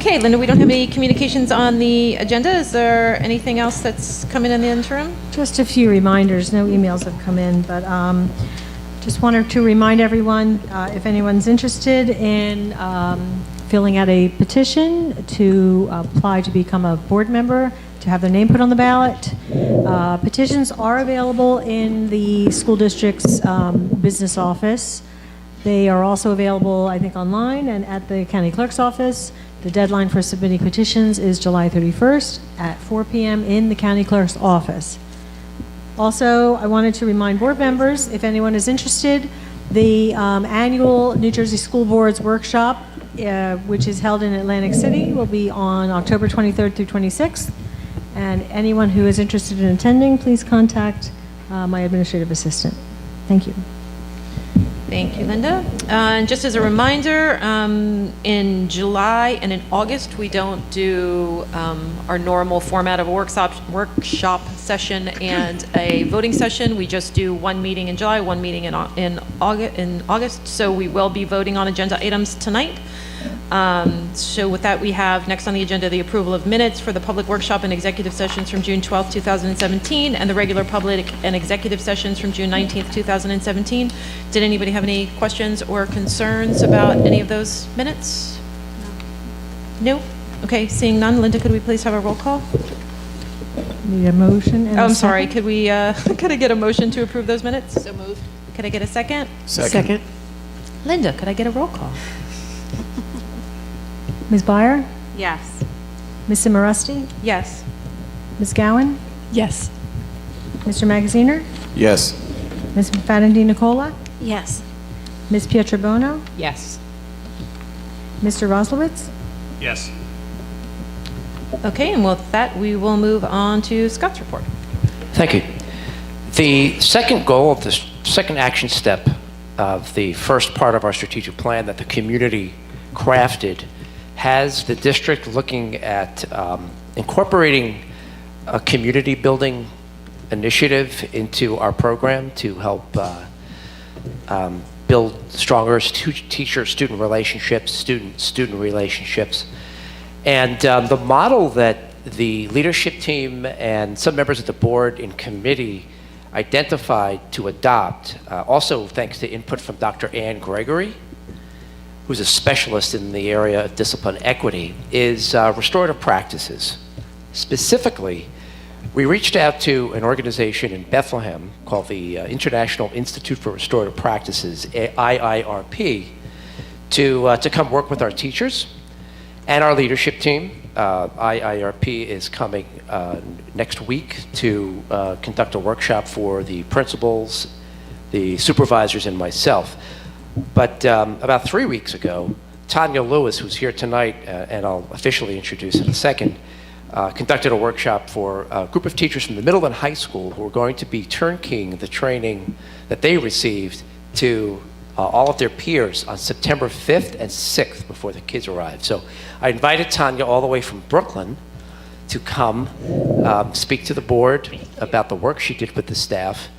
Okay, Linda, we don't have any communications on the agenda. Is there anything else that's come in the interim? Just a few reminders. No emails have come in, but just wanted to remind everyone, if anyone's interested in filling out a petition to apply to become a board member, to have their name put on the ballot. Petitions are available in the school district's business office. They are also available, I think, online and at the county clerk's office. The deadline for submitting petitions is July 31st at 4 p.m. in the county clerk's office. Also, I wanted to remind board members, if anyone is interested, the annual New Jersey School Boards Workshop, which is held in Atlantic City, will be on October 23rd through 26th. And anyone who is interested in attending, please contact my administrative assistant. Thank you. Thank you, Linda. And just as a reminder, in July and in August, we don't do our normal format of a workshop session and a voting session. We just do one meeting in July, one meeting in August. So we will be voting on agenda items tonight. So with that, we have next on the agenda the approval of minutes for the public workshop and executive sessions from June 12th, 2017, and the regular public and executive sessions from June 19th, 2017. Did anybody have any questions or concerns about any of those minutes? No? Okay, seeing none, Linda, could we please have a roll call? Need a motion? And I'm sorry, could we, could I get a motion to approve those minutes? So moved. Could I get a second? Second. Linda, could I get a roll call? Ms. Byer? Yes. Ms. Cimarusti? Yes. Ms. Gowan? Yes. Mr. Magaziner? Yes. Ms. Fadden Nicola? Yes. Ms. Pietrobono? Yes. Mr. Roslowitz? Yes. Okay, and with that, we will move on to Scott's report. Thank you. The second goal of the second action step of the first part of our strategic plan that the community crafted has the district looking at incorporating a community building initiative into our program to help build stronger teacher-student relationships, student-student relationships. And the model that the leadership team and some members of the board and committee identified to adopt, also thanks to input from Dr. Ann Gregory, who's a specialist in the area of discipline equity, is restorative practices. Specifically, we reached out to an organization in Bethlehem called the International Institute for Restorative Practices, IIRP, to come work with our teachers and our leadership team. IIRP is coming next week to conduct a workshop for the principals, the supervisors, and myself. But about 3 weeks ago, Tanya Lewis, who's here tonight, and I'll officially introduce in a second, conducted a workshop for a group of teachers from the middle and high school who are going to be turnkeying the training that they received to all of their peers on September 5th and 6th before the kids arrived. So I invited Tanya all the way from Brooklyn to come speak to the board about the work she did with the staff.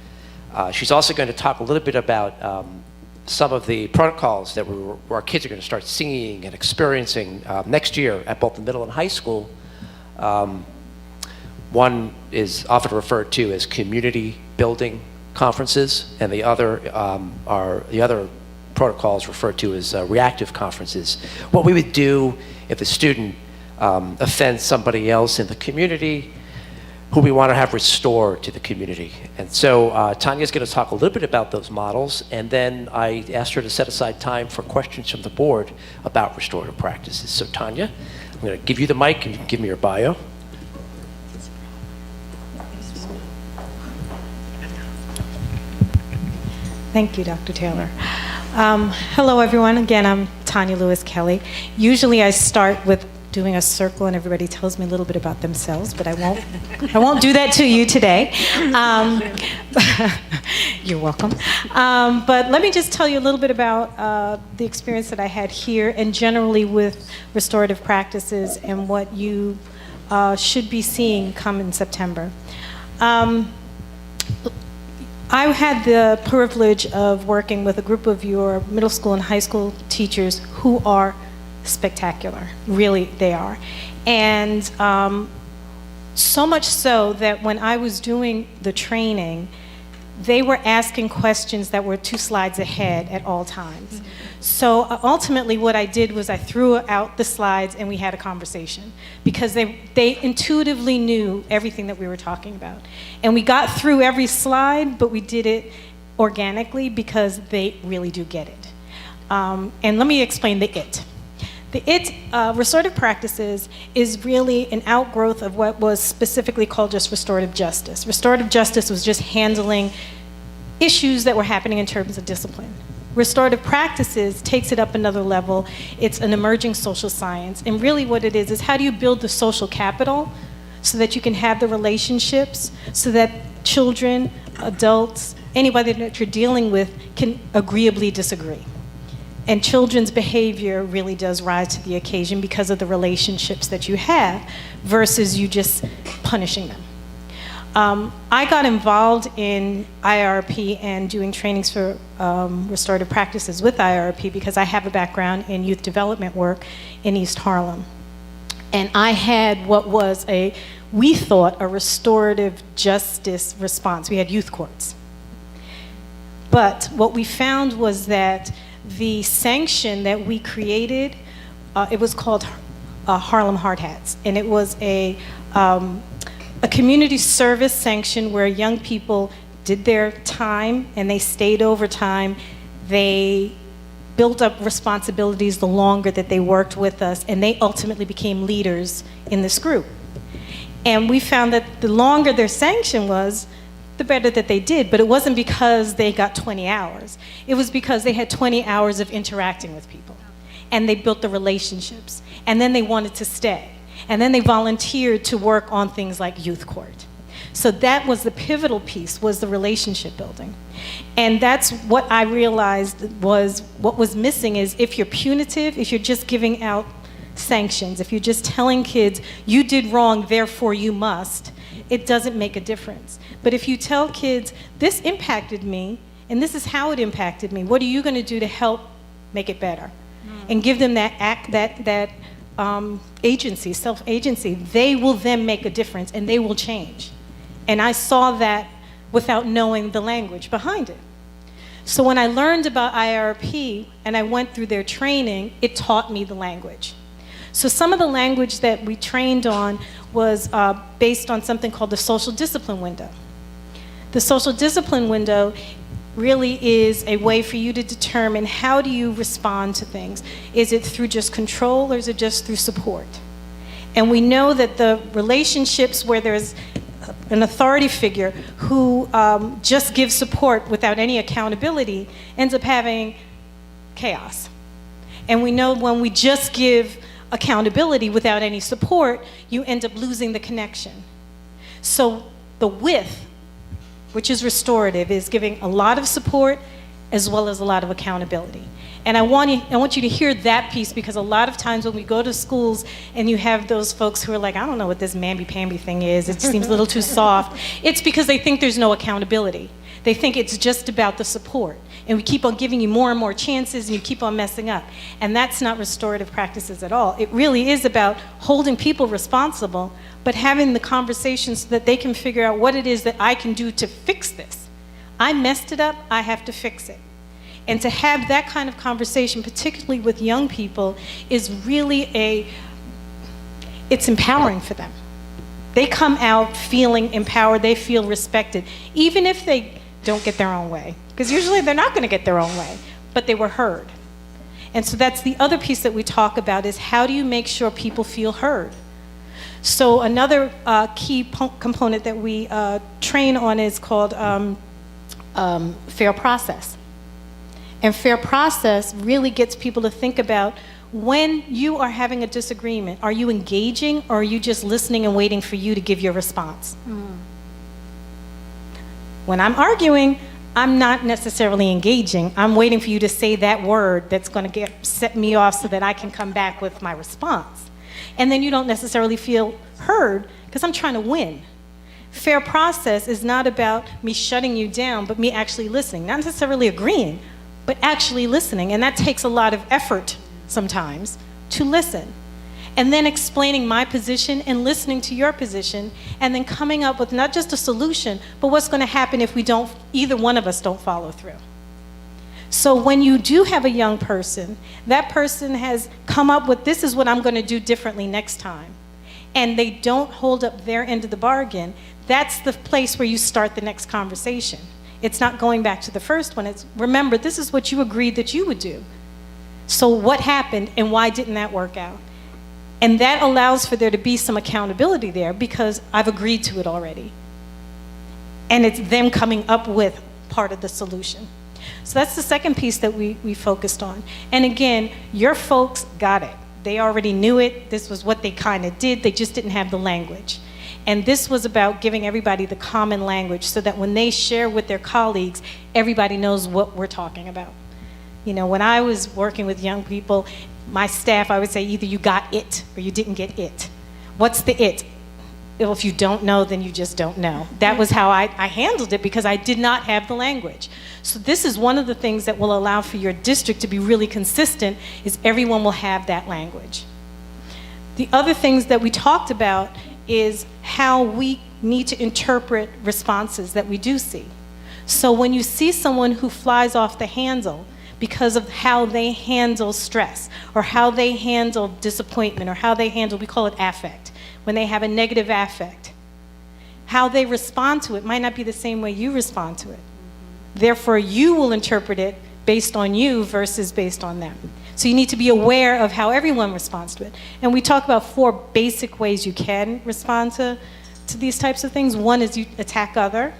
She's also going to talk a little bit about some of the protocols that our kids are going to start seeing and experiencing next year at both the middle and high school. One is often referred to as community building conferences, and the other protocols referred to as reactive conferences. What we would do if a student offends somebody else in the community who we want to have restored to the community. And so Tanya's going to talk a little bit about those models, and then I asked her to set aside time for questions from the board about restorative practices. So Tanya, I'm going to give you the mic and you can give me your bio. Thank you, Dr. Taylor. Hello, everyone. Again, I'm Tanya Lewis Kelly. Usually I start with doing a circle and everybody tells me a little bit about themselves, but I won't do that to you today. You're welcome. But let me just tell you a little bit about the experience that I had here and generally with restorative practices and what you should be seeing come in September. I had the privilege of working with a group of your middle school and high school teachers who are spectacular. Really, they are. And so much so that when I was doing the training, they were asking questions that were 2 slides ahead at all times. So ultimately what I did was I threw out the slides and we had a conversation because they intuitively knew everything that we were talking about. And we got through every slide, but we did it organically because they really do get it. And let me explain the it. The restorative practices is really an outgrowth of what was specifically called just restorative justice. Restorative justice was just handling issues that were happening in terms of discipline. Restorative practices takes it up another level. It's an emerging social science. And really what it is how do you build the social capital so that you can have the relationships, so that children, adults, anybody that you're dealing with can agreeably disagree. And children's behavior really does rise to the occasion because of the relationships that you have versus you just punishing them. I got involved in IRP and doing trainings for restorative practices with IRP because I have a background in youth development work in East Harlem. And I had what was we thought a restorative justice response. We had youth courts. But what we found was that the sanction that we created, it was called Harlem Hard Hats, and it was a community service sanction where young people did their time and they stayed overtime. They built up responsibilities the longer that they worked with us, and they ultimately became leaders in this group. And we found that the longer their sanction was, the better that they did, but it wasn't because they got 20 hours. It was because they had 20 hours of interacting with people, and they built the relationships, and then they wanted to stay, and then they volunteered to work on things like youth court. So that was the pivotal piece, was the relationship building. And that's what I realized was what was missing is if you're punitive, if you're just giving out sanctions, if you're just telling kids, you did wrong, therefore you must, it doesn't make a difference. But if you tell kids, this impacted me, and this is how it impacted me, what are you going to do to help make it better? And give them that agency, self-agency, they will then make a difference, and they will change. And I saw that without knowing the language behind it. So when I learned about IRP, and I went through their training, it taught me the language. So some of the language that we trained on was based on something called the social discipline window. The social discipline window really is a way for you to determine how do you respond to things. Is it through just control or is it just through support? And we know that the relationships where there's an authority figure who just gives support without any accountability ends up having chaos. And we know when we just give accountability without any support, you end up losing the connection. So the with, which is restorative, is giving a lot of support as well as a lot of accountability. And I want you to hear that piece, because a lot of times when we go to schools and you have those folks who are like, I don't know what this mamby-pamby thing is, it seems a little too soft, it's because they think there's no accountability. They think it's just about the support. And we keep on giving you more and more chances and you keep on messing up. And that's not restorative practices at all. It really is about holding people responsible, but having the conversations so that they can figure out what it is that I can do to fix this. I messed it up, I have to fix it. And to have that kind of conversation, particularly with young people, is really it's empowering for them. They come out feeling empowered, they feel respected, even if they don't get their own way. Because usually they're not going to get their own way, but they were heard. And so that's the other piece that we talk about, is how do you make sure people feel heard? So another key component that we train on is called fair process. And fair process really gets people to think about, when you are having a disagreement, are you engaging or are you just listening and waiting for you to give your response? When I'm arguing, I'm not necessarily engaging. I'm waiting for you to say that word that's going to set me off so that I can come back with my response. And then you don't necessarily feel heard because I'm trying to win. Fair process is not about me shutting you down, but me actually listening. Not necessarily agreeing, but actually listening. And that takes a lot of effort sometimes, to listen. And then explaining my position and listening to your position, and then coming up with not just a solution, but what's going to happen if either one of us don't follow through. So when you do have a young person, that person has come up with, this is what I'm going to do differently next time, and they don't hold up their end of the bargain, that's the place where you start the next conversation. It's not going back to the first one. It's, remember, this is what you agreed that you would do. So what happened, and why didn't that work out? And that allows for there to be some accountability there, because I've agreed to it already. And it's them coming up with part of the solution. So that's the second piece that we focused on. And again, your folks got it. They already knew it. This was what they kind of did. They just didn't have the language. And this was about giving everybody the common language so that when they share with their colleagues, everybody knows what we're talking about. You know, when I was working with young people, my staff, I would say either you got it or you didn't get it. What's the it? Well, if you don't know, then you just don't know. That was how I handled it, because I did not have the language. So this is one of the things that will allow for your district to be really consistent, is everyone will have that language. The other things that we talked about is how we need to interpret responses that we do see. So when you see someone who flies off the handle because of how they handle stress, or how they handle disappointment, or how they handle, we call it affect, when they have a negative affect, how they respond to it might not be the same way you respond to it. Therefore, you will interpret it based on you versus based on them. So you need to be aware of how everyone responds to it. And we talk about 4 basic ways you can respond to these types of things. One is you attack other.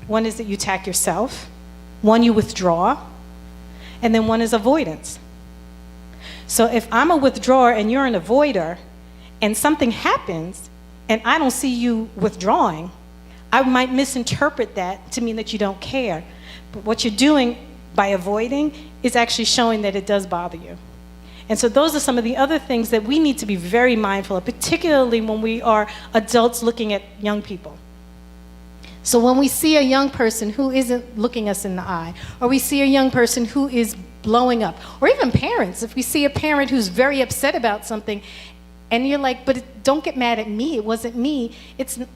One is that you attack yourself. One, you withdraw. And then one is avoidance. So if I'm a withdrawer and you're an avoider, and something happens and I don't see you withdrawing, I might misinterpret that to mean that you don't care. But what you're doing by avoiding is actually showing that it does bother you. And so those are some of the other things that we need to be very mindful of, particularly when we are adults looking at young people. So when we see a young person who isn't looking us in the eye, or we see a young person who is blowing up, or even parents, if we see a parent who's very upset about something, and you're like, but don't get mad at me, it wasn't me,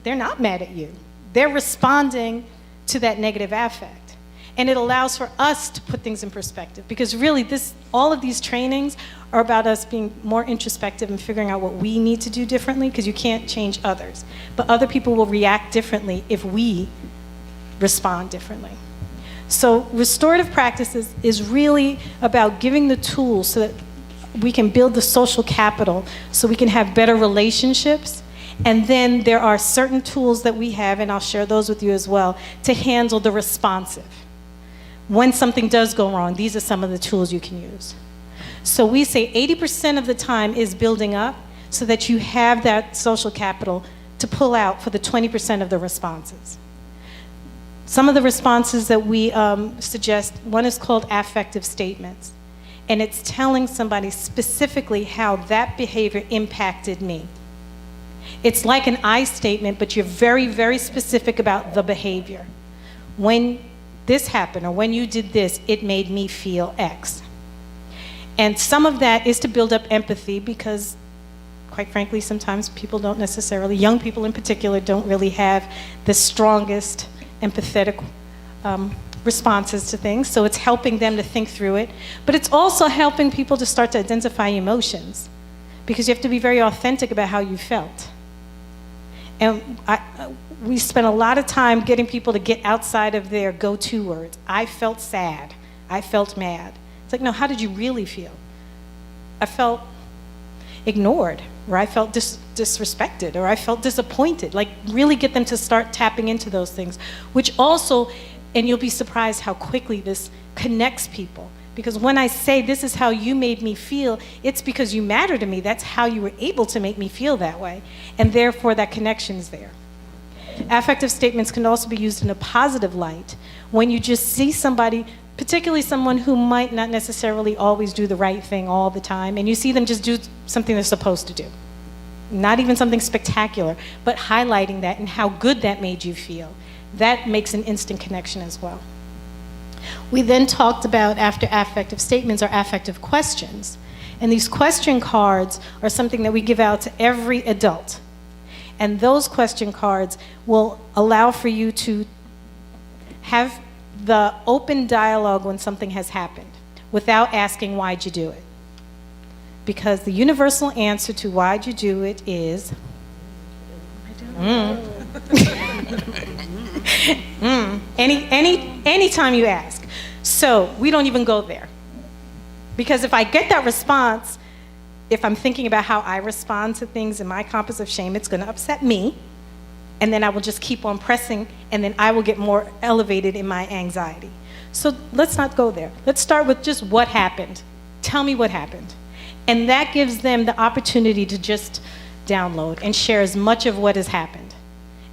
they're not mad at you. They're responding to that negative affect. And it allows for us to put things in perspective, because really all of these trainings are about us being more introspective and figuring out what we need to do differently, because you can't change others. But other people will react differently if we respond differently. So restorative practices is really about giving the tools so that we can build the social capital so we can have better relationships. And then there are certain tools that we have, and I'll share those with you as well, to handle the responsive. When something does go wrong, these are some of the tools you can use. So we say 80% of the time is building up so that you have that social capital to pull out for the 20% of the responses. Some of the responses that we suggest, one is called affective statements. And it's telling somebody specifically how that behavior impacted me. It's like an I statement, but you're very, very specific about the behavior. When this happened, or when you did this, it made me feel X. And some of that is to build up empathy, because quite frankly, sometimes people don't necessarily, young people in particular, don't really have the strongest empathetic responses to things. So it's helping them to think through it. But it's also helping people to start to identify emotions, because you have to be very authentic about how you felt. And we spent a lot of time getting people to get outside of their go-to words. I felt sad. I felt mad. It's like, no, how did you really feel? I felt ignored, or I felt disrespected, or I felt disappointed. Like, really get them to start tapping into those things, which also, and you'll be surprised how quickly this connects people. Because when I say, this is how you made me feel, it's because you matter to me. That's how you were able to make me feel that way. And therefore, that connection is there. Affective statements can also be used in a positive light when you just see somebody, particularly someone who might not necessarily always do the right thing all the time, and you see them just do something they're supposed to do. Not even something spectacular, but highlighting that and how good that made you feel. That makes an instant connection as well. We then talked about, after affective statements, or affective questions. And these question cards are something that we give out to every adult. And those question cards will allow for you to have the open dialogue when something has happened without asking, why'd you do it? Because the universal answer to why'd you do it is, anytime you ask. So we don't even go there. Because if I get that response, if I'm thinking about how I respond to things in my compass of shame, it's going to upset me. And then I will just keep on pressing, and then I will get more elevated in my anxiety. So let's not go there. Let's start with just what happened. Tell me what happened. And that gives them the opportunity to just download and share as much of what has happened.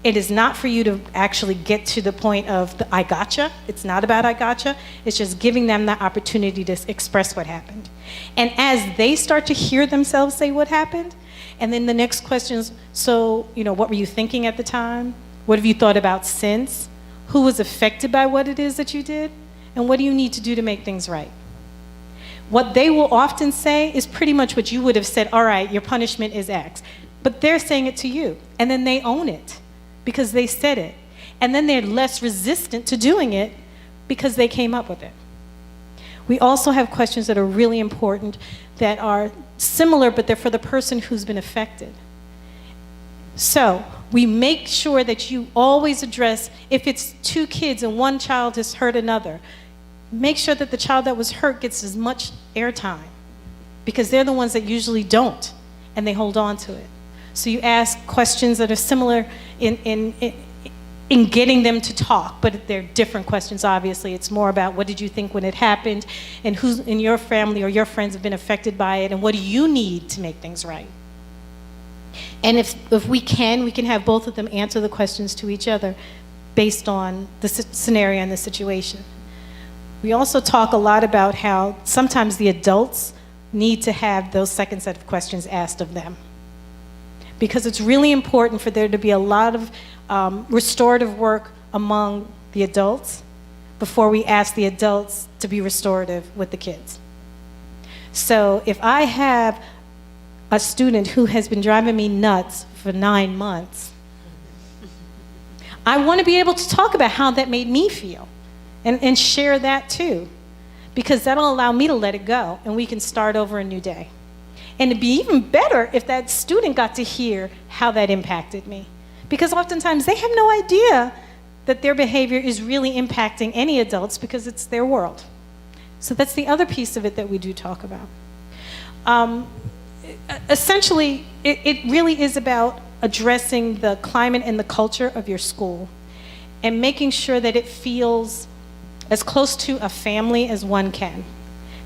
It is not for you to actually get to the point of the I gotcha. It's not about I gotcha. It's just giving them the opportunity to express what happened. And as they start to hear themselves say what happened, and then the next question is, so, what were you thinking at the time? What have you thought about since? Who was affected by what it is that you did? And what do you need to do to make things right? What they will often say is pretty much what you would have said, all right, your punishment is X. But they're saying it to you, and then they own it because they said it. And then they're less resistant to doing it because they came up with it. We also have questions that are really important that are similar, but they're for the person who's been affected. So we make sure that you always address, if it's two kids and one child has hurt another, make sure that the child that was hurt gets as much airtime, because they're the ones that usually don't, and they hold on to it. So you ask questions that are similar in getting them to talk, but they're different questions, obviously. It's more about what did you think when it happened, and who's in your family or your friends have been affected by it, and what do you need to make things right? And if we can have both of them answer the questions to each other based on the scenario and the situation. We also talk a lot about how sometimes the adults need to have those second set of questions asked of them, because it's really important for there to be a lot of restorative work among the adults before we ask the adults to be restorative with the kids. So if I have a student who has been driving me nuts for 9 months, I want to be able to talk about how that made me feel and share that too, because that'll allow me to let it go and we can start over a new day. And it'd be even better if that student got to hear how that impacted me, because oftentimes they have no idea that their behavior is really impacting any adults because it's their world. So that's the other piece of it that we do talk about. Essentially, it really is about addressing the climate and the culture of your school and making sure that it feels as close to a family as one can.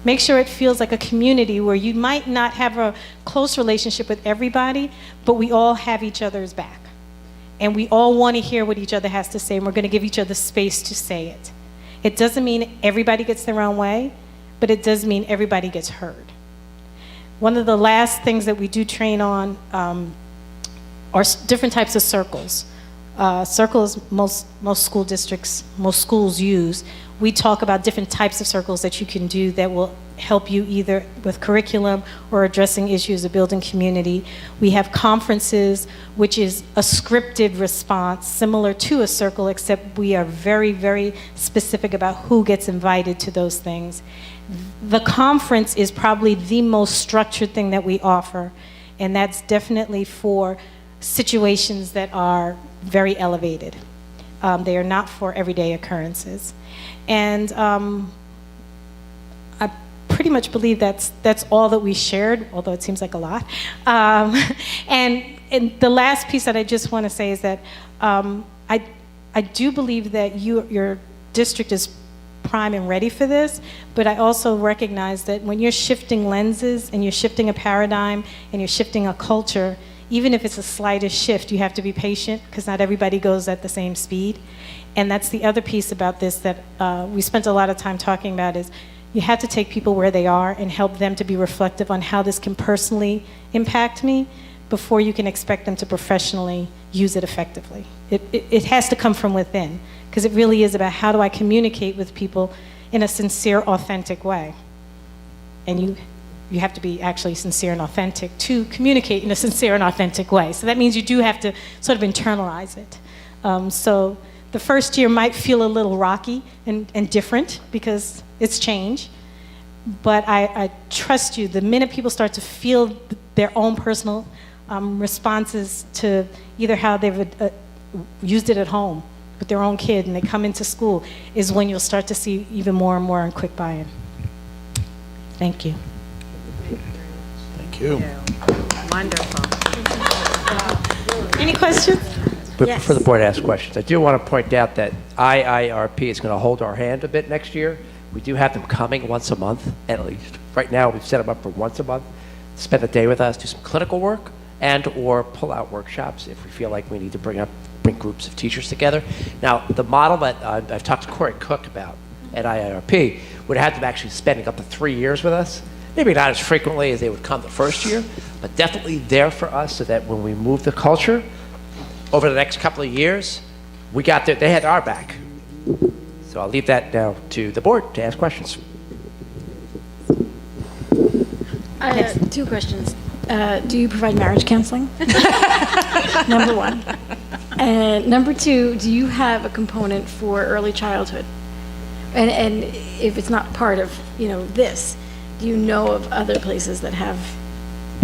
Make sure it feels like a community where you might not have a close relationship with everybody, but we all have each other's back. And we all want to hear what each other has to say, and we're going to give each other space to say it. It doesn't mean everybody gets their own way, but it does mean everybody gets heard. One of the last things that we do train on are different types of circles. Circles most school districts, most schools use. We talk about different types of circles that you can do that will help you either with curriculum or addressing issues of building community. We have conferences, which is a scripted response similar to a circle, except we are very, very specific about who gets invited to those things. The conference is probably the most structured thing that we offer, and that's definitely for situations that are very elevated. They are not for everyday occurrences. And I pretty much believe that's all that we shared, although it seems like a lot. And the last piece that I just want to say is that I do believe that your district is prime and ready for this, but I also recognize that when you're shifting lenses and you're shifting a paradigm and you're shifting a culture, even if it's the slightest shift, you have to be patient because not everybody goes at the same speed. And that's the other piece about this that we spent a lot of time talking about is you have to take people where they are and help them to be reflective on how this can personally impact me before you can expect them to professionally use it effectively. It has to come from within, because it really is about how do I communicate with people in a sincere, authentic way. And you have to be actually sincere and authentic to communicate in a sincere and authentic way. So that means you do have to sort of internalize it. So the first year might feel a little rocky and different because it's change. But I trust you, the minute people start to feel their own personal responses to either how they've used it at home with their own kid and they come into school is when you'll start to see even more and more and quick buy-in. Thank you. Thank you. Wonderful. Any questions? But Yes. before the board asks questions, I do want to point out that IIRP is going to hold our hand a bit next year. We do have them coming once a month, at least. Right now, we've set them up for once a month, spend a day with us, do some clinical work, and or pull out workshops if we feel like we need to bring groups of teachers together. Now, the model that I've talked to Corey Cook about at IIRP would have them actually spending up to 3 years with us. Maybe not as frequently as they would come the first year, but definitely there for us so that when we move the culture over the next couple of years, they had our back. So I'll leave that now to the board to ask questions. Two questions. Do you provide marriage counseling? Number one. And number two, do you have a component for early childhood? And if it's not part of, this, do you know of other places that have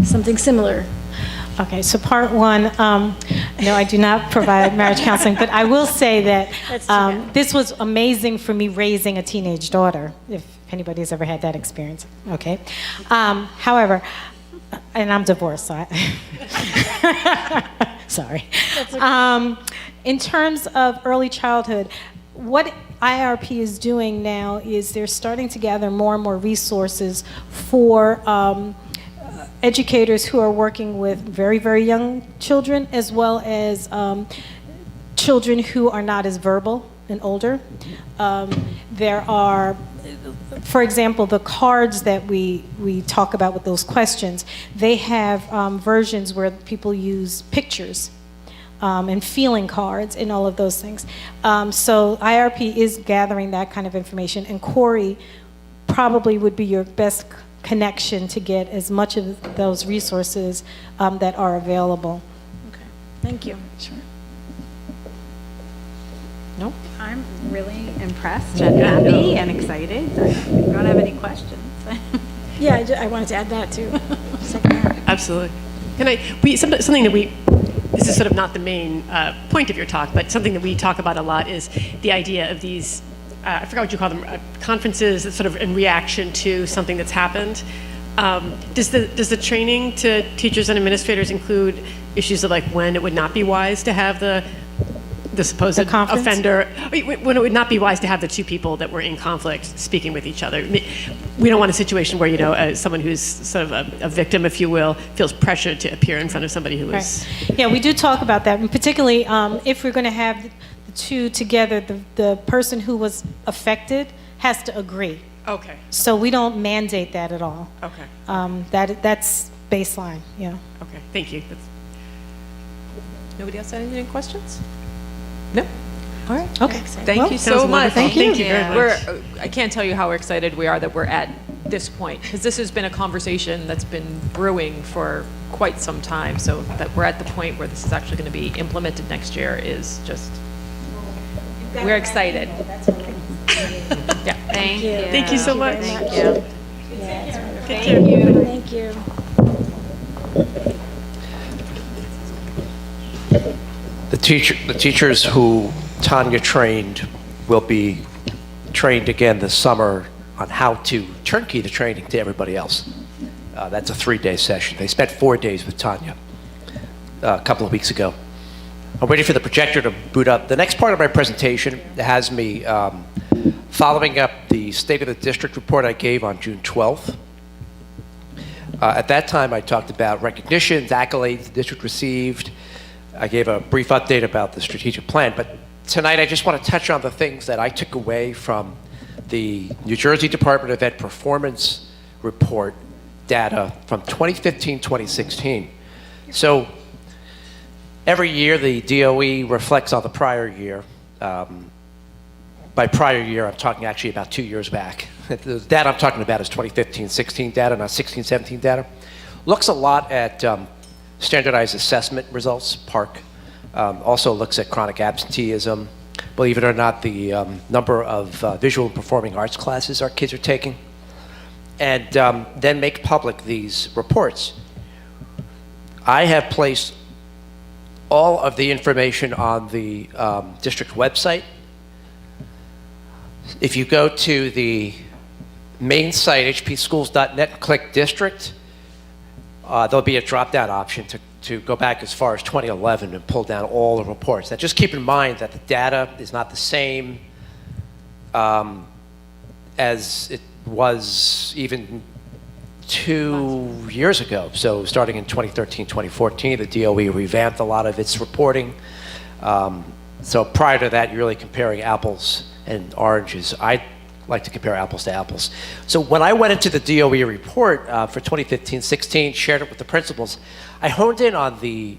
something similar? Okay, so part one, no, I do not provide marriage counseling, but I will say that That's too bad. this was amazing for me raising a teenage daughter, if anybody's ever had that experience, okay? However, and I'm divorced, so sorry. In terms of early childhood, what IRP is doing now is they're starting to gather more and more resources for educators who are working with very, very young children, as well as children who are not as verbal and older. There are, for example, the cards that we talk about with those questions, they have versions where people use pictures and feeling cards and all of those things. So IRP is gathering that kind of information, and Corey probably would be your best connection to get as much of those resources that are available. Okay, thank you. Sure. No? I'm really impressed and happy and excited. I don't have any questions. Yeah, I wanted to add that too. Second round. Absolutely. Something that this is sort of not the main point of your talk, but something that we talk about a lot is the idea of these, I forgot what you call them, conferences that sort of in reaction to something that's happened. Does the training to teachers and administrators include issues of like when it would not be wise to have the supposed conference? offender, when it would not be wise to have the two people that were in conflict speaking with each other? We don't want a situation where, someone who's sort of a victim, if you will, feels pressured to appear in front of somebody who is... Right. Yeah, we do talk about that, and particularly if we're going to have the two together, the person who was affected has to agree. Okay. So we don't mandate that at all. Okay. That's baseline, yeah. Okay. Thank you. Nobody else had any questions? No? All right. Okay. Thank Well, you sounds so much. wonderful. Thank you very much. I can't tell you how excited we are that we're at this point, because this has been a conversation that's been brewing for quite some time. So that we're at the point where this is actually going to be implemented next year is just, we're excited. Yeah. Thank you. Thank you so much. Thank you. Thank you. Thank you. The teachers who Tanya trained will be trained again this summer on how to turnkey the training to everybody else. That's a 3-day session. They spent 4 days with Tanya a couple of weeks ago. I'm waiting for the projector to boot up. The next part of my presentation has me following up the State of the District report I gave on June 12th. At that time, I talked about recognitions, accolades the district received. I gave a brief update about the strategic plan, but tonight I just want to touch on the things that I took away from the New Jersey Department of Ed performance report data from 2015-2016. So every year the DOE reflects on the prior year. by prior year, I'm talking actually about 2 years back. The data I'm talking about is 2015-16 data, not 16-17 data. Looks a lot at standardized assessment results, PARC. Also looks at chronic absenteeism. Believe it or not, the number of visual and performing arts classes our kids are taking. And then make public these reports. I have placed all of the information on the district website. If you go to the main site, hpschools.net, click district, there'll be a drop-down option to go back as far as 2011 and pull down all the reports. Now, just keep in mind that the data is not the same as it was even 2 years ago. So starting in 2013, 2014, the DOE revamped a lot of its reporting. So prior to that, you're really comparing apples and oranges. I like to compare apples to apples. So when I went into the DOE report for 2015-16, shared it with the principals, I honed in on the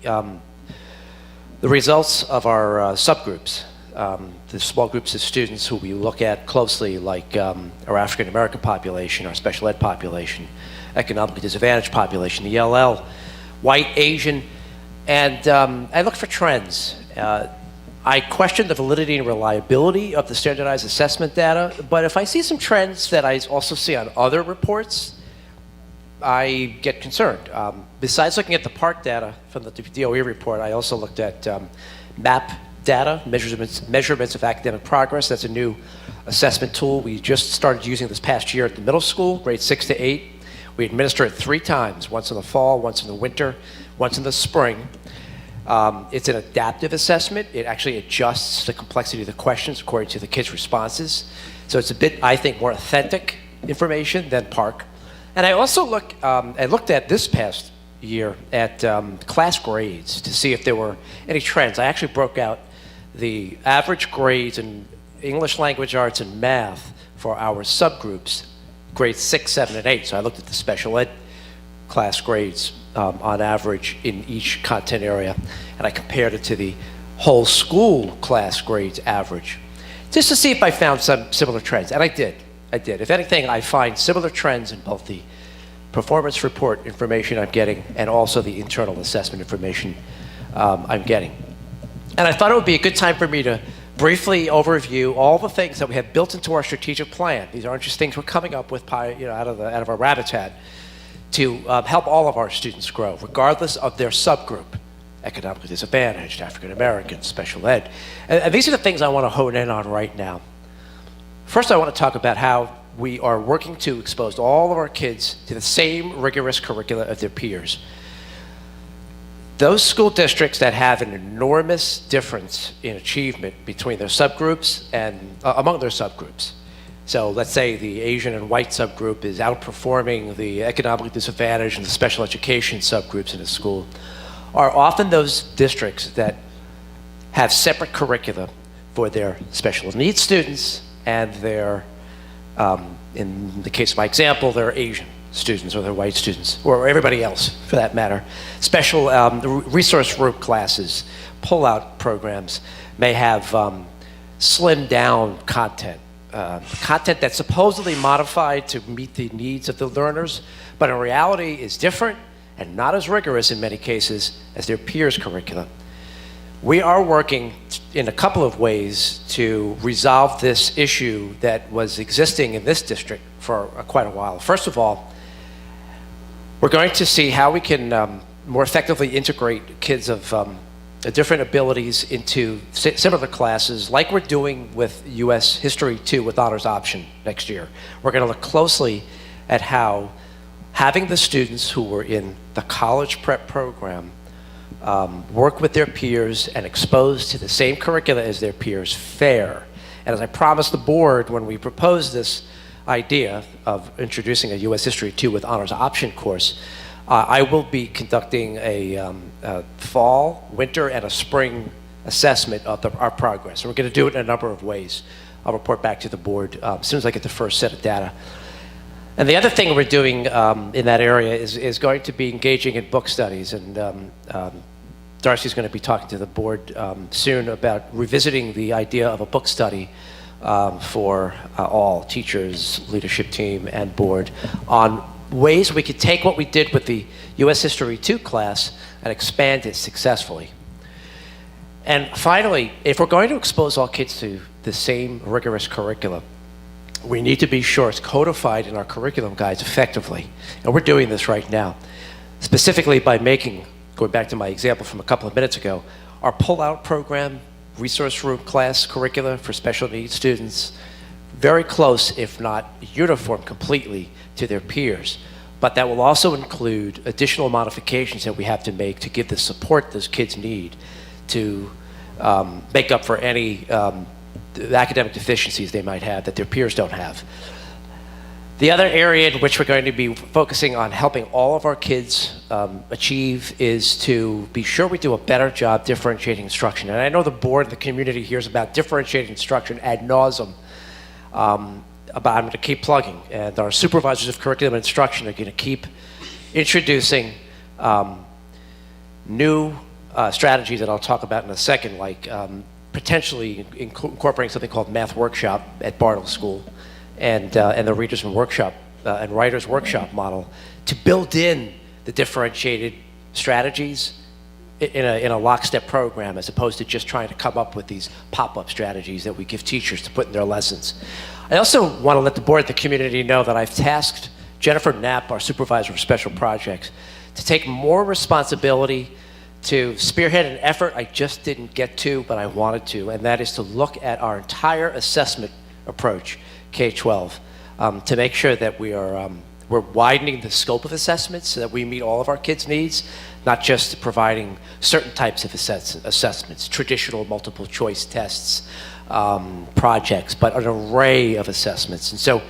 results of our subgroups, the small groups of students who we look at closely, like our African American population, our special ed population, economically disadvantaged population, the ELL, white, Asian, and I looked for trends. I questioned the validity and reliability of the standardized assessment data, but if I see some trends that I also see on other reports, I get concerned. Besides looking at the PARC data from the DOE report, I also looked at MAP data, measurements of academic progress. That's a new assessment tool we just started using this past year at the middle school, grades 6 to 8. We administer it 3 times, once in the fall, once in the winter, once in the spring. It's an adaptive assessment. It actually adjusts the complexity of the questions according to the kids' responses. So it's a bit, I think, more authentic information than PARC. And I also looked at this past year at class grades to see if there were any trends. I actually broke out the average grades in English language arts and math for our subgroups, grades 6, 7, and 8. So I looked at the special ed class grades on average in each content area, and I compared it to the whole school class grades average, just to see if I found some similar trends, and I did. If anything, I find similar trends in both the performance report information I'm getting and also the internal assessment information I'm getting. And I thought it would be a good time for me to briefly overview all the things that we have built into our strategic plan. These aren't just things we're coming up with out of our rabbit's hat, to help all of our students grow, regardless of their subgroup, economically disadvantaged, African American, special ed. And these are the things I want to hone in on right now. First, I want to talk about how we are working to expose all of our kids to the same rigorous curricula of their peers. Those school districts that have an enormous difference in achievement between their subgroups and among their subgroups. So let's say the Asian and white subgroup is outperforming the economically disadvantaged and the special education subgroups in a school, are often those districts that have separate curricula for their special needs students and their, in the case of my example, their Asian students or their white students, or everybody else for that matter. Special resource group classes, pull-out programs may have slimmed down content. Content that's supposedly modified to meet the needs of the learners, but in reality is different and not as rigorous in many cases as their peers' curricula. We are working in a couple of ways to resolve this issue that was existing in this district for quite a while. First of all, we're going to see how we can more effectively integrate kids of different abilities into similar classes, like we're doing with U.S. History 2 with honors option next year. We're going to look closely at how having the students who were in the college prep program work with their peers and exposed to the same curricula as their peers fair. And as I promised the board when we proposed this idea of introducing a U.S. History 2 with honors option course, I will be conducting a fall, winter, and a spring assessment of our progress. And we're going to do it in a number of ways. I'll report back to the board as soon as I get the first set of data. And the other thing we're doing in that area is going to be engaging in book studies. And Darcy's going to be talking to the board soon about revisiting the idea of a book study for all teachers, leadership team, and board on ways we could take what we did with the U.S. History 2 class and expand it successfully. And finally, if we're going to expose all kids to the same rigorous curriculum, we need to be sure it's codified in our curriculum guides effectively. And we're doing this right now, specifically by making, going back to my example from a couple of minutes ago, our pull-out program, resource room class curricula for special needs students, very close, if not uniform completely, to their peers. But that will also include additional modifications that we have to make to give the support those kids need to make up for any academic deficiencies they might have that their peers don't have. The other area in which we're going to be focusing on helping all of our kids achieve is to be sure we do a better job differentiating instruction. And I know the board and the community hears about differentiating instruction ad nauseum, but I'm going to keep plugging. And our supervisors of curriculum and instruction are going to keep introducing new strategies that I'll talk about in a second, like potentially incorporating something called Math Workshop at Bartle School and the Readers and Workshop and Writers Workshop model to build in the differentiated strategies in a lockstep program, as opposed to just trying to come up with these pop-up strategies that we give teachers to put in their lessons. I also want to let the board and the community know that I've tasked Jennifer Knapp, our supervisor of special projects, to take more responsibility to spearhead an effort I just didn't get to, but I wanted to, and that is to look at our entire assessment approach, K-12, to make sure that we're widening the scope of assessments so that we meet all of our kids' needs, not just providing certain types of assessments, traditional multiple choice tests, projects, but an array of assessments. And so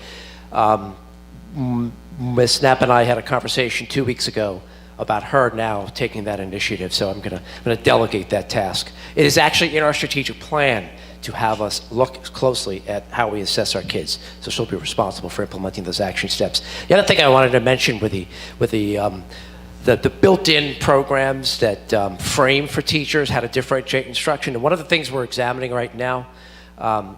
Ms. Knapp and I had a conversation 2 weeks ago about her now taking that initiative, so I'm gonna delegate that task. It is actually in our strategic plan to have us look closely at how we assess our kids, so she'll be responsible for implementing those action steps. The other thing I wanted to mention with the built-in programs that frame for teachers how to differentiate instruction, and one of the things we're examining right now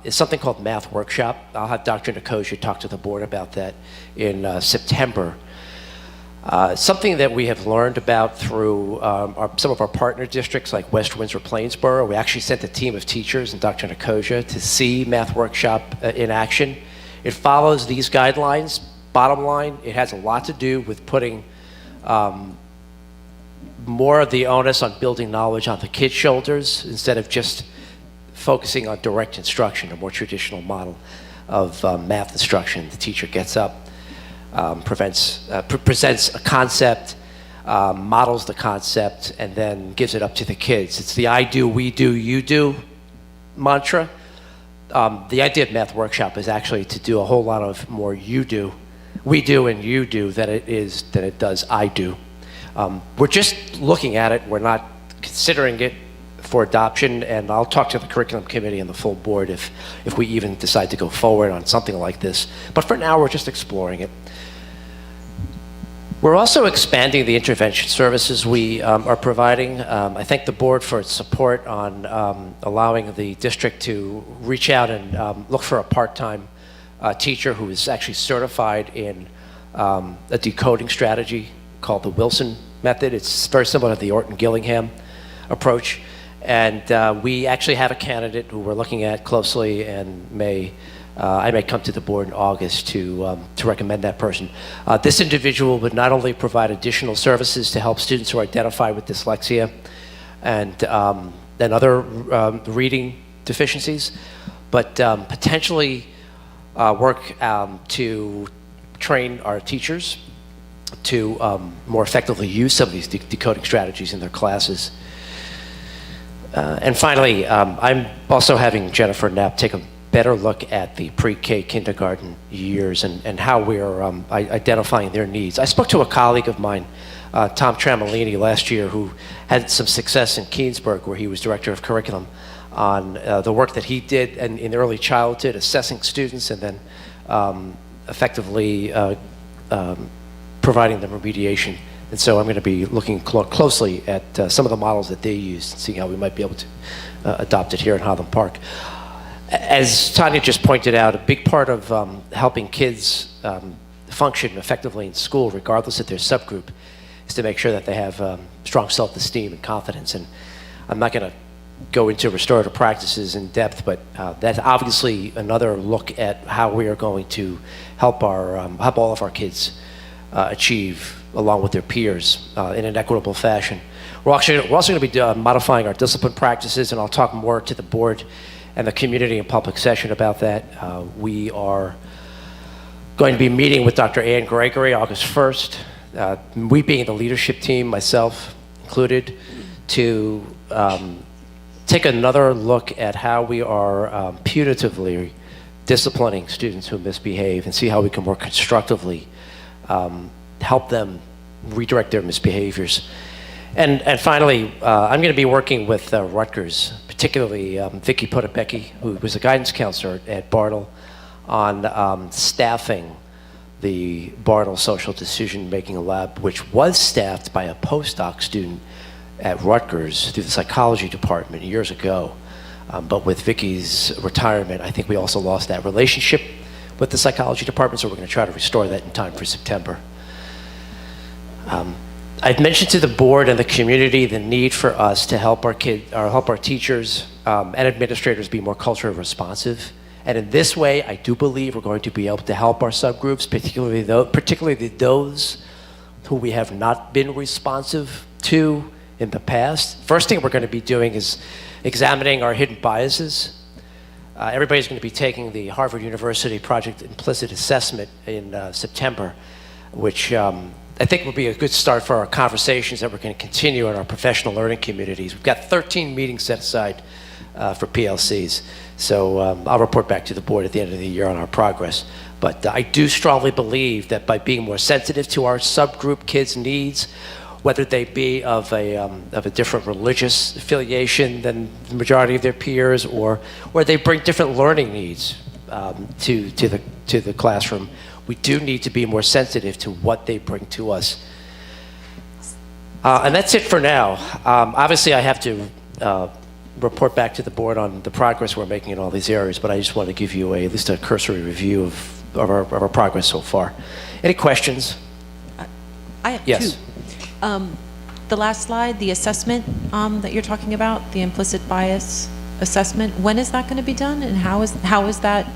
is something called Math Workshop. I'll have Dr. Nicosia talk to the board about that in September. Something that we have learned about through some of our partner districts like West Windsor-Plainsboro. We actually sent a team of teachers and Dr. Nicosia to see Math Workshop in action. It follows these guidelines. Bottom line, it has a lot to do with putting more of the onus on building knowledge on the kids' shoulders instead of just focusing on direct instruction, a more traditional model of math instruction. The teacher gets up, presents a concept, models the concept, and then gives it up to the kids. It's the I do, we do, you do mantra. The idea of Math Workshop is actually to do a whole lot of more you do, we do, and you do than it does I do. We're just looking at it. We're not considering it for adoption, and I'll talk to the curriculum committee and the full board if we even decide to go forward on something like this. But for now, we're just exploring it. We're also expanding the intervention services we are providing. I thank the board for its support on allowing the district to reach out and look for a part-time teacher who is actually certified in a decoding strategy called the Wilson method. It's very similar to the Orton-Gillingham approach. And we actually have a candidate who we're looking at closely, and I may come to the board in August to recommend that person. This individual would not only provide additional services to help students who are identified with dyslexia and other reading deficiencies, but potentially work to train our teachers to more effectively use some of these decoding strategies in their classes. And finally, I'm also having Jennifer Knapp take a better look at the pre-K kindergarten years and how we're identifying their needs. I spoke to a colleague of mine, Tom Tramolini, last year, who had some success in Keensburg, where he was director of curriculum, on the work that he did in early childhood, assessing students and then effectively providing them remediation. And so I'm going to be looking closely at some of the models that they use and seeing how we might be able to adopt it here in Highland Park. As Tanya just pointed out, a big part of helping kids function effectively in school, regardless of their subgroup, is to make sure that they have strong self-esteem and confidence. And I'm not going to go into restorative practices in depth, but that's obviously another look at how we are going to help help all of our kids achieve, along with their peers, in an equitable fashion. We're also going to be modifying our discipline practices, and I'll talk more to the board and the community in public session about that. We are going to be meeting with Dr. Ann Gregory August 1st, we being the leadership team, myself included, to take another look at how we are punitively disciplining students who misbehave and see how we can more constructively help them redirect their misbehaviors. And finally, I'm going to be working with Rutgers, particularly Vicki Potapecki, who was a guidance counselor at Bartle, on staffing the Bartle Social Decision Making Lab, which was staffed by a postdoc student at Rutgers through the psychology department years ago. But with Vicki's retirement, I think we also lost that relationship with the psychology department, so we're going to try to restore that in time for September. I've mentioned to the board and the community the need for us to help our teachers and administrators be more culturally responsive. And in this way, I do believe we're going to be able to help our subgroups, particularly those who we have not been responsive to in the past. First thing we're going to be doing is examining our hidden biases. Everybody's going to be taking the Harvard University Project Implicit Assessment in September, which I think will be a good start for our conversations that we're going to continue in our professional learning communities. We've got 13 meetings set aside for PLCs. So I'll report back to the board at the end of the year on our progress. But I do strongly believe that by being more sensitive to our subgroup kids' needs, whether they be of a different religious affiliation than the majority of their peers, or they bring different learning needs to the classroom, we do need to be more sensitive to what they bring to us. And that's it for now. Obviously, I have to report back to the board on the progress we're making in all these areas, but I just want to give you at least a cursory review of our progress so far. Any questions? I have Yes. two. The last slide, the assessment that you're talking about, the implicit bias assessment, when is that going to be done, and how is that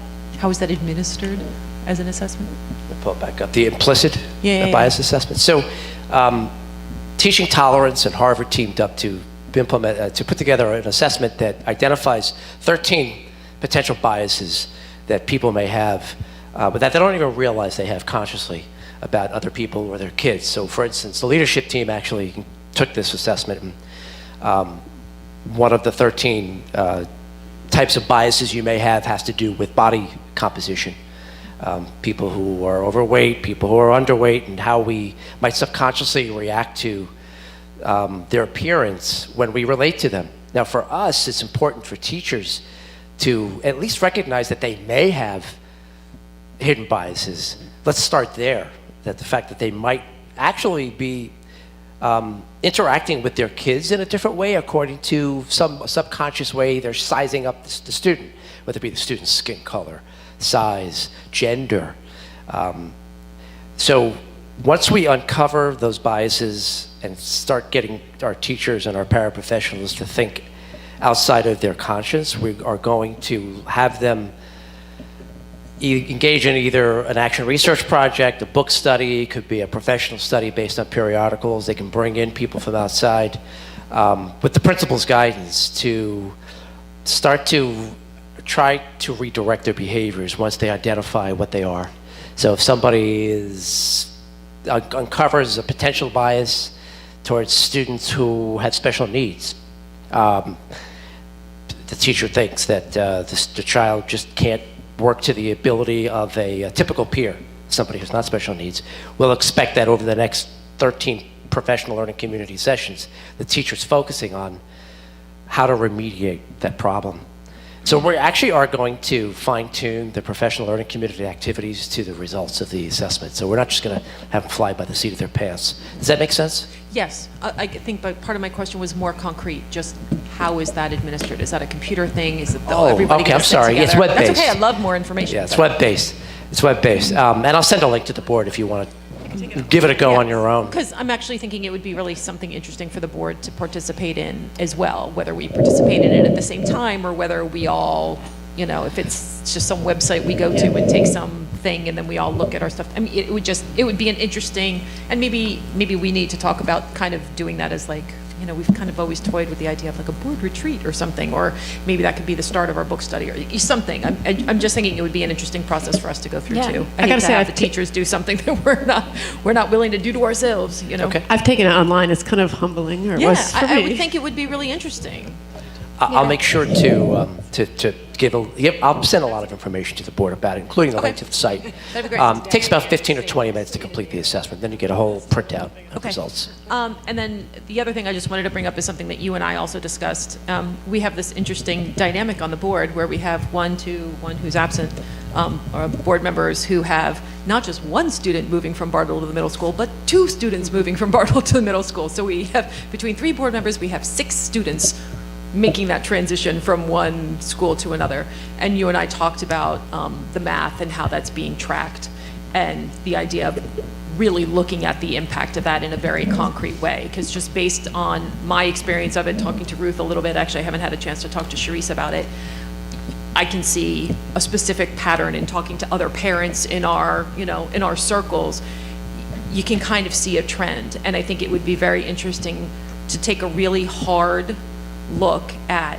administered as an assessment? I'll pull it back up. The implicit bias Yeah. assessment. So, Teaching Tolerance and Harvard teamed up to put together an assessment that identifies 13 potential biases that people may have, but that they don't even realize they have consciously about other people or their kids. So, for instance, the leadership team actually took this assessment, and one of the 13 types of biases you may have has to do with body composition. People who are overweight, people who are underweight, and how we might subconsciously react to their appearance when we relate to them. Now, for us, it's important for teachers to at least recognize that they may have hidden biases. Let's start there, that the fact that they might actually be interacting with their kids in a different way according to some subconscious way they're sizing up the student, whether it be the student's skin color, size, gender. So once we uncover those biases and start getting our teachers and our paraprofessionals to think outside of their conscience, we are going to have them engage in either an action research project, a book study, could be a professional study based on periodicals. They can bring in people from outside with the principal's guidance to start to try to redirect their behaviors once they identify what they are. So if somebody uncovers a potential bias towards students who have special needs, the teacher thinks that the child just can't work to the ability of a typical peer, somebody who's not special needs, we'll expect that over the next 13 professional learning community sessions, the teacher's focusing on how to remediate that problem. So we actually are going to fine-tune the professional learning community activities to the results of the assessment. So we're not just going to have them fly by the seat of their pants. Does that make sense? Yes, I think, but part of my question was more concrete, just how is that administered? Is that a computer thing? Is it everybody okay, I'm gets it sorry. It's together? web-based. That's okay, I'd love more information. Yeah, it's web-based. It's web-based. And I'll send a link to the board if you want to give it a go on your own. Because I'm actually thinking it would be really something interesting for the board to participate in as well, whether we participate in it at the same time or whether we all, if it's just some website we go to and take some thing and then we all look at our stuff. I mean, it would be an interesting, and maybe we need to talk about kind of doing that as like, we've kind of always toyed with the idea of like a board retreat or something, or maybe that could be the start of our book study or something. I'm just thinking it would be an interesting process for us to go through Yeah. too. I gotta say, have the teachers do something that we're not willing to do to ourselves. Okay. I've taken it online. It's kind of humbling, or it Yeah, was for I me. would think it would be really interesting. I'll make sure to give I'll send a lot of information to the board about it, including the link Okay. to the site. That'd be great. It takes about 15 or 20 minutes to complete the assessment. Then you get a whole printout of Okay. results. And then the other thing I just wanted to bring up is something that you and I also discussed. We have this interesting dynamic on the board where we have one who's absent, or board members who have not just one student moving from Bartle to the middle school, but 2 students moving from Bartle to the middle school. So we have, between 3 board members, we have 6 students making that transition from one school to another. And you and I talked about the math and how that's being tracked, and the idea of really looking at the impact of that in a very concrete way. Because just based on my experience of it, talking to Ruth a little bit, actually I haven't had a chance to talk to Sharice about it, I can see a specific pattern in talking to other parents in our circles. You can kind of see a trend, and I think it would be very interesting to take a really hard look at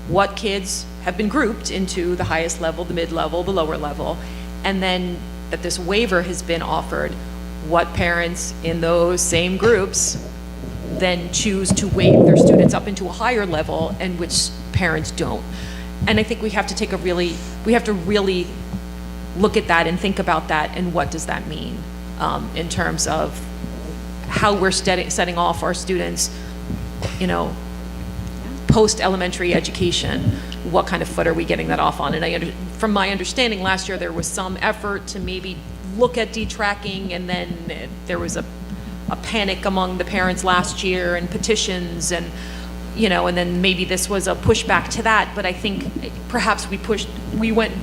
what kids have been grouped into the highest level, the mid-level, the lower level, and then that this waiver has been offered, what parents in those same groups then choose to waive their students up into a higher level and which parents don't. And I think we have to really look at that and think about that and what does that mean in terms of how we're setting off our students, post-elementary education, what kind of foot are we getting that off on? And from my understanding, last year there was some effort to maybe look at detracking, and then there was a panic among the parents last year and petitions, and and then maybe this was a pushback to that. But I think perhaps we went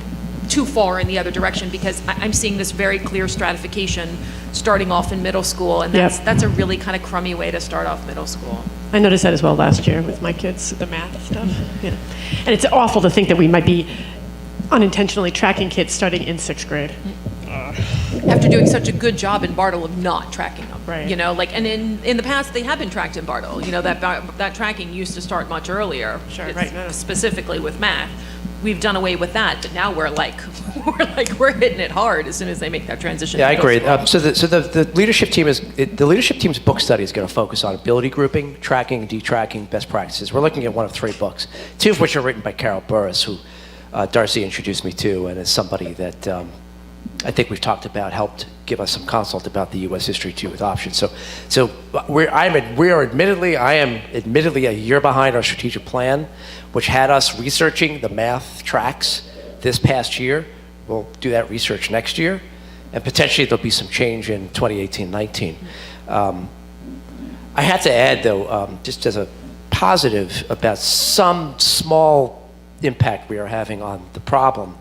too far in the other direction, because I'm seeing this very clear stratification starting off in middle school, and that's a really kind of crummy way to start off middle school. I noticed that as well last year with my kids, the math stuff. Yeah. And it's awful to think that we might be unintentionally tracking kids starting in 6th grade. After doing such a good job in Bartle of not tracking them, Right. and in the past they have been tracked in Bartle. That tracking used to start much earlier. Sure, It's right, no. specifically with math. We've done away with that, but now we're hitting it hard as soon as they make that transition. Yeah, I to agree. middle school. So the leadership team's book study is going to focus on ability grouping, tracking, detracking, best practices. We're looking at one of 3 books, 2 of which are written by Carol Burris, who Darcy introduced me to, and is somebody that I think we've talked about, helped give us some consult about the U.S. history too with options. So I am admittedly a year behind our strategic plan, which had us researching the math tracks this past year. We'll do that research next year, and potentially there'll be some change in 2018-19. I have to add, though, just as a positive about some small impact we are having on the problem,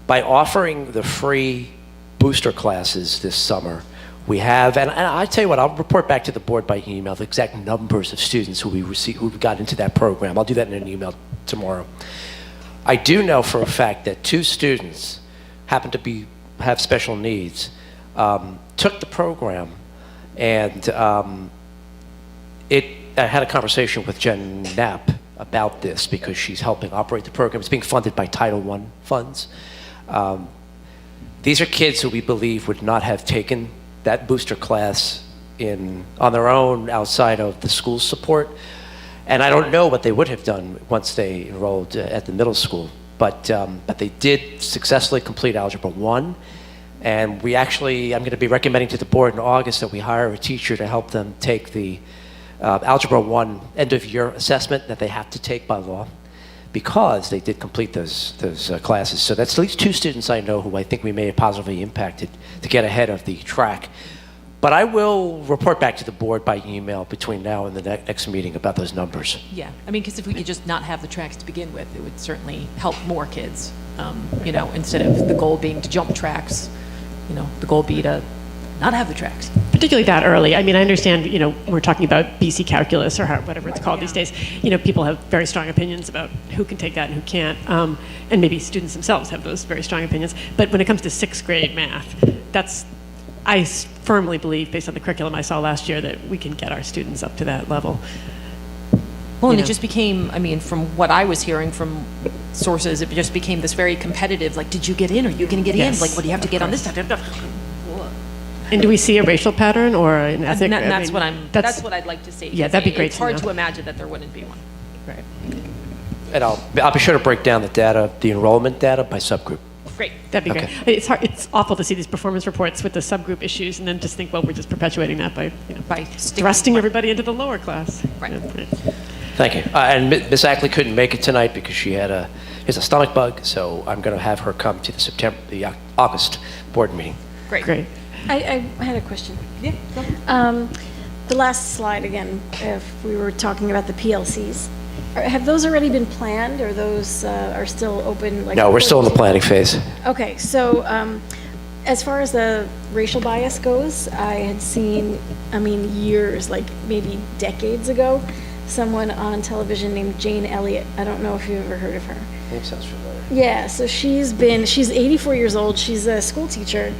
by offering the free booster classes this summer, we have, and I tell you what, I'll report back to the board by email the exact numbers of students who got into that program. I'll do that in an email tomorrow. I do know for a fact that 2 students happen to have special needs, took the program, and I had a conversation with Jen Knapp about this because she's helping operate the program. It's being funded by Title I funds. These are kids who we believe would not have taken that booster class on their own outside of the school support. And I don't know what they would have done once they enrolled at the middle school. But they did successfully complete Algebra 1. And I'm going to be recommending to the board in August that we hire a teacher to help them take the Algebra 1 end-of-year assessment that they have to take by law, because they did complete those classes. So that's at least 2 students I know who I think we may have positively impacted to get ahead of the track. But I will report back to the board by email between now and the next meeting about those numbers. Yeah, I mean, because if we could just not have the tracks to begin with, it would certainly help more kids, you know, instead of the goal being to jump tracks, you know, the goal be to not have the tracks. Particularly that early. I mean, I understand, you know, we're talking about BC calculus or whatever it's called these days. You know, people have very strong opinions about who can take that and who can't. And maybe students themselves have those very strong opinions. But when it comes to 6th grade math, I firmly believe, based on the curriculum I saw last year, that we can get our students up to that level. Well, and You it know. just became, I mean, from what I was hearing from sources, it just became this very competitive, like, did you get in? Are you going to get Yes, in? Like, what do you have to of get on this? And do we see a racial pattern or an ethnic? And I that's mean, what that's what I'd like to see. Yeah, that'd be great It's to hard know. to imagine that there wouldn't be one. Right. And I'll be sure to break down the data, the enrollment data by subgroup. Great. That'd be Okay. great. It's hard. It's awful to see these performance reports with the subgroup issues, and then just think, well, we're just perpetuating that by, you know, By sticking thrusting one. everybody into the lower class. Right. Yeah, Thank you. And Miss Ackley couldn't make it tonight because she had a stomach bug, so I'm going to have her come to the August board meeting. Great. Great. I had a question. Yeah, go ahead. The last slide again, if we were talking about the PLCs, have those already been planned, or those are still open? Like, No, we're still in the planning phase. Okay, so as far as the racial bias goes, I had seen, I mean, years, like maybe decades ago, someone on television named Jane Elliott. I don't know if you've ever heard of her. Name sounds familiar. Yeah, so she's 84 years old. She's a school teacher.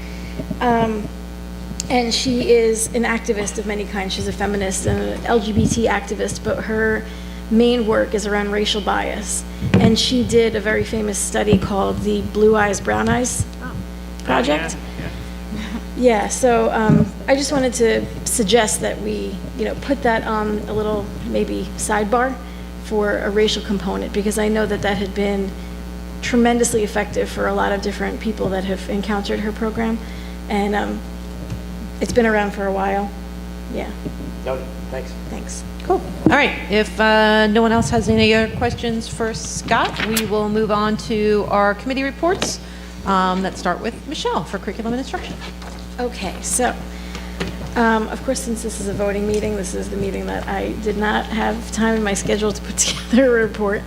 And she is an activist of many kinds. She's a feminist and an LGBT activist, but her main work is around racial bias. And she did a very famous study called the Blue Eyes, Brown Eyes Project. Yeah, so I just wanted to suggest that we, you know, put that on a little maybe sidebar for a racial component, because I know that that had been tremendously effective for a lot of different people that have encountered her program. And it's been around for a while. Yeah, Noted. Thanks. thanks. Cool. All right. If no one else has any other questions for Scott, we will move on to our committee reports that start with Michelle for curriculum and instruction. Okay, so, of course, since this is a voting meeting, this is the meeting that I did not have time in my schedule to put together a report.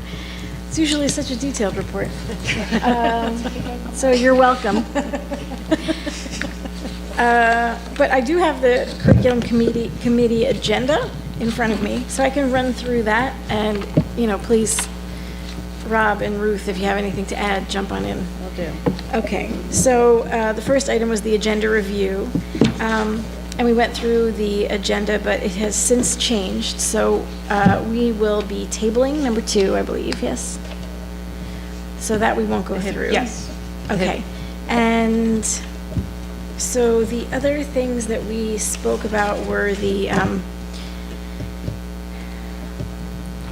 It's usually such a detailed report. So you're welcome. But I do have the curriculum committee agenda in front of me, so I can run through that, and, you know, please, Rob and Ruth, if you have anything to add, jump on in. Will do. Okay, so the first item was the agenda review, and we went through the agenda, but it has since changed, so we will be tabling number 2, I believe, yes? So that we won't go through. Yes. Okay, and so the other things that we spoke about were the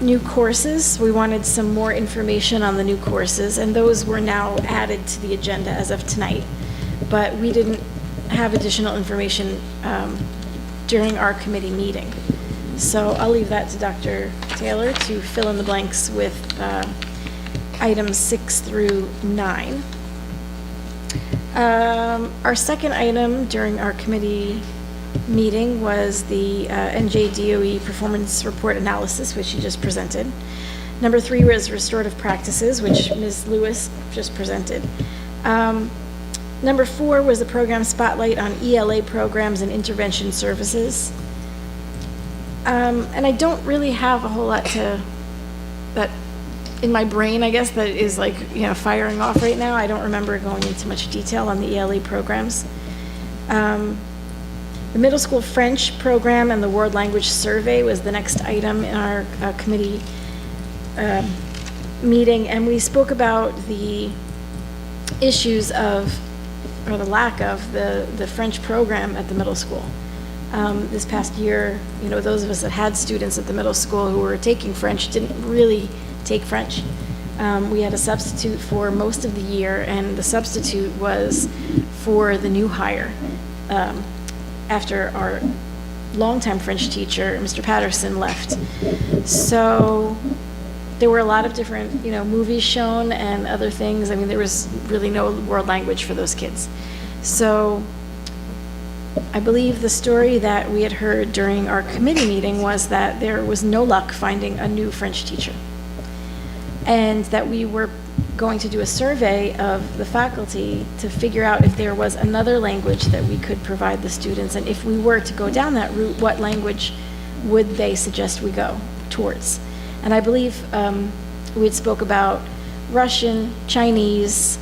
new courses. We wanted some more information on the new courses, and those were now added to the agenda as of tonight. But we didn't have additional information during our committee meeting. So I'll leave that to Dr. Taylor to fill in the blanks with items 6 through 9. Our second item during our committee meeting was the NJDOE performance report analysis, which you just presented. Number 3 was restorative practices, which Ms. Lewis just presented. Number 4 was the program spotlight on ELA programs and intervention services. And I don't really have a whole lot that in my brain, I guess, that is like, you know, firing off right now. I don't remember going into much detail on the ELA programs. The middle school French program and the world language survey was the next item in our committee meeting, and we spoke about the issues of, or the lack of, the French program at the middle school. This past year, you know, those of us that had students at the middle school who were taking French didn't really take French. We had a substitute for most of the year, and the substitute was for the new hire. After our longtime French teacher, Mr. Patterson, left. So there were a lot of different, movies shown and other things. I mean, there was really no world language for those kids. So I believe the story that we had heard during our committee meeting was that there was no luck finding a new French teacher, and that we were going to do a survey of the faculty to figure out if there was another language that we could provide the students, and if we were to go down that route, what language would they suggest we go towards? And I believe we had spoke about Russian, Chinese.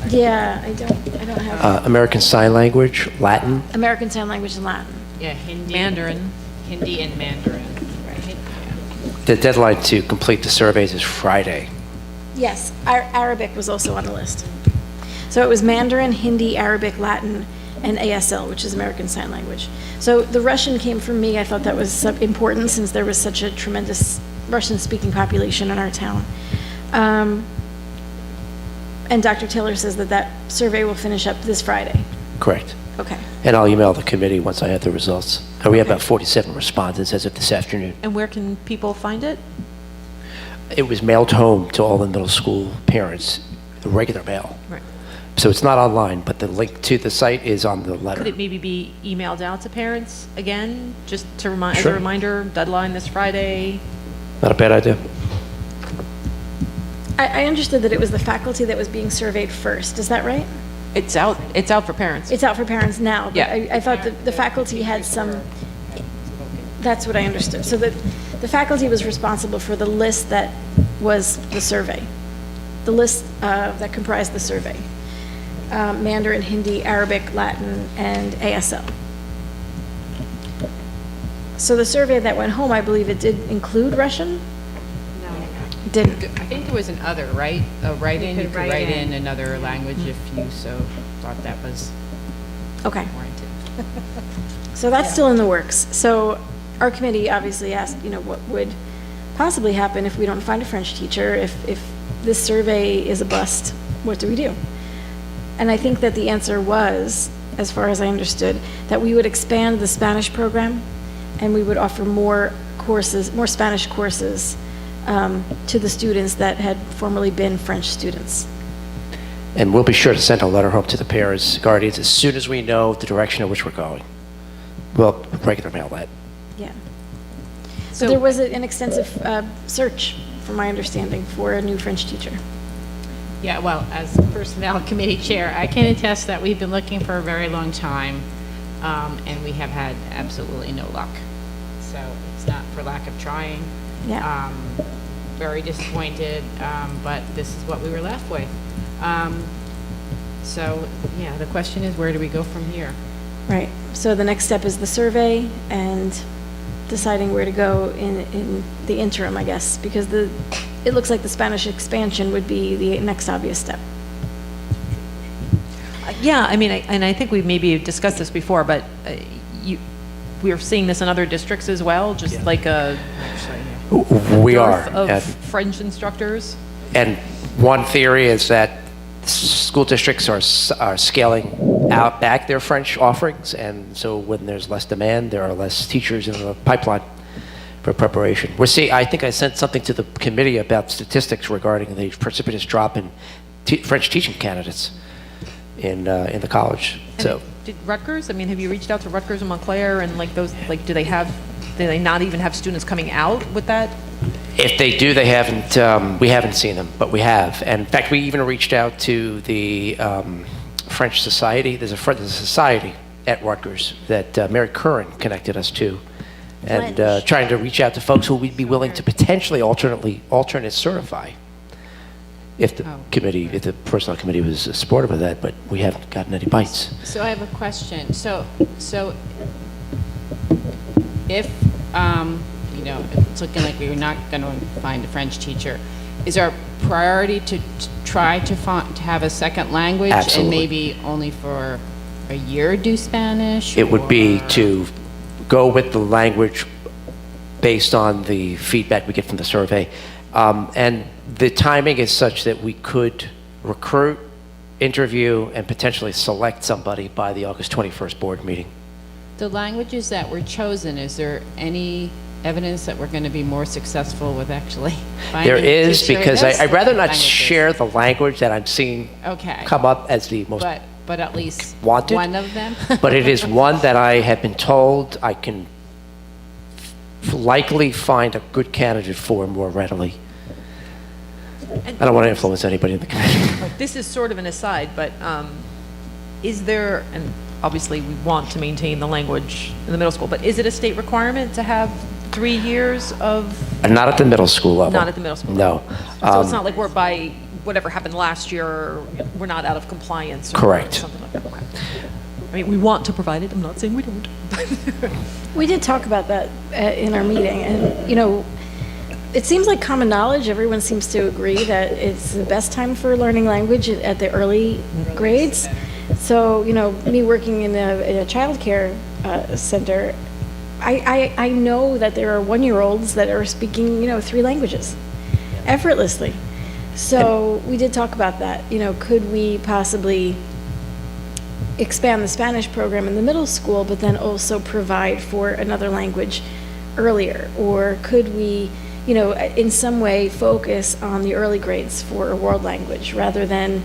Yeah, I don't have American Sign Language, Latin. American Sign Language and Latin. Yeah, Hindi. Mandarin. Hindi and Mandarin, right? Yeah. The deadline to complete the surveys is Friday. Yes, Arabic was also on the list. So it was Mandarin, Hindi, Arabic, Latin, and ASL, which is American Sign Language. So the Russian came from me. I thought that was important since there was such a tremendous Russian-speaking population in our town. And Dr. Taylor says that survey will finish up this Friday. Correct. Okay. And I'll email the committee once I have the results. And we have about 47 respondents as of this afternoon. And where can people find it? It was mailed home to all the middle school parents, the regular mail. Right. So it's not online, but the link to the site is on the letter. Could it maybe be emailed out to parents again, just to remind, as Sure. a reminder, deadline this Friday? Not a bad idea. I understood that it was the faculty that was being surveyed first. Is that right? It's out for parents. It's out for parents now, but Yeah. I thought the faculty had some, that's what I understood. So the faculty was responsible for the list that was the survey, the list that comprised the survey. Mandarin, Hindi, Arabic, Latin, and ASL. So the survey that went home, I believe it did include Russian? No. It didn't. I think there was an other, right? A write-in, you could could write write in in. another language if you so thought that was Okay. warranted. So that's still in the works. So our committee obviously asked, what would possibly happen if we don't find a French teacher? If this survey is a bust, what do we do? And I think that the answer was, as far as I understood, that we would expand the Spanish program and we would offer more courses, more Spanish courses to the students that had formerly been French students. And we'll be sure to send a letter home to the parents, guardians, as soon as we know the direction in which we're going. Well, regular mail that. Yeah. So- So there was an extensive search, from my understanding, for a new French teacher. Yeah, well, as Personnel Committee Chair, I can attest that we've been looking for a very long time, and we have had absolutely no luck. So it's not for lack of trying. Yeah. Very disappointed, but this is what we were left with. So, yeah, the question is, where do we go from here? Right. So the next step is the survey and deciding where to go in the interim, I guess, because it looks like the Spanish expansion would be the next obvious step. Yeah, I mean, and I think we maybe discussed this before, but we are seeing this in other districts as well, just like a We are. dearth of And- French instructors. And one theory is that school districts are scaling out back their French offerings, and so when there's less demand, there are less teachers in the pipeline for preparation. I think I sent something to the committee about statistics regarding the precipitous drop in French teaching candidates in the college. And So did Rutgers, I mean, have you reached out to Rutgers and Montclair and like those, like, do they not even have students coming out with that? if they do, we haven't seen them, but we have. And in fact, we even reached out to the French Society. There's a society at Rutgers that Mary Curran connected us to, and French. trying to reach out to folks who would be willing to potentially alternate certify if the if the personnel committee was supportive of that, but we haven't gotten any bites. So I have a question. So if, it's looking like we're not going to find a French teacher, is our priority to try to have a second language? Absolutely. And maybe only for a year do Spanish? It would be or- to go with the language based on the feedback we get from the survey. And the timing is such that we could recruit, interview, and potentially select somebody by the August 21st board meeting. The languages that were chosen, is there any evidence that we're going to be more successful with actually finding There is, teacher- because Yes? I'd rather not Languages. share the language that I'm seeing Okay. come up as the most, But at least wanted? one of them? but it is one that I have been told I can likely find a good candidate for more readily. I don't want to influence anybody in the committee. This is sort of an aside, but is there, and obviously we want to maintain the language in the middle school, but is it a state requirement to have 3 years of, Not at the middle school level. not at the middle school? No. level? So it's not like we're by, whatever happened last year, we're not out of compliance? Or Correct. something like that, okay. I mean, we want to provide it, I'm not saying we don't. We did talk about that in our meeting, and, you know, it seems like common knowledge, everyone seems to agree that it's the best time for learning language at the early grades. So, you know, me working in a childcare center, I know that there are 1-year-olds that are speaking, you know, 3 languages effortlessly. So we did talk about that. You know, could we possibly expand the Spanish program in the middle school, but then also provide for another language earlier? Or could we, you know, in some way focus on the early grades for a world language rather than,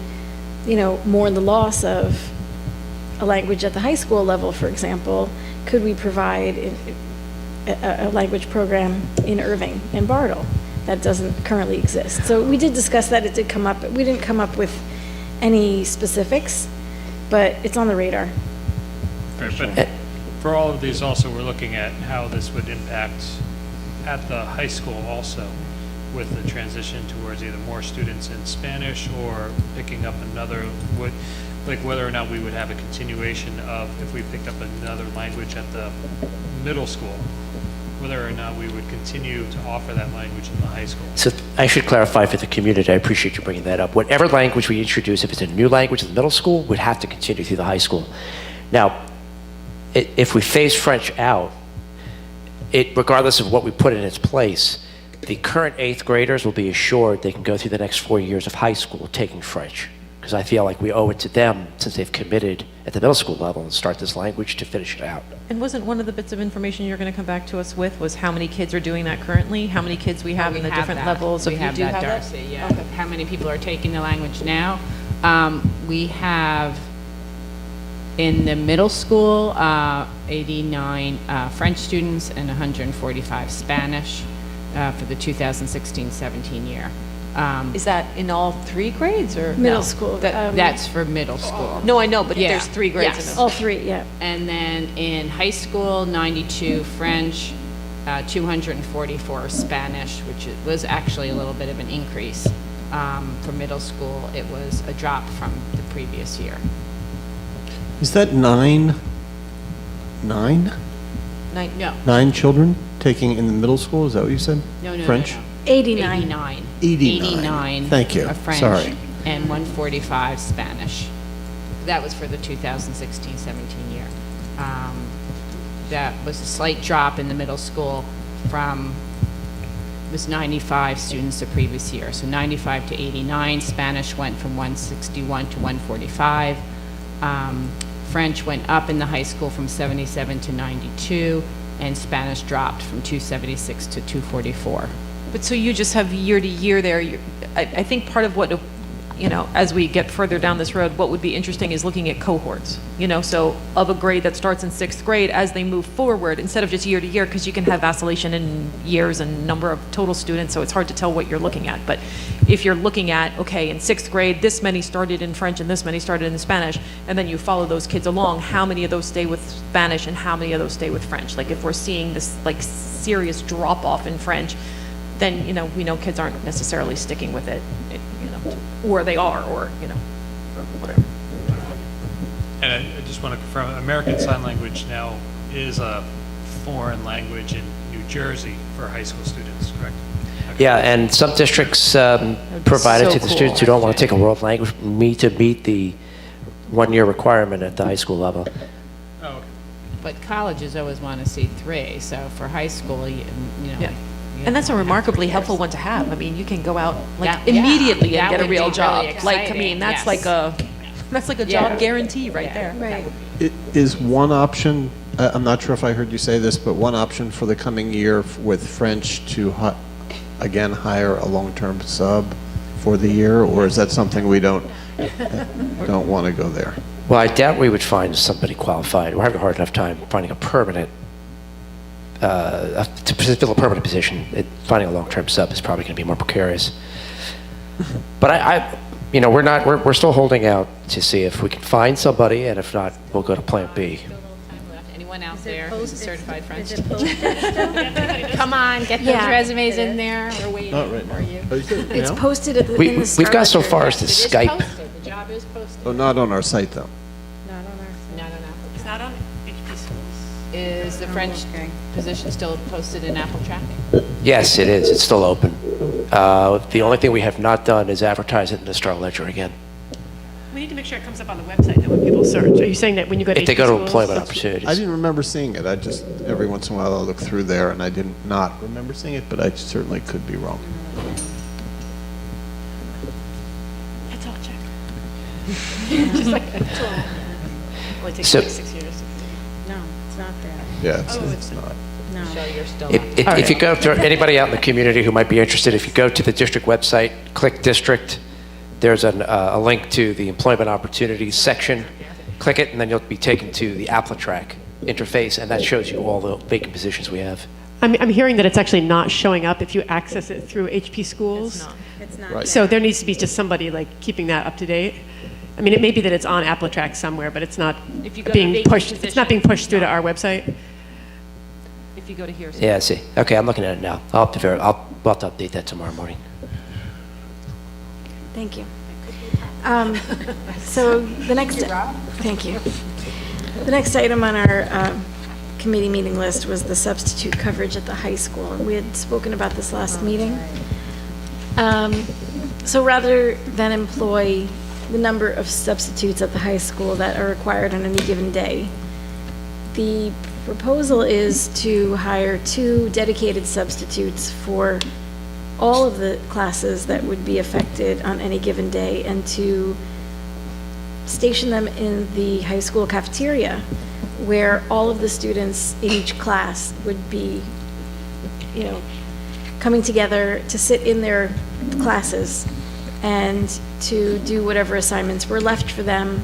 you know, mourn the loss of a language at the high school level, for example? Could we provide a language program in Irving and Bartle that doesn't currently exist? So we did discuss that. It did come up. We didn't come up with any specifics, but it's on the radar. Right, but for all of these also, we're looking at how this would impact at the high school also, with the transition towards either more students in Spanish or picking up another, like whether or not we would have a continuation of, if we picked up another language at the middle school, whether or not we would continue to offer that language in the high school. So I should clarify for the community, I appreciate you bringing that up. Whatever language we introduce, if it's a new language in the middle school, would have to continue through the high school. Now, if we phase French out, regardless of what we put in its place, the current 8th graders will be assured they can go through the next 4 years of high school taking French. Because I feel like we owe it to them, since they've committed at the middle school level, and start this language to finish it out. And wasn't one of the bits of information you're going to come back to us with was how many kids are doing that currently? How many kids we have in the different levels? We You have do that, have Darcy, yeah. How many people are taking the language now? We have, in the middle school, 89 French students and 145 Spanish for the 2016-17 year. Is that in all 3 grades or? Middle no? school. That's for middle school. No, I know, but Yeah. there's 3 grades in Yes. it. All 3, yeah. And then in high school, 92 French, 244 Spanish, which was actually a little bit of an increase. For middle school, it was a drop from the previous year. Is that nine No, children taking in the middle school? Is that what you said? no. French? 89. 89. 89. Thank you. Of French. Sorry. And 145 Spanish. That was for the 2016-17 year. That was a slight drop in the middle school from, it was 95 students the previous year. So 95 to 89. Spanish went from 161 to 145. French went up in the high school from 77 to 92, and Spanish dropped from 276 to 244. But so you just have year to year there. I think part of what, you know, as we get further down this road, what would be interesting is looking at cohorts, you know, so of a grade that starts in 6th grade, as they move forward, instead of just year to year, because you can have vacillation in years and number of total students, so it's hard to tell what you're looking at. But if you're looking at, okay, in 6th grade, this many started in French and this many started in Spanish, and then you follow those kids along, how many of those stay with Spanish and how many of those stay with French? Like if we're seeing this like serious drop off in French, then, you know, we know kids aren't necessarily sticking with it, you know, or they are, or, you know, whatever. And I just want to confirm, American Sign Language now is a foreign language in New Jersey for high school students, correct? Okay. Yeah, and some districts provide it so to the cool, students who don't want to take a world language, meet the 1-year requirement at the high school level. Oh, okay. But colleges always want to see 3, so for high school, you know. Yeah. you And that's a don't have remarkably 3 helpful years. one to have. I mean, you can go out like That- yeah, immediately and that get a would be real really job. Like, I exciting, mean, that's yes. like a job guarantee right there. Right. Is one option I'm not sure if I heard you say this, but one option for the coming year with French to, again, hire a long-term sub for the year, or is that something we don't want to go there? Well, I doubt we would find somebody qualified. We're having a hard enough time finding a permanent, to fill a permanent position. Finding a long-term sub is probably going to be more precarious. But we're still holding out to see if we can find somebody, and if not, we'll go to Plan B. Anyone out there who's a certified French? Is it posted? Come on, get those Yeah. resumes in there. We're waiting Not right now. for you. Oh, you said It's now? posted at the, in the We've got so Star far Ledger. as to It is Skype. posted. The job is posted. Oh, not on our site, though. Not on our. No. It's not on HP schools. Is the French position still posted in Apple Track? Yes, it is. It's still open. The only thing we have not done is advertise it in the Star Ledger again. We need to make sure it comes up on the website that when people search. Are you saying that when you go to If they HP go to schools, employment that's- opportunities. I didn't remember seeing it. I just, every once in a while, I look through there, and I did not remember seeing it, but I certainly could be wrong. That's all check. Just like, only takes So- like 6 years. No, it's not there. Yeah, it's not. No. So you're still If you go to anybody out in the community who might be interested, if you go to the district website, click district, there's a link to the employment opportunities section. Click it, and then you'll be taken to the AppleTrack interface, and that shows you all the vacant positions we have. I'm hearing that it's actually not showing up if you access it through HP schools. It's not. Right. there. So there needs to be just somebody like keeping that up to date. I mean, it may be that it's on AppleTrack somewhere, but it's not If you go to being vacant pushed. It's not being pushed through to our website. If you go to here. Yeah, I see. Okay, I'm looking at it now. We'll have to update that tomorrow morning. Thank you. So the next, thank you. The next item on our committee meeting list was the substitute coverage at the high school. And we had spoken about this last meeting. So rather than employ the number of substitutes at the high school that are required on any given day, the proposal is to hire 2 dedicated substitutes for all of the classes that would be affected on any given day, and to station them in the high school cafeteria, where all of the students in each class would be, coming together to sit in their classes and to do whatever assignments were left for them.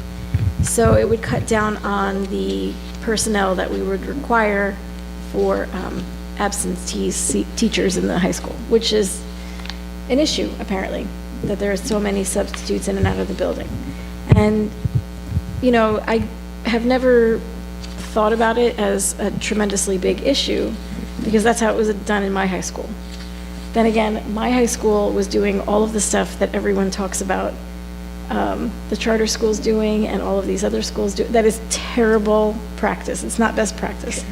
So it would cut down on the personnel that we would require for absentee teachers in the high school, which is an issue, apparently, that there are so many substitutes in and out of the building. And, I have never thought about it as a tremendously big issue, because that's how it was done in my high school. Then again, my high school was doing all of the stuff that everyone talks about, the charter schools doing and all of these other schools do. That is terrible practice. It's not best practice.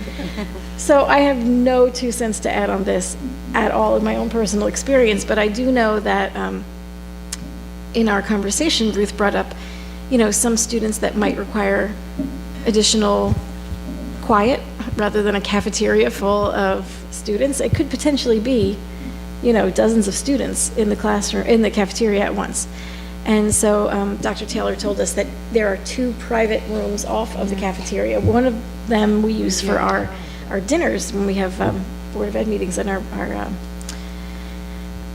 So I have no 2 cents to add on this at all in my own personal experience, but I do know that in our conversation, Ruth brought up, some students that might require additional quiet rather than a cafeteria full of students. It could potentially be, dozens of students in the classroom, in the cafeteria at once. And so Dr. Taylor told us that there are 2 private rooms off of the cafeteria. One of them we use for our dinners when we have Board of Ed meetings and our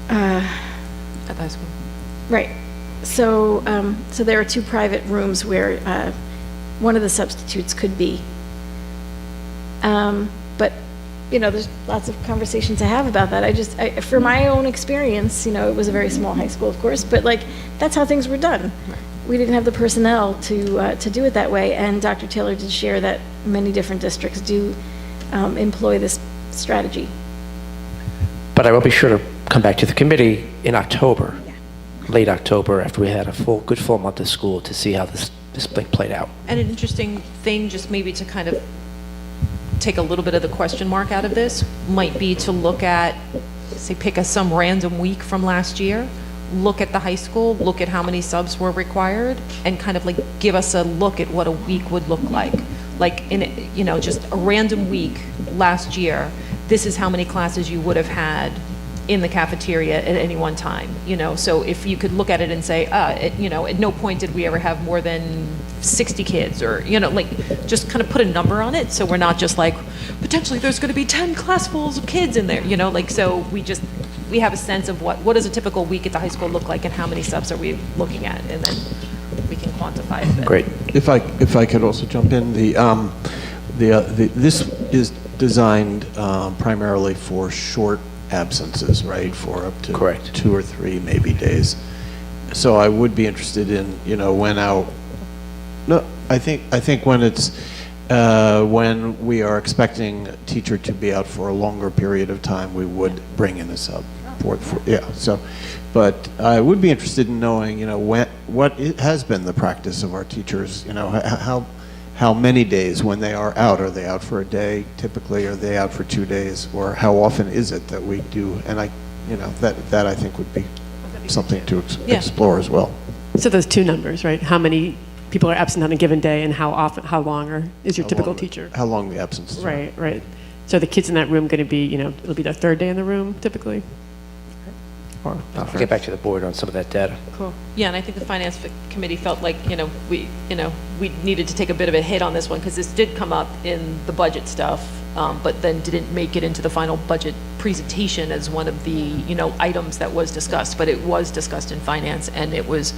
At the high school. right. So so there are 2 private rooms where one of the substitutes could be. But there's lots of conversation to have about that. For my own experience, it was a very small high school, of course, but that's how things were done. We didn't have the personnel to do it that way, and Dr. Taylor did share that many different districts do employ this strategy. But I will be sure to come back to the committee in October, late October, after we had a good full month of school, to see how this thing played out. And an interesting thing, just maybe to kind of take a little bit of the question mark out of this, might be to look at, say, pick some random week from last year, look at the high school, look at how many subs were required, and kind of give us a look at what a week would look like. Just a random week last year, this is how many classes you would have had in the cafeteria at any one time, you know? So if you could look at it and say, you know, at no point did we ever have more than 60 kids, or, you know, like, just kind of put a number on it, so we're not just like, potentially there's going to be 10 classfuls of kids in there, you know, like, so we have a sense of what does a typical week at the high school look like, and how many subs are we looking at, and then we can quantify it. Great. If I could also jump in, this is designed primarily for short absences, right? For up to Correct. 2 or 3 maybe days. So I would be interested in, you know, I think when it's when we are expecting a teacher to be out for a longer period of time, we would bring in a sub. Yeah. So, but I would be interested in knowing, you know, what it has been the practice of our teachers. You know, how many days when they are out? Are they out for a day typically? Are they out for 2 days? Or how often is it that we do? And you know, that I think would be something to explore as well. So those two numbers, right? How many people are absent on a given day, and how often, how long is your typical teacher? How long the absence is. Right, right. So the kids in that room going to be, you know, it'll be their third day in the room typically? Or I'll get back to the board on some of that data. Cool. Yeah, and I think the finance committee felt like, you know, we needed to take a bit of a hit on this one, because this did come up in the budget stuff, but then didn't make it into the final budget presentation as one of the, you know, items that was discussed, but it was discussed in finance, and it was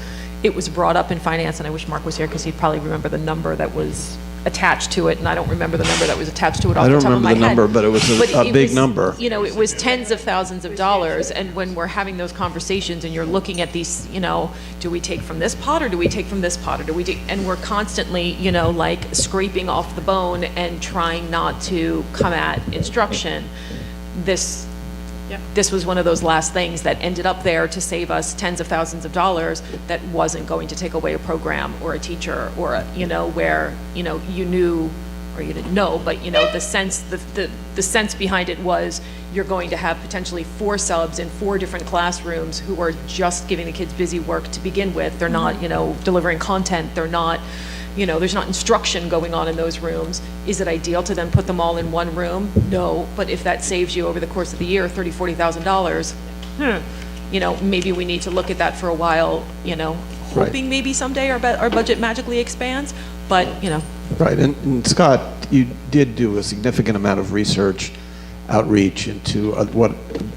brought up in finance, and I wish Mark was here, because he'd probably remember the number that was attached to it, and I don't remember the number that was attached to it off the top of my head. I don't remember the number, but it was a big number. You know, it was tens of thousands of dollars, and when we're having those conversations and you're looking at these, you know, do we take from this pot, or do we take from this pot, or do we do, and we're constantly, you know, like scraping off the bone and trying not to come at instruction. This was one of those last things that ended up there to save us tens of thousands of dollars, that wasn't going to take away a program or a teacher, or, you know, where, you know, you knew, or you didn't know, but, you know, the sense behind it was, you're going to have potentially 4 subs in 4 different classrooms who are just giving the kids busy work to begin with. They're not, you know, delivering content. They're not, you know, there's not instruction going on in those rooms. Is it ideal to then put them all in one room? No, but if that saves you over the course of the year $30,000, $40,000, you know, maybe we need to look at that for a while, you know, hoping maybe someday our budget magically expands, but, you know. Right, and Scott, you did do a significant amount of research, outreach into what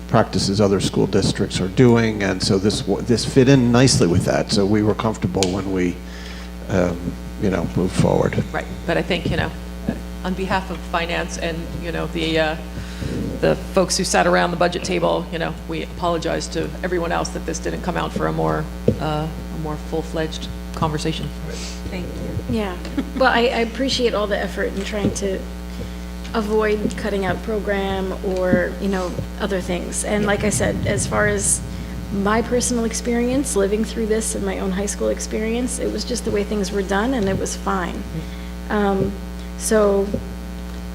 practices other school districts are doing, and so this fit in nicely with that, so we were comfortable when we you know, move forward. Right, but I think, you know, on behalf of finance and, you know, the folks who sat around the budget table, you know, we apologize to everyone else that this didn't come out for a more full-fledged conversation. Thank you. Yeah. Well, I appreciate all the effort in trying to avoid cutting out program or, you know, other things. And like I said, as far as my personal experience living through this in my own high school experience, it was just the way things were done, and it was fine. So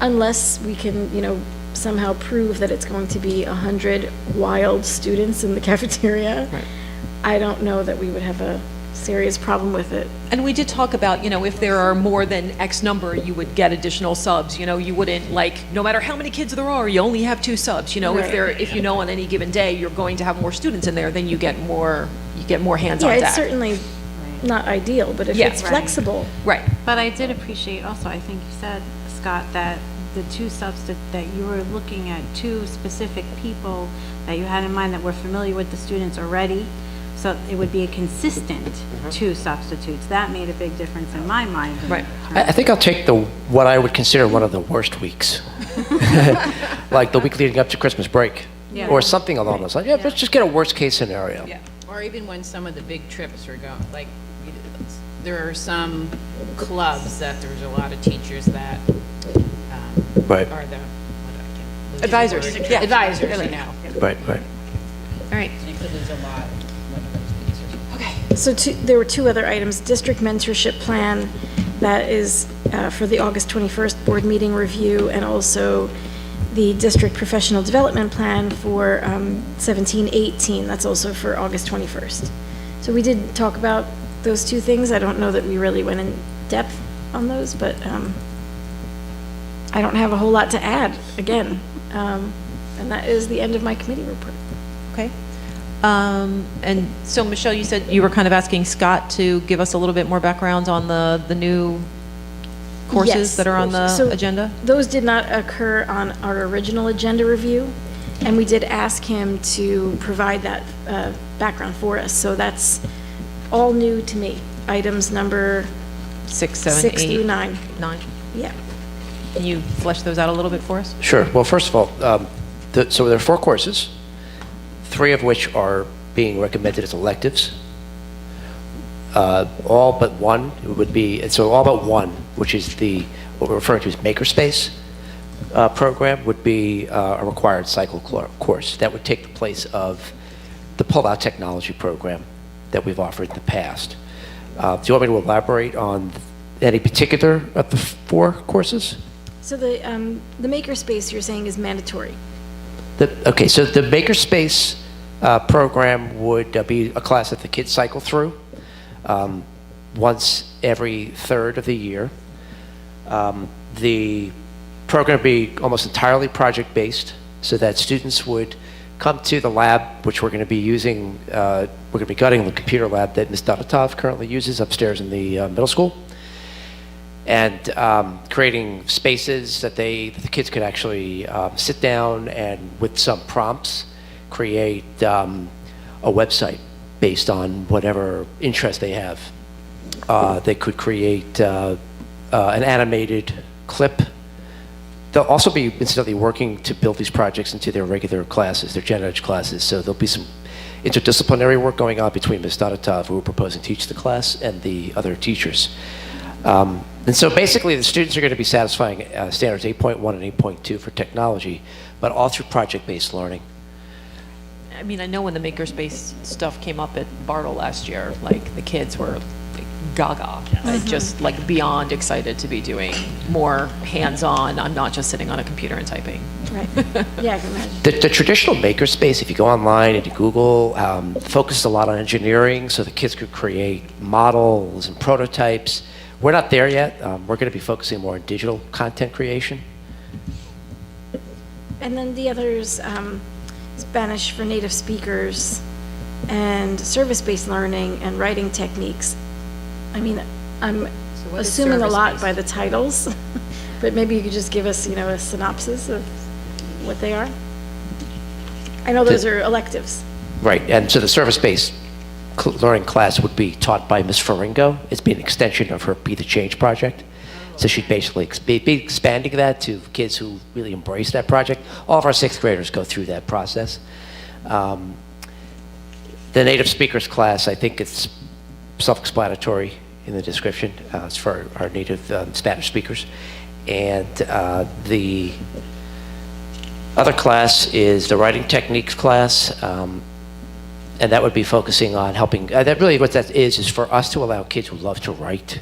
unless we can, you know, somehow prove that it's going to be 100 wild students in the cafeteria, Right. I don't know that we would have a serious problem with it. And we did talk about, you know, if there are more than X number, you would get additional subs. You know, you wouldn't, like, no matter how many kids there are, you only have 2 subs. You know, Right. if you know on any given day you're going to have more students in there, then you get more hands on Yeah, deck. it's certainly not ideal, but if Yeah. it's Right. flexible. Right. But I did appreciate also, I think you said, Scott, that the 2 subs that you were looking at 2 specific people that you had in mind that were familiar with the students already. So it would be a consistent 2 substitutes. That made a big difference in my mind. Right. I think I'll take what I would consider one of the worst weeks, like the week leading up to Christmas break, Yeah. or something along those lines. Yeah, let's just get a worst case scenario. Yeah, or even when some of the big trips are going, like, there are some clubs that there's a lot of teachers that Right. are the Advisors, yeah. Advisors, you know. Right. All right. You could lose a lot. So there were 2 other items, district mentorship plan, that is for the August 21st board meeting review, and also the district professional development plan for 17-18, that's also for August 21st. So we did talk about those 2 things. I don't know that we really went in depth on those, but I don't have a whole lot to add, again. And that is the end of my committee report. Okay. And so, Michelle, you said you were kind of asking Scott to give us a little bit more background on the new courses Yes. that are on the So agenda? Those did not occur on our original agenda review, and we did ask him to provide that background for us. So that's all new to me. Items number 6, 7, 6 8, through 9. 9. Yeah. Can you flesh those out a little bit for us? Sure. Well, first of all, so there are 4 courses, 3 of which are being recommended as electives. All but one would be, and so all but one, which is what we're referring to as Makerspace program, would be a required cycle course. That would take the place of the pull-out technology program that we've offered in the past. Do you want me to elaborate on any particular of the 4 courses? So the makerspace you're saying is mandatory. Okay, so the Makerspace program would be a class that the kids cycle through once every third of the year. The program would be almost entirely project-based, so that students would come to the lab, which we're going to be using, we're going to be gutting the computer lab that Ms. Donatov currently uses upstairs in the middle school, and creating spaces that the kids could actually sit down and, with some prompts, create a website based on whatever interest they have. They could create an animated clip. They'll also be incidentally working to build these projects into their regular classes, their gen ed classes. So there'll be some interdisciplinary work going on between Ms. Donatov, who we're proposing to teach the class, and the other teachers. And so basically the students are going to be satisfying standards 8.1 and 8.2 for technology, but all through project-based learning. I mean, I know when the Makerspace stuff came up at Bartle last year, like, the kids were like, gaga, just like beyond excited to be doing more hands-on. I'm not just sitting on a computer and typing. Right. Yeah, I can imagine. The traditional makerspace, if you go online and you Google, focuses a lot on engineering, so the kids could create models and prototypes. We're not there yet. We're going to be focusing more on digital content creation. And then the others, Spanish for native speakers and service-based learning and writing techniques. I mean, I'm what is assuming a lot service-based? by the titles, but maybe you could just give us, a synopsis of what they are. I know those are electives. Right, and so the service-based learning class would be taught by Ms. Faringo. It's be an extension of her Be the Change project. So she'd basically be expanding that to kids who really embrace that project. All of our 6th graders go through that process. The native speakers class, I think it's self-explanatory in the description. It's for our native Spanish speakers. And the other class is the writing techniques class. And that would be focusing on helping, that really what that is for us to allow kids who love to write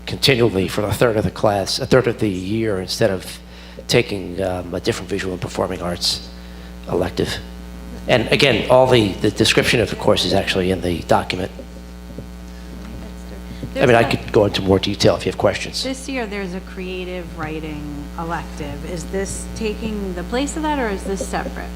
continually for a third of the class, a third of the year, instead of taking a different visual and performing arts elective. And again, all the description of the course is actually in the document. I mean, I could go into more detail if you have questions. This year, there's a creative writing elective. Is this taking the place of that, or is this separate?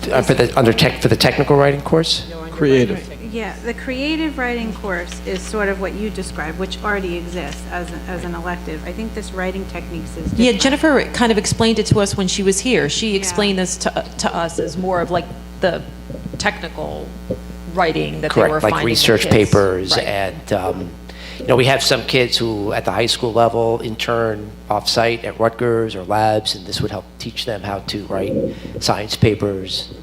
For the technical writing course? Creative. Yeah, the creative writing course is sort of what you described, which already exists as an elective. I think this writing techniques is different. Yeah, Jennifer kind of explained it to us when she was here. She explained this to us as more of like the technical writing that they were Correct, finding. like the research kids. papers, Right. and we have some kids who at the high school level intern off-site at Rutgers or labs, and this would help teach them how to write science papers.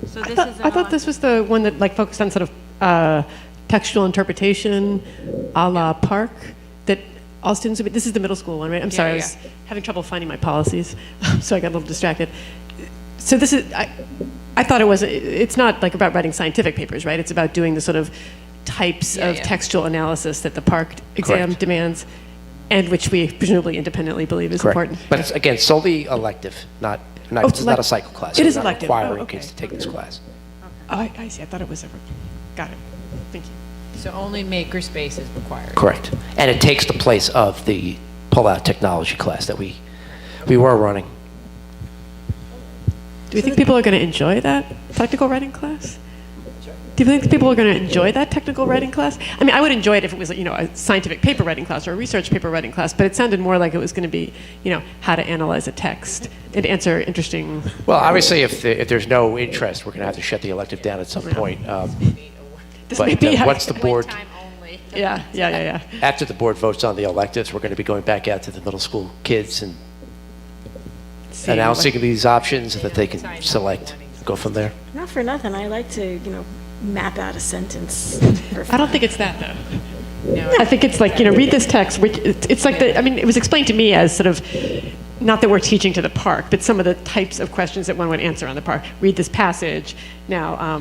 So this is I thought this was the one that like focused on sort of textual interpretation a la Park, that all students would be, this is the middle school one, right? I'm sorry, I was having trouble finding my policies, so I got a little distracted. So this is, I thought it's not like about writing scientific papers, right? It's about doing the sort of types of textual analysis that the Park exam Correct. demands, and which we presumably independently believe is Correct. important. But it's, again, solely elective, it's not a cycle class. It is We're not elective. Oh, requiring okay. kids to take this class. Oh, I see, I thought it was got it, thank you. So only Makerspace is required. Correct. And it takes the place of the pull-out technology class that we were running. Do we think people are going to enjoy that technical writing class? Do you think people are going to enjoy that technical writing class? I mean, I would enjoy it if it was, a scientific paper writing class or a research paper writing class, but it sounded more like it was going to be, how to analyze a text and answer interesting. Well, obviously, if there's no interest, we're going to have to shut the elective down at some point. This But may be once the board, Yeah. after the board votes on the electives, we're going to be going back out to the middle school kids and See, announcing these options that they can select, go from there. Not for nothing, I like to, map out a sentence. I don't think it's that, though. I think it's like, read this text. It's like it was explained to me as sort of, not that we're teaching to the park, but some of the types of questions that one would answer on the park. Read this passage. Now,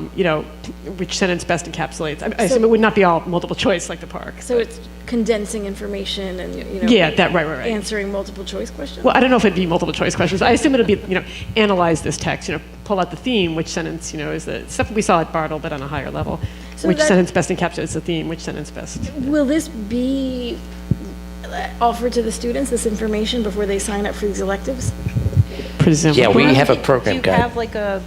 which sentence best encapsulates? I assume it would not be all multiple choice like the park. So it's condensing information and, Yeah, right. answering multiple choice questions? Well, I don't know if it'd be multiple choice questions. I assume it'll be, analyze this text, pull out the theme, which sentence, is the stuff we saw at Bartle, but on a higher level. So Which that- sentence best encapsulates the theme, which sentence best. Will this be offered to the students, this information, before they sign up for these electives? Presumably. Yeah, we have a Do program you guide. have like a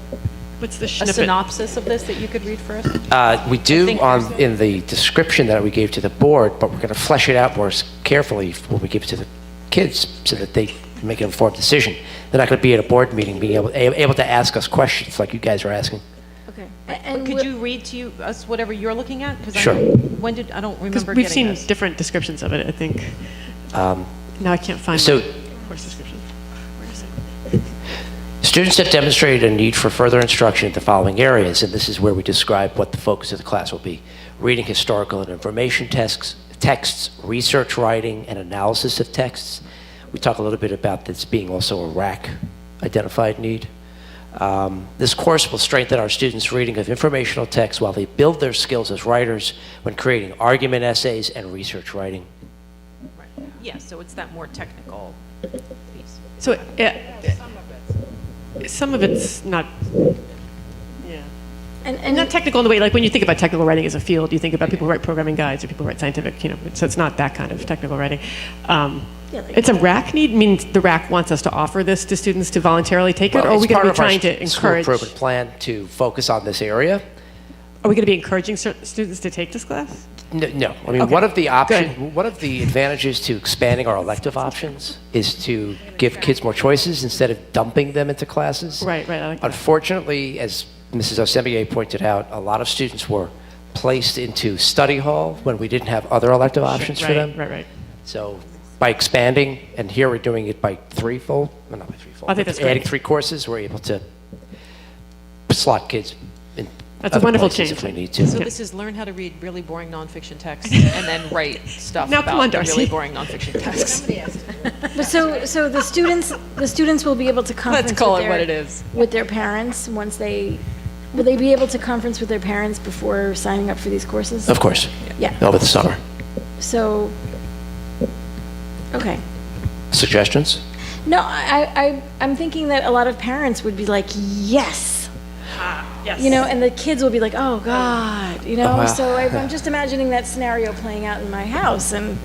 What's the a snippet? synopsis of this that you could read for us? We do think in the description that we gave to the board, but we're going to flesh it out more carefully when we give it to the kids so that they make an informed decision. They're not going to be at a board meeting being able to ask us questions like you guys are asking. Okay. Could you read to us whatever you're looking at? 'Cause Sure. I don't Because remember we've getting seen this. different descriptions of it, I think. Now I can't find so- my course description. Where is it? Students have demonstrated a need for further instruction in the following areas, and this is where we describe what the focus of the class will be. Reading historical and information texts, research writing, and analysis of texts. We talk a little bit about this being also a RAC identified need. This course will strengthen our students' reading of informational texts while they build their skills as writers when creating argument essays and research writing. Yeah, so it's that more technical piece. So some of it's not, yeah. And Not technical in the way, like when you think about technical writing as a field, you think about people who write programming guides or people who write scientific, so it's not that kind of technical writing. It's a RAC need, means the RAC wants us to offer this to students to voluntarily take it, or are It's we going part to be of our trying to school encourage? improvement plan to focus on this area. Are we going to be encouraging students to take this class? No. I mean, Okay. one of the advantages to expanding our elective options is to give kids more choices instead of dumping them into classes. Right, I like that. Unfortunately, as Mrs. Osemier pointed out, a lot of students were placed into study hall when we didn't have other elective options for them. Right. So by expanding, and here we're doing it by threefold, well, not by threefold, I think but that's great. adding 3 courses, we're able to slot kids in That's a other wonderful places change. if we need to. So this is learn how to read really boring nonfiction texts and then write stuff Now, come on, about the really Darcy. boring nonfiction texts. but so the students will be able to conference Let's call with it their, what it is. with their parents will they be able to conference with their parents before signing up for these courses? Of course, Yeah. over the summer. So, okay. Suggestions? No, I'm thinking that a lot of parents would be like, yes. Yes. And the kids will be like, oh, God, wow. So I'm just imagining that scenario playing out in my house, and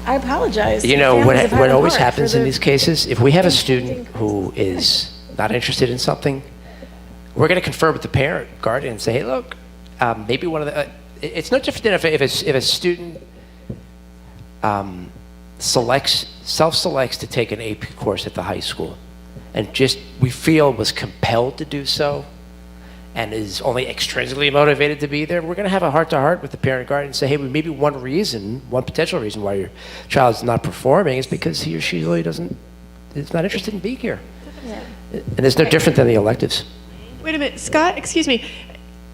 I apologize. You to know, families of what Highland always Park for happens in the- these cases, if we have a student who is not interested in something, we're going to confer with the parent, guardian, and say, hey, look, maybe one of the, it's no different than if a student self-selects to take an AP course at the high school and just, we feel was compelled to do so and is only extrinsically motivated to be there, we're going to have a heart-to-heart with the parent guardian and say, hey, maybe one potential reason why your child's not performing is because he or she really is not interested in being here. Yeah. And it's no different than the electives. Wait a minute, Scott, excuse me.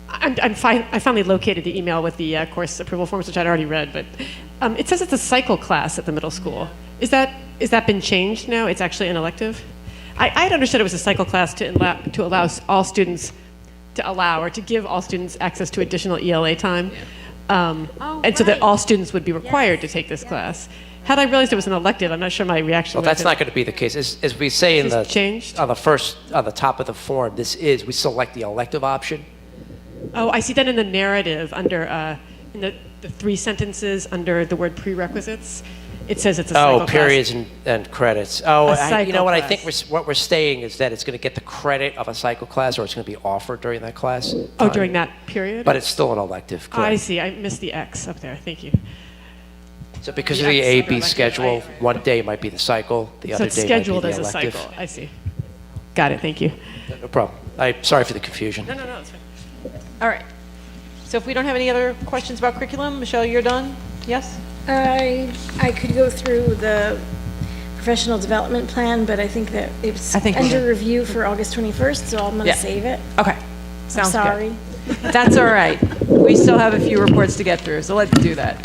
I finally located the email with the course approval forms, which I'd already read, but it says it's a cycle class at the middle school. Is that been changed now? It's actually an elective? I had understood it was a cycle class to allow all students, to give all students access to additional ELA time. And so that all students would be required to take this class. Had I realized it was an elective, I'm not sure my reaction Well, would that's have not going to be the case. As we say This changed? on the top of the form, we select the elective option. Oh, I see that in the narrative under, in the 3 sentences under the word prerequisites. It says it's a cycle Oh, class. periods and credits. Oh, you know cycle what, I class. think what we're saying is that it's going to get the credit of a cycle class, or it's going to be offered during that class. Oh, time. during that period? But it's still an elective, I correct? see, I missed the X up there, thank you. So because The of the X A, of B elective, schedule, one day might be the cycle, the So other it's day might be scheduled the as a elective. cycle, I see. Got it, thank you. No problem. I'm sorry for the confusion. No, it's fine. All right. So if we don't have any other questions about curriculum, Michelle, you're done? Yes? I could go through the professional development plan, but I think that it's I think we under should. review for August 21st, so I'm going Yeah. to save it. Okay. I'm Sounds good. sorry. That's all right. We still have a few reports to get through, so let's do that.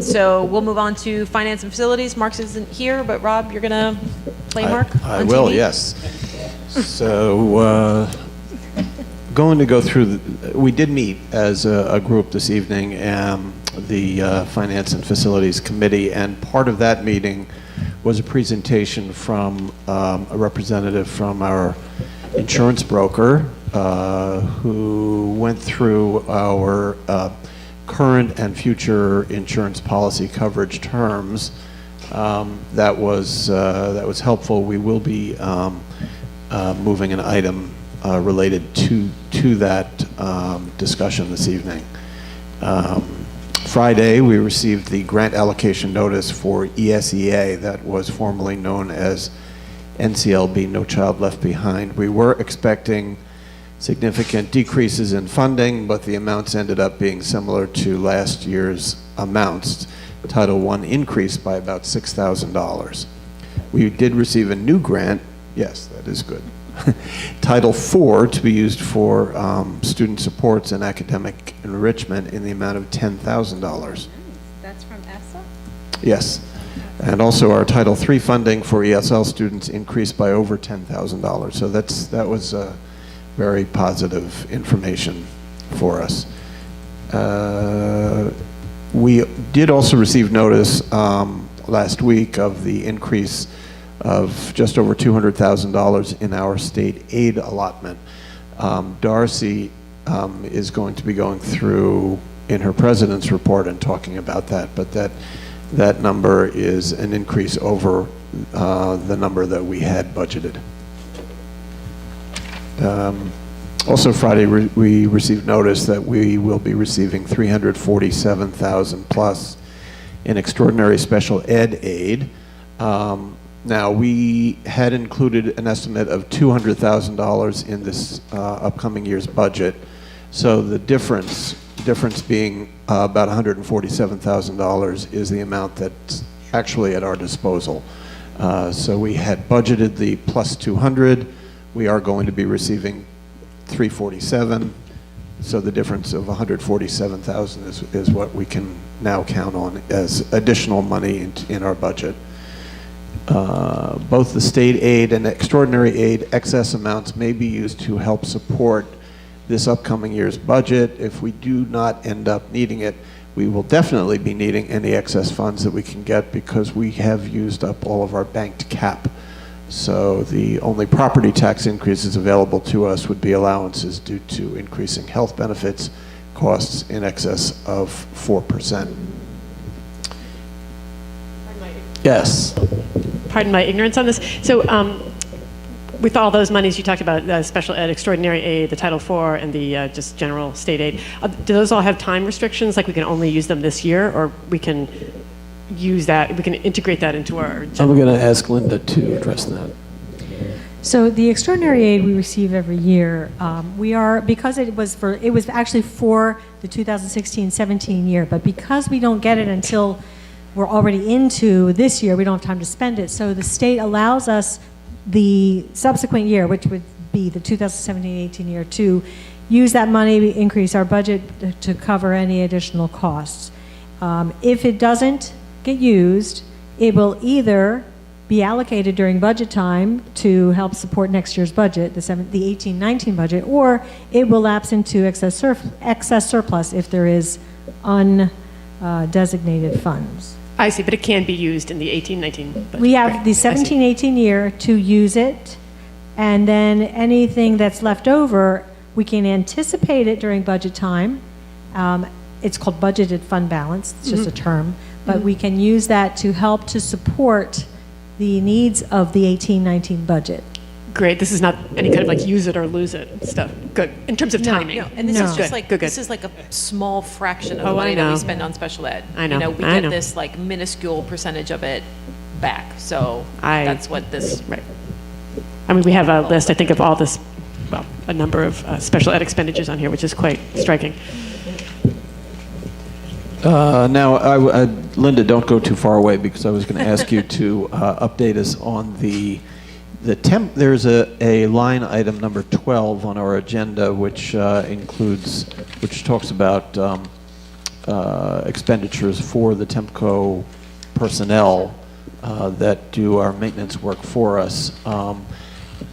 So we'll move on to finance and facilities. Mark isn't here, but Rob, you're going to play Mark I on will, TV? yes. So, going to go through, we did meet as a group this evening, the Finance and Facilities Committee, and part of that meeting was a presentation from a representative from our insurance broker, who went through our current and future insurance policy coverage terms. That was helpful. We will be moving an item related to that discussion this evening. Friday, we received the grant allocation notice for ESEA, that was formerly known as NCLB, No Child Left Behind. We were expecting significant decreases in funding, but the amounts ended up being similar to last year's amounts. Title I increased by about $6,000. We did receive a new grant. Yes, that is good. Title IV to be used for student supports and academic enrichment in the amount of $10,000. That's from ESSA? Yes. And also our Title III funding for ESL students increased by over $10,000. So that was very positive information for us. We did also receive notice last week of the increase of just over $200,000 in our state aid allotment. Darcy is going to be going through in her president's report and talking about that, but that number is an increase over the number that we had budgeted. Also Friday, we received notice that we will be receiving $347,000 plus in extraordinary special ed aid. Now, we had included an estimate of $200,000 in this upcoming year's budget. So the difference being about $147,000 is the amount that's actually at our disposal. So we had budgeted the plus 200. We are going to be receiving 347. So the difference of 147,000 is what we can now count on as additional money in our budget. Both the state aid and extraordinary aid excess amounts may be used to help support this upcoming year's budget. If we do not end up needing it, we will definitely be needing any excess funds that we can get because we have used up all of our banked cap. So the only property tax increases available to us would be allowances due to increasing health benefits costs in excess of 4%. Yes. Pardon my ignorance on this. So with all those monies you talked about, special ed, extraordinary aid, the Title IV, and the just general state aid, do those all have time restrictions? Like we can only use them this year, or we can use that, we can integrate that into our I'm going to ask Linda to address that. So the extraordinary aid we receive every year, we are, because it was actually for the 2016-17 year, but because we don't get it until we're already into this year, we don't have time to spend it. So the state allows us the subsequent year, which would be the 2017-18 year, to use that money, increase our budget to cover any additional costs. If it doesn't get used, it will either be allocated during budget time to help support next year's budget, the 18-19 budget, or it will lapse into excess surplus if there is undesignated funds. I see, but it can be used in the 18-19 budget. We have Right. the I see. 17-18 year to use it, and then anything that's left over, we can anticipate it during budget time. It's called budgeted fund balance, it's just a term. but we can use that to help to support the needs of the 18-19 budget. Great, this is not any kind of like use it or lose it stuff. Good, in terms of timing. No, and this No. is just Good, like, good, good. this is like a small fraction of Oh, the money I that we know. spend on special ed. I know, You know, we I get know. this like minuscule percentage of it back, so I- that's what this, Right. I mean, we have a list, I think, of all this, well, a number of special ed expenditures on here, which is quite striking. Now, Linda, don't go too far away, because I was going to ask you to update us on the temp. There's a line item number 12 on our agenda, which which talks about expenditures for the Temco personnel that do our maintenance work for us.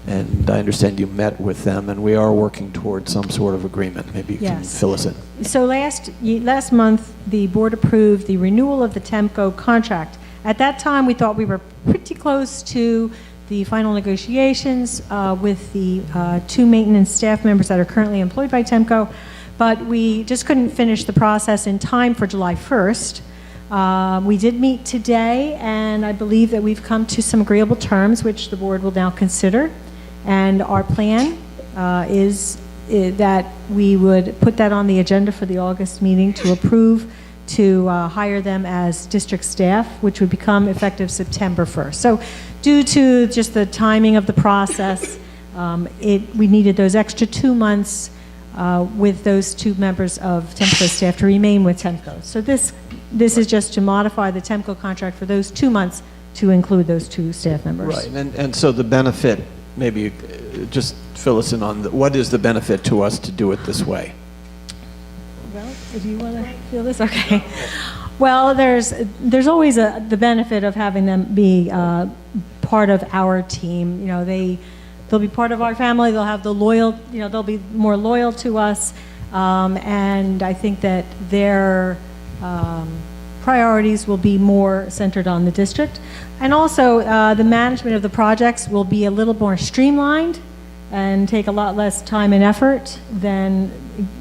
And I understand you met with them, and we are working towards some sort of agreement. Maybe you can Yes. fill us in. So last month, the board approved the renewal of the Temco contract. At that time, we thought we were pretty close to the final negotiations with the two maintenance staff members that are currently employed by Temco, but we just couldn't finish the process in time for July 1st. We did meet today, and I believe that we've come to some agreeable terms, which the board will now consider. And our plan is that we would put that on the agenda for the August meeting to approve to hire them as district staff, which would become effective September 1st. So due to just the timing of the process, we needed those extra 2 months with those two members of Temco staff to remain with Temco. So this is just to modify the Temco contract for those 2 months to include those two staff members. Right, and so the benefit, maybe just fill us in on, what is the benefit to us to do it this way? Well, if you want to feel this, okay. Well, there's always the benefit of having them be part of our team. You know, they'll be part of our family. They'll have they'll be more loyal to us, and I think that their priorities will be more centered on the district. And also, the management of the projects will be a little more streamlined and take a lot less time and effort than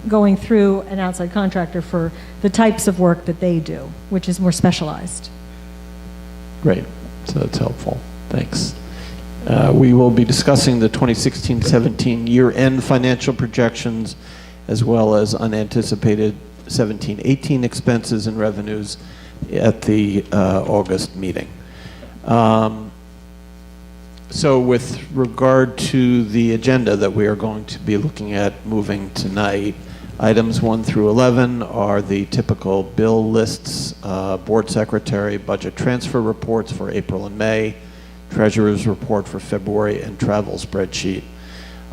going through an outside contractor for the types of work that they do, which is more specialized. Great, so that's helpful. Thanks. We will be discussing the 2016-17 year-end financial projections, as well as unanticipated 17-18 expenses and revenues at the August meeting. So with regard to the agenda that we are going to be looking at moving tonight, items 1 through 11 are the typical bill lists, board secretary, budget transfer reports for April and May, treasurer's report for February, and travel spreadsheet.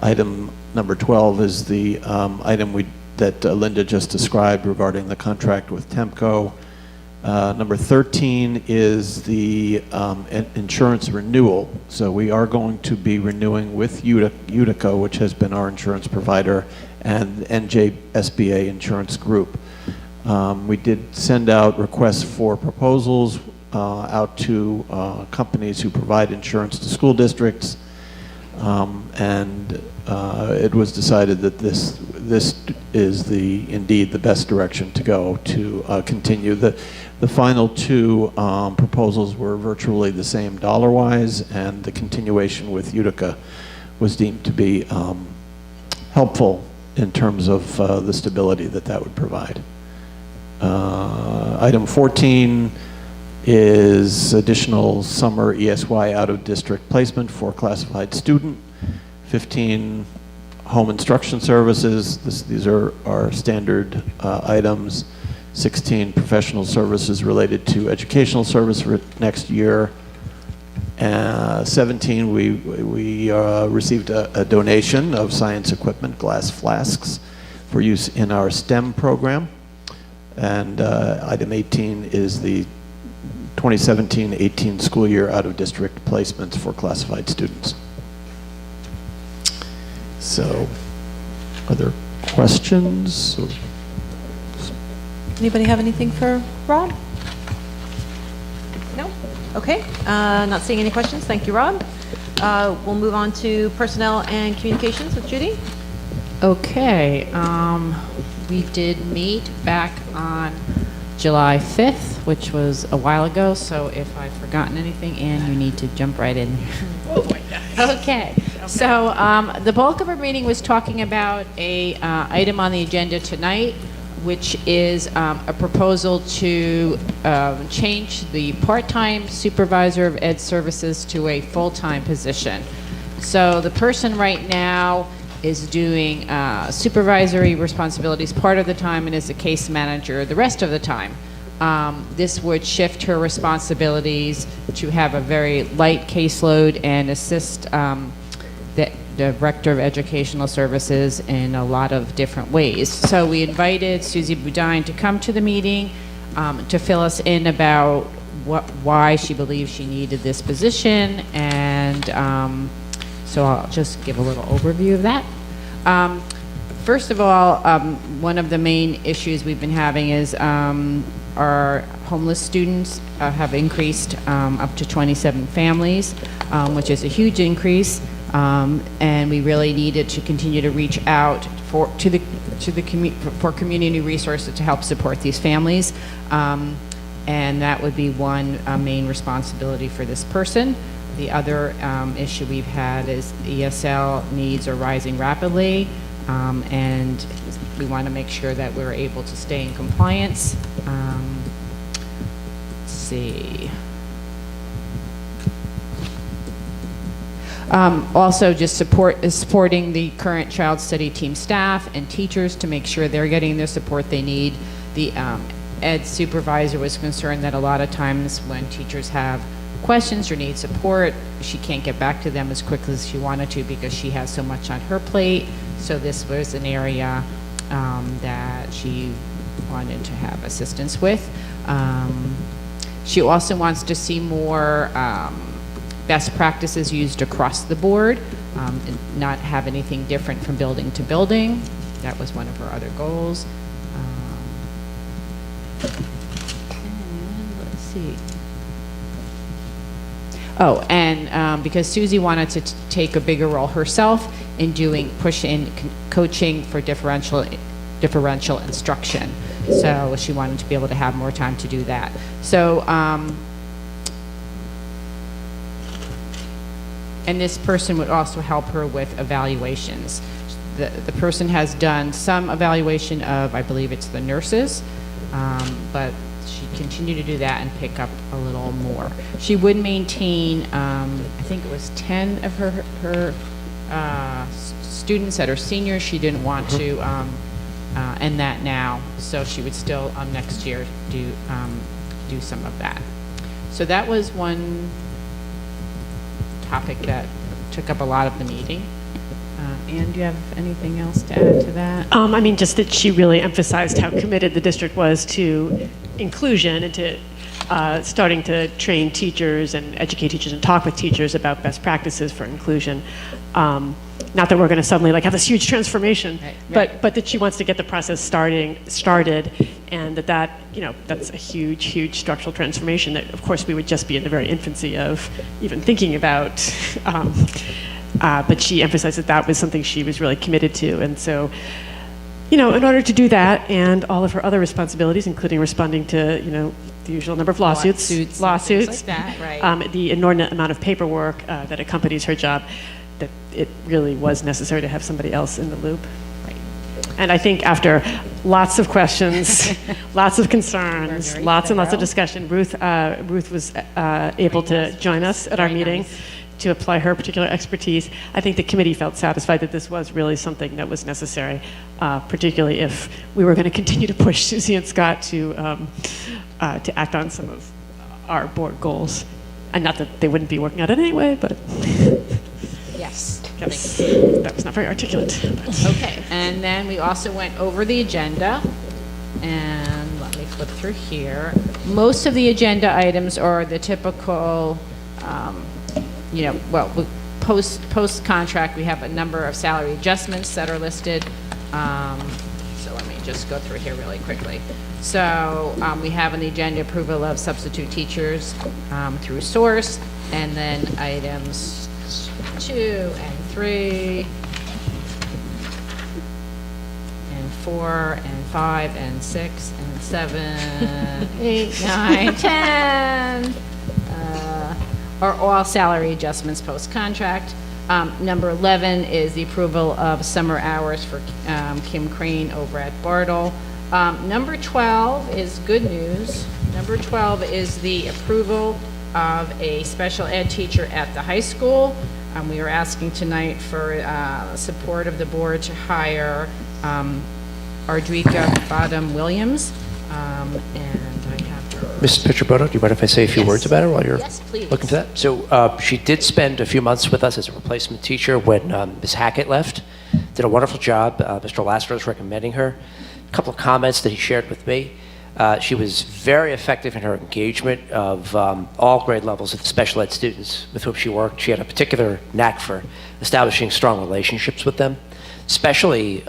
Item number 12 is the item that Linda just described regarding the contract with Temco. Number 13 is the insurance renewal. So we are going to be renewing with Utica, which has been our insurance provider, and NJSBA Insurance Group. We did send out requests for proposals out to companies who provide insurance to school districts, and it was decided that this is indeed the best direction to go to continue. The final two proposals were virtually the same dollar-wise, and the continuation with Utica was deemed to be helpful in terms of the stability that would provide. Item 14 is additional summer ESY out-of-district placement for classified student. 15, home instruction services. These are our standard items. 16, professional services related to educational service for next year. 17, we received a donation of science equipment, glass flasks, for use in our STEM program. And item 18 is the 2017-18 school year out-of-district placements for classified students. So, are there questions? Anybody have anything for Rob? No? Okay, not seeing any questions. Thank you, Rob. We'll move on to personnel and communications with Judy. Okay, we did meet back on July 5th, which was a while ago, so if I've forgotten anything, Ann, you need to jump right in. Okay, so the bulk of our meeting was talking about a item on the agenda tonight, which is a proposal to change the part-time supervisor of ed services to a full-time position. So the person right now is doing supervisory responsibilities part of the time and is a case manager the rest of the time. This would shift her responsibilities to have a very light caseload and assist the Director of Educational Services in a lot of different ways. So we invited Susie Budine to come to the meeting to fill us in about why she believes she needed this position, and so I'll just give a little overview of that. First of all, one of the main issues we've been having is our homeless students have increased up to 27 families, which is a huge increase, and we really needed to continue to reach out for community resources to help support these families, and that would be one main responsibility for this person. The other issue we've had is ESL needs are rising rapidly, and we want to make sure that we're able to stay in compliance. Let's see. Also, just supporting the current child study team staff and teachers to make sure they're getting the support they need. The ed supervisor was concerned that a lot of times when teachers have questions or need support, she can't get back to them as quickly as she wanted to because she has so much on her plate. So this was an area that she wanted to have assistance with. She also wants to see more best practices used across the board, and not have anything different from building to building. That was one of her other goals. And let's see. Oh, and because Susie wanted to take a bigger role herself in doing coaching for differential instruction. So she wanted to be able to have more time to do that. So, and this person would also help her with evaluations. The person has done some evaluation of, I believe it's the nurses, but she continued to do that and pick up a little more. She would maintain, I think it was 10 of her students that are seniors. She didn't want to end that now, so she would still next year do some of that. So that was one topic that took up a lot of the meeting. Ann, do you have anything else to add to that? I mean, just that she really emphasized how committed the district was to inclusion and to starting to train teachers and educate teachers and talk with teachers about best practices for inclusion. Not that we're going to suddenly like have this huge transformation, Right. but that she wants to get the process started, and that that's a huge structural transformation that, of course, we would just be in the very infancy of even thinking about. But she emphasized that was something she was really committed to, and so, in order to do that and all of her other responsibilities, including responding to the usual number of lawsuits, Things like that, right. the inordinate amount of paperwork that accompanies her job, that it really was necessary to have somebody else in the loop. Right. And I think after lots of questions, lots of concerns, lots and lots of discussion, Ruth was able to join us at our meeting to apply her particular expertise. I think the committee felt satisfied that this was really something that was necessary, particularly if we were going to continue to push Susie and Scott to act on some of our board goals. And not that they wouldn't be working on it anyway, but Yes. yes, that was not very articulate. But. Okay, and then we also went over the agenda, and let me flip through here. Most of the agenda items are the typical, post-contract, we have a number of salary adjustments that are listed. So let me just go through here really quickly. So we have on the agenda approval of substitute teachers through source, and then items 2 and 3 and 4, and 5, and 6, and 7, 8, 9, 10 are all salary adjustments post-contract. Number 11 is the approval of summer hours for Kim Crane over at Bartle. Number 12 is good news. Number 12 is the approval of a special ed teacher at the high school. We are asking tonight for support of the board to hire Ardrika Bottom-Williams, and I have her. Mrs. Pietrobono, do you mind if I say a few Yes. words about her while you're Yes, please. looking for that? So she did spend a few months with us as a replacement teacher when Ms. Hackett left. Did a wonderful job. Mr. Lassiter is recommending her. A couple of comments that he shared with me. She was very effective in her engagement of all grade levels of the special ed students with whom she worked. She had a particular knack for establishing strong relationships with them, especially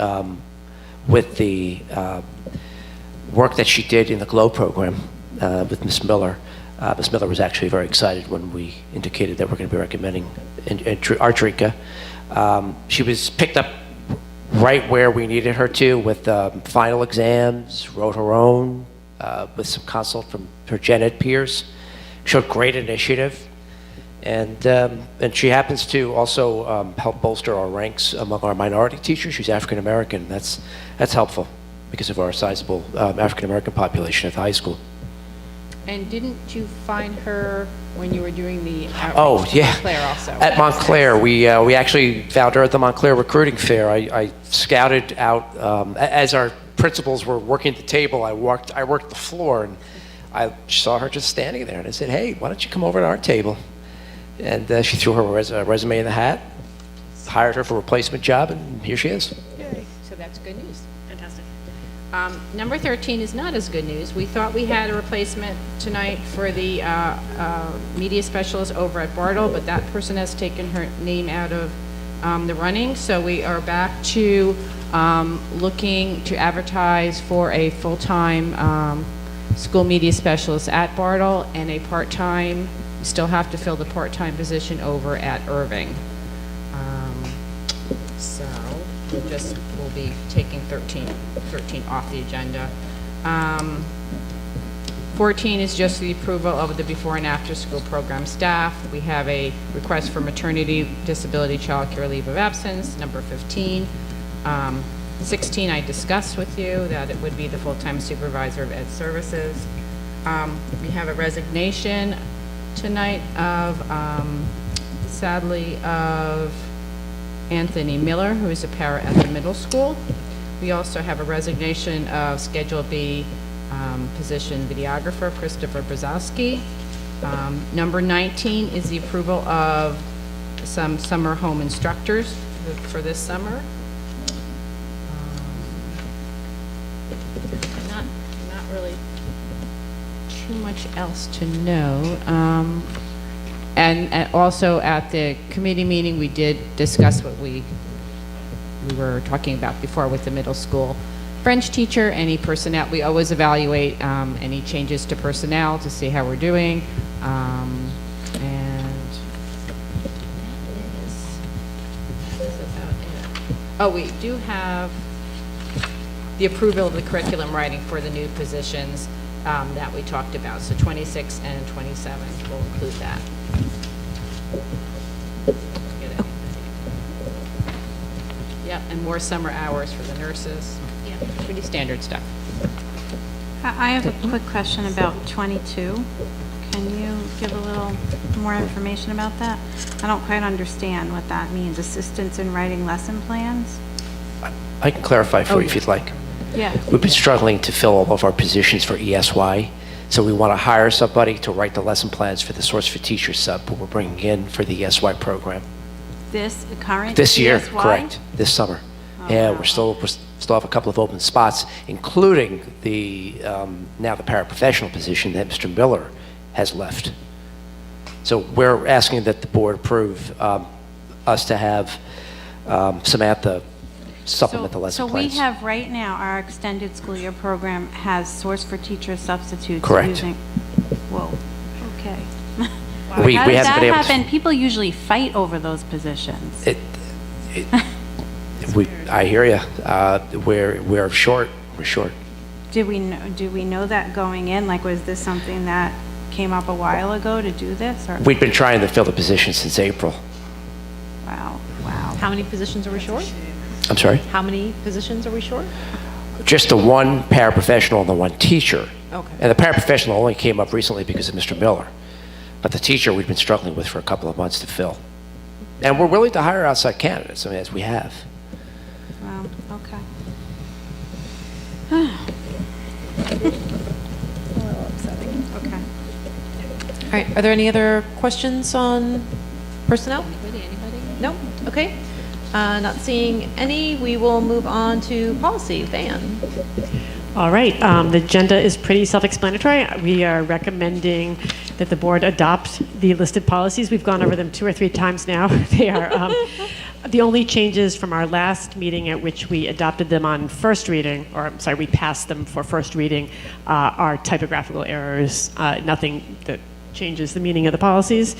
with the work that she did in the GLOW program with Ms. Miller. Ms. Miller was actually very excited when we indicated that we're going to be recommending Ardrika. She was picked up right where we needed her to with final exams, wrote her own, with some consult from her gen ed peers, showed great initiative, and she happens to also help bolster our ranks among our minority teachers. She's African American. That's helpful because of our sizable African American population at the high school. And didn't you find her when you were doing the outreach Oh, to yeah. Montclair also? At Montclair, we actually found her at the Montclair recruiting fair. I scouted out, as our principals were working at the table, I worked the floor, and I saw her just standing there, and I said, hey, why don't you come over to our table? And she threw her resume in the hat, hired her for a replacement job, and here she is. Yay. So that's good news. Fantastic. Number 13 is not as good news. We thought we had a replacement tonight for the media specialist over at Bartle, but that person has taken her name out of the running. So we are back to looking to advertise for a full-time school media specialist at Bartle and a part-time, we still have to fill the part-time position over at Irving. So we'll be taking 13 off the agenda. 14 is just the approval of the before and after school program staff. We have a request for maternity, disability, childcare leave of absence. Number 15. 16 I discussed with you that it would be the full-time supervisor of ed services. We have a resignation tonight of, sadly, of Anthony Miller, who is a para at the middle school. We also have a resignation of Schedule B position videographer, Christopher Brzezowski. Number 19 is the approval of some summer home instructors for this summer. Not really too much else to know. And also at the committee meeting, we did discuss what we were talking about before with the middle school French teacher, any personnel. We always evaluate any changes to personnel to see how we're doing. And that is about it. Oh, we do have the approval of the curriculum writing for the new positions that we talked about. So 26 and 27 will include that. Yep, and more summer hours for the nurses. Yeah, pretty standard stuff. I have a quick question about 22. Can you give a little more information about that? I don't quite understand what that means. Assistance in writing lesson plans? I can clarify for you if you'd like. Yeah. We've been struggling to fill all of our positions for ESY, so we want to hire somebody to write the lesson plans for the Source for Teachers sub who we're bringing in for the ESY program. This current This year, ESY? correct, this summer. Yeah, we still have a couple of open spots, including the, now the paraprofessional position that Mr. Miller has left. So we're asking that the board approve us to have Samantha supplement the lesson So plans. we have right now, our extended school year program has Source for Teacher substitutes. Correct. Using, whoa, okay. We How does haven't that been able to- happen? People usually fight over those positions. I hear you. We're short. We're short. Do we know that going in? Like, was this something that came up a while ago to do this, or? We've been trying to fill the position since April. Wow. How many positions are we short? I'm sorry? How many positions are we short? Just the one paraprofessional and the one teacher. Okay. And the paraprofessional only came up recently because of Mr. Miller. But the teacher we've been struggling with for a couple of months to fill. And we're willing to hire outside candidates, I mean, as we have. Wow, okay. Okay. All right, are there any other questions on personnel? Anybody? No? Okay. Not seeing any, we will move on to policy. Van? All right, the agenda is pretty self-explanatory. We are recommending that the board adopt the listed policies. We've gone over them 2 or 3 times now. They are the only changes from our last meeting at which we adopted them on first reading, or I'm sorry, we passed them for first reading, are typographical errors, nothing that changes the meaning of the policies.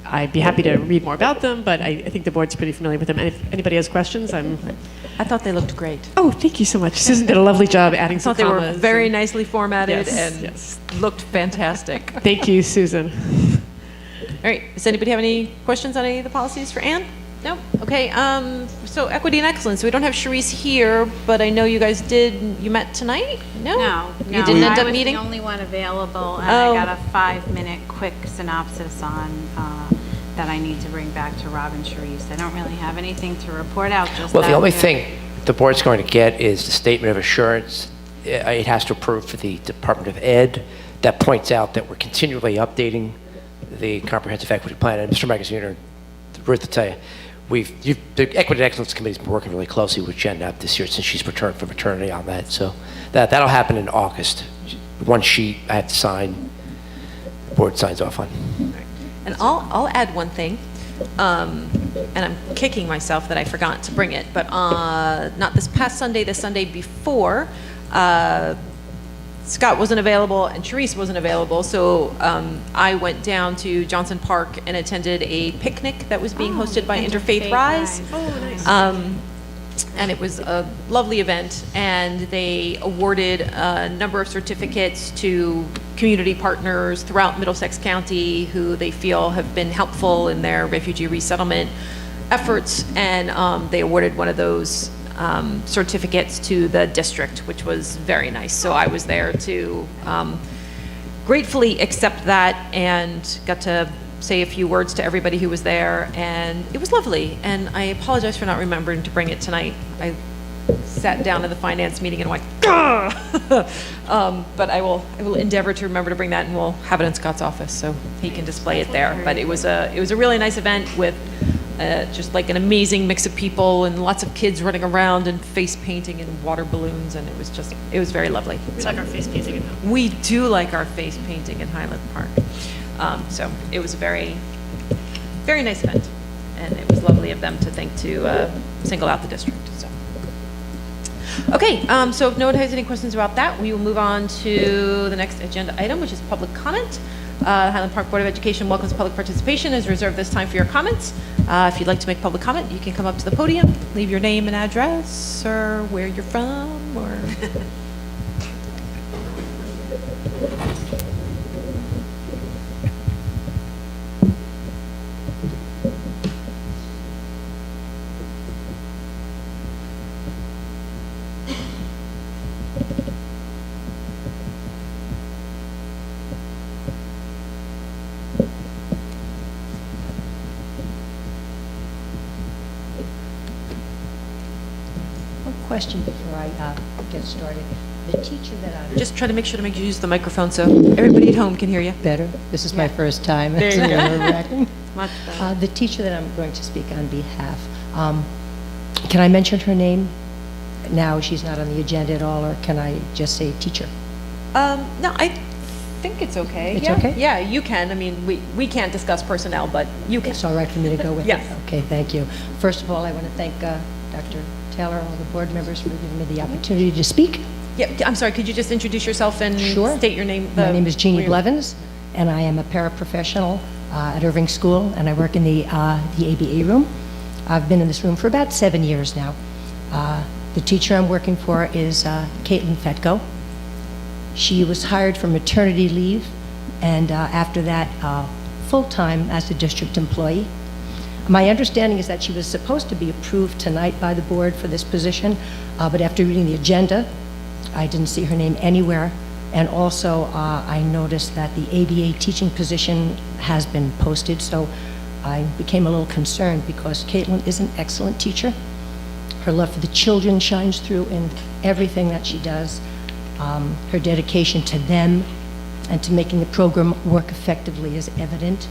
I'd be happy to read more about them, but I think the board's pretty familiar with them. And if anybody has questions, I thought they looked great. Oh, thank you so much. Susan did a lovely job adding I some thought they were commas very and- nicely formatted Yes, and yes. looked fantastic. All Thank you, Susan. right, does anybody have any questions on any of the policies for Anne? No? Okay, so equity and excellence. We don't have Sharice here, but I know you guys you met tonight? No? You didn't end up meeting? I was the only one available, and Oh. I got a 5-minute quick synopsis on, that I need to bring back to Rob and Sharice. I don't really have anything to report out, just Well, the that only we're- thing the board's going to get is the statement of assurance. It has to approve for the Department of Ed. That points out that we're continually updating the comprehensive equity plan. And Mr. Magaziner, Ruth, to tell you, the Equity and Excellence Committee's been working really closely with Jen Knapp this year since she's returned from maternity on that. So that'll happen in August. One sheet I have to sign, the board signs off on. And I'll add one thing, and I'm kicking myself that I forgot to bring it, but not this past Sunday, the Sunday before, Scott wasn't available and Sharice wasn't available, so I went down to Johnson Park and attended a picnic that was being hosted by Interfaith Rise. Oh, nice. And it was a lovely event, and they awarded a number of certificates to community partners throughout Middlesex County who they feel have been helpful in their refugee resettlement efforts, and they awarded one of those certificates to the district, which was very nice. So I was there to gratefully accept that and got to say a few words to everybody who was there, and it was lovely. And I apologize for not remembering to bring it tonight. I sat down in the finance meeting and went, but I will endeavor to remember to bring that, and we'll have it in Scott's office so he can display it there. But it was a really nice event with just like an amazing mix of people and lots of kids running around and face painting and water balloons, and it was very lovely. We like our face painting at home. We do like our face painting in Highland Park. So it was a very, very nice event, and it was lovely of them to single out the district. So, okay, so if no one has any questions about that, we will move on to the next agenda item, which is public comment. Highland Park Board of Education welcomes public participation. Is reserved this time for your comments. If you'd like to make public comment, you can come up to the podium, leave your name and address, or where you're from, or. Question before I get started. The teacher that I'm Just try to make sure to make you use the microphone so everybody at home can hear you. better. This is my first time. There It's you a go. little nerve-wracking. Much better. The teacher that I'm going to speak on behalf, can I mention her name now? She's not on the agenda at all, or can I just say teacher? No, I think it's okay. It's Yeah. okay? Yeah, you can. I mean, we can't discuss personnel, but you can. It's all right for me to go with it? Yes. Okay, thank you. First of all, I want to thank Dr. Taylor, all the board members for giving me the opportunity to speak. Yeah, I'm sorry, could you just introduce yourself and Sure. state your name? My name is Jeannie where you- Blevins, and I am a paraprofessional at Irving School, and I work in the ABA room. I've been in this room for about 7 years now. The teacher I'm working for is Caitlin Fetko. She was hired for maternity leave, and after that, full-time as a district employee. My understanding is that she was supposed to be approved tonight by the board for this position, but after reading the agenda, I didn't see her name anywhere. And also, I noticed that the ABA teaching position has been posted, so I became a little concerned because Caitlin is an excellent teacher. Her love for the children shines through in everything that she does. Her dedication to them and to making the program work effectively is evident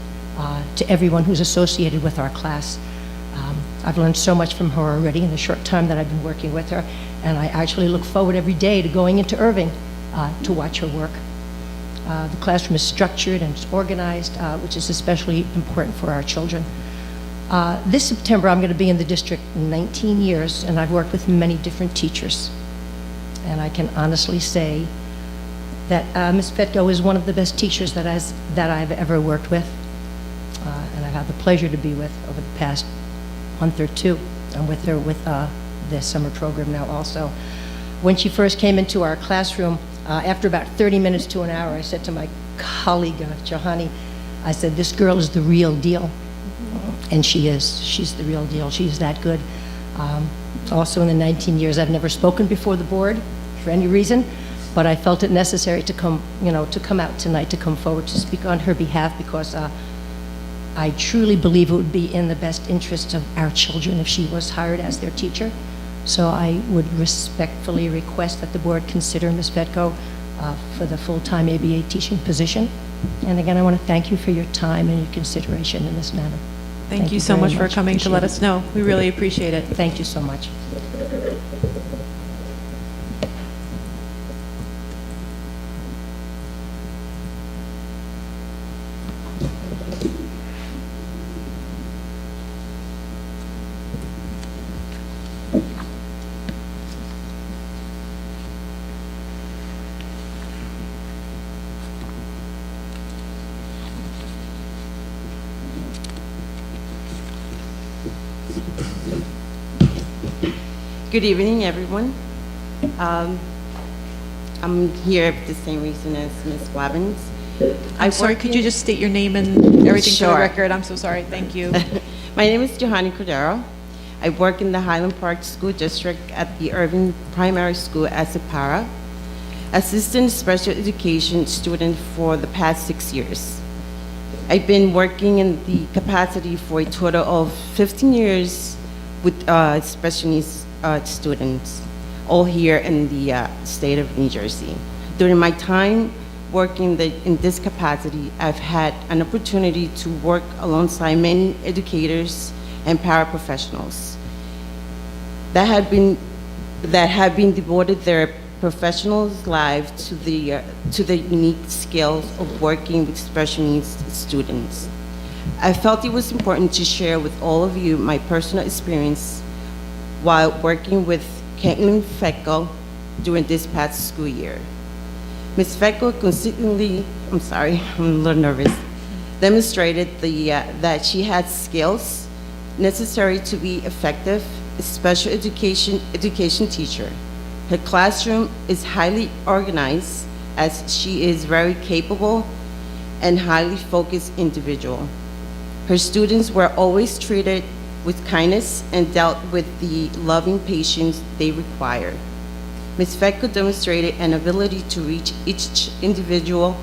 to everyone who's associated with our class. I've learned so much from her already in the short time that I've been working with her, and I actually look forward every day to going into Irving to watch her work. The classroom is structured and it's organized, which is especially important for our children. This September, I'm going to be in the district 19 years, and I've worked with many different teachers. And I can honestly say that Ms. Fetko is one of the best teachers that I've ever worked with, and I've had the pleasure to be with over the past month or two. I'm with her with the summer program now also. When she first came into our classroom, after about 30 minutes to an hour, I said to my colleague, Johanny, I said, this girl is the real deal. And she is. She's the real deal. She's that good. Also in the 19 years, I've never spoken before the board for any reason, but I felt it necessary to come out tonight, to come forward to speak on her behalf, because I truly believe it would be in the best interest of our children if she was hired as their teacher. So I would respectfully request that the board consider Ms. Fetko for the full-time ABA teaching position. And again, I want to thank you for your time and your consideration in this manner. Thank you so very much for coming to let us know. We really appreciate it. Thank you so much. Good evening, everyone. I'm here for the same reason as Ms. Blevins. I'm sorry, could you just state your name and everything for the Sure. record? I'm so sorry. Thank you. My name is Johanny Cordero. I work in the Highland Park School District at the Irving Primary School as a para assistant special education student for the past 6 years. I've been working in the capacity for a total of 15 years with special needs students, all here in the state of New Jersey. During my time working in this capacity, I've had an opportunity to work alongside many educators and paraprofessionals that have been devoted their professional lives to the unique skills of working with special needs students. I felt it was important to share with all of you my personal experience while working with Caitlin Fetko during this past school year. Ms. Fetko consistently, I'm sorry, I'm a little nervous, demonstrated that she had skills necessary to be effective special education teacher. Her classroom is highly organized, as she is very capable and highly focused individual. Her students were always treated with kindness and dealt with the loving patience they require. Ms. Fetko demonstrated an ability to reach each individual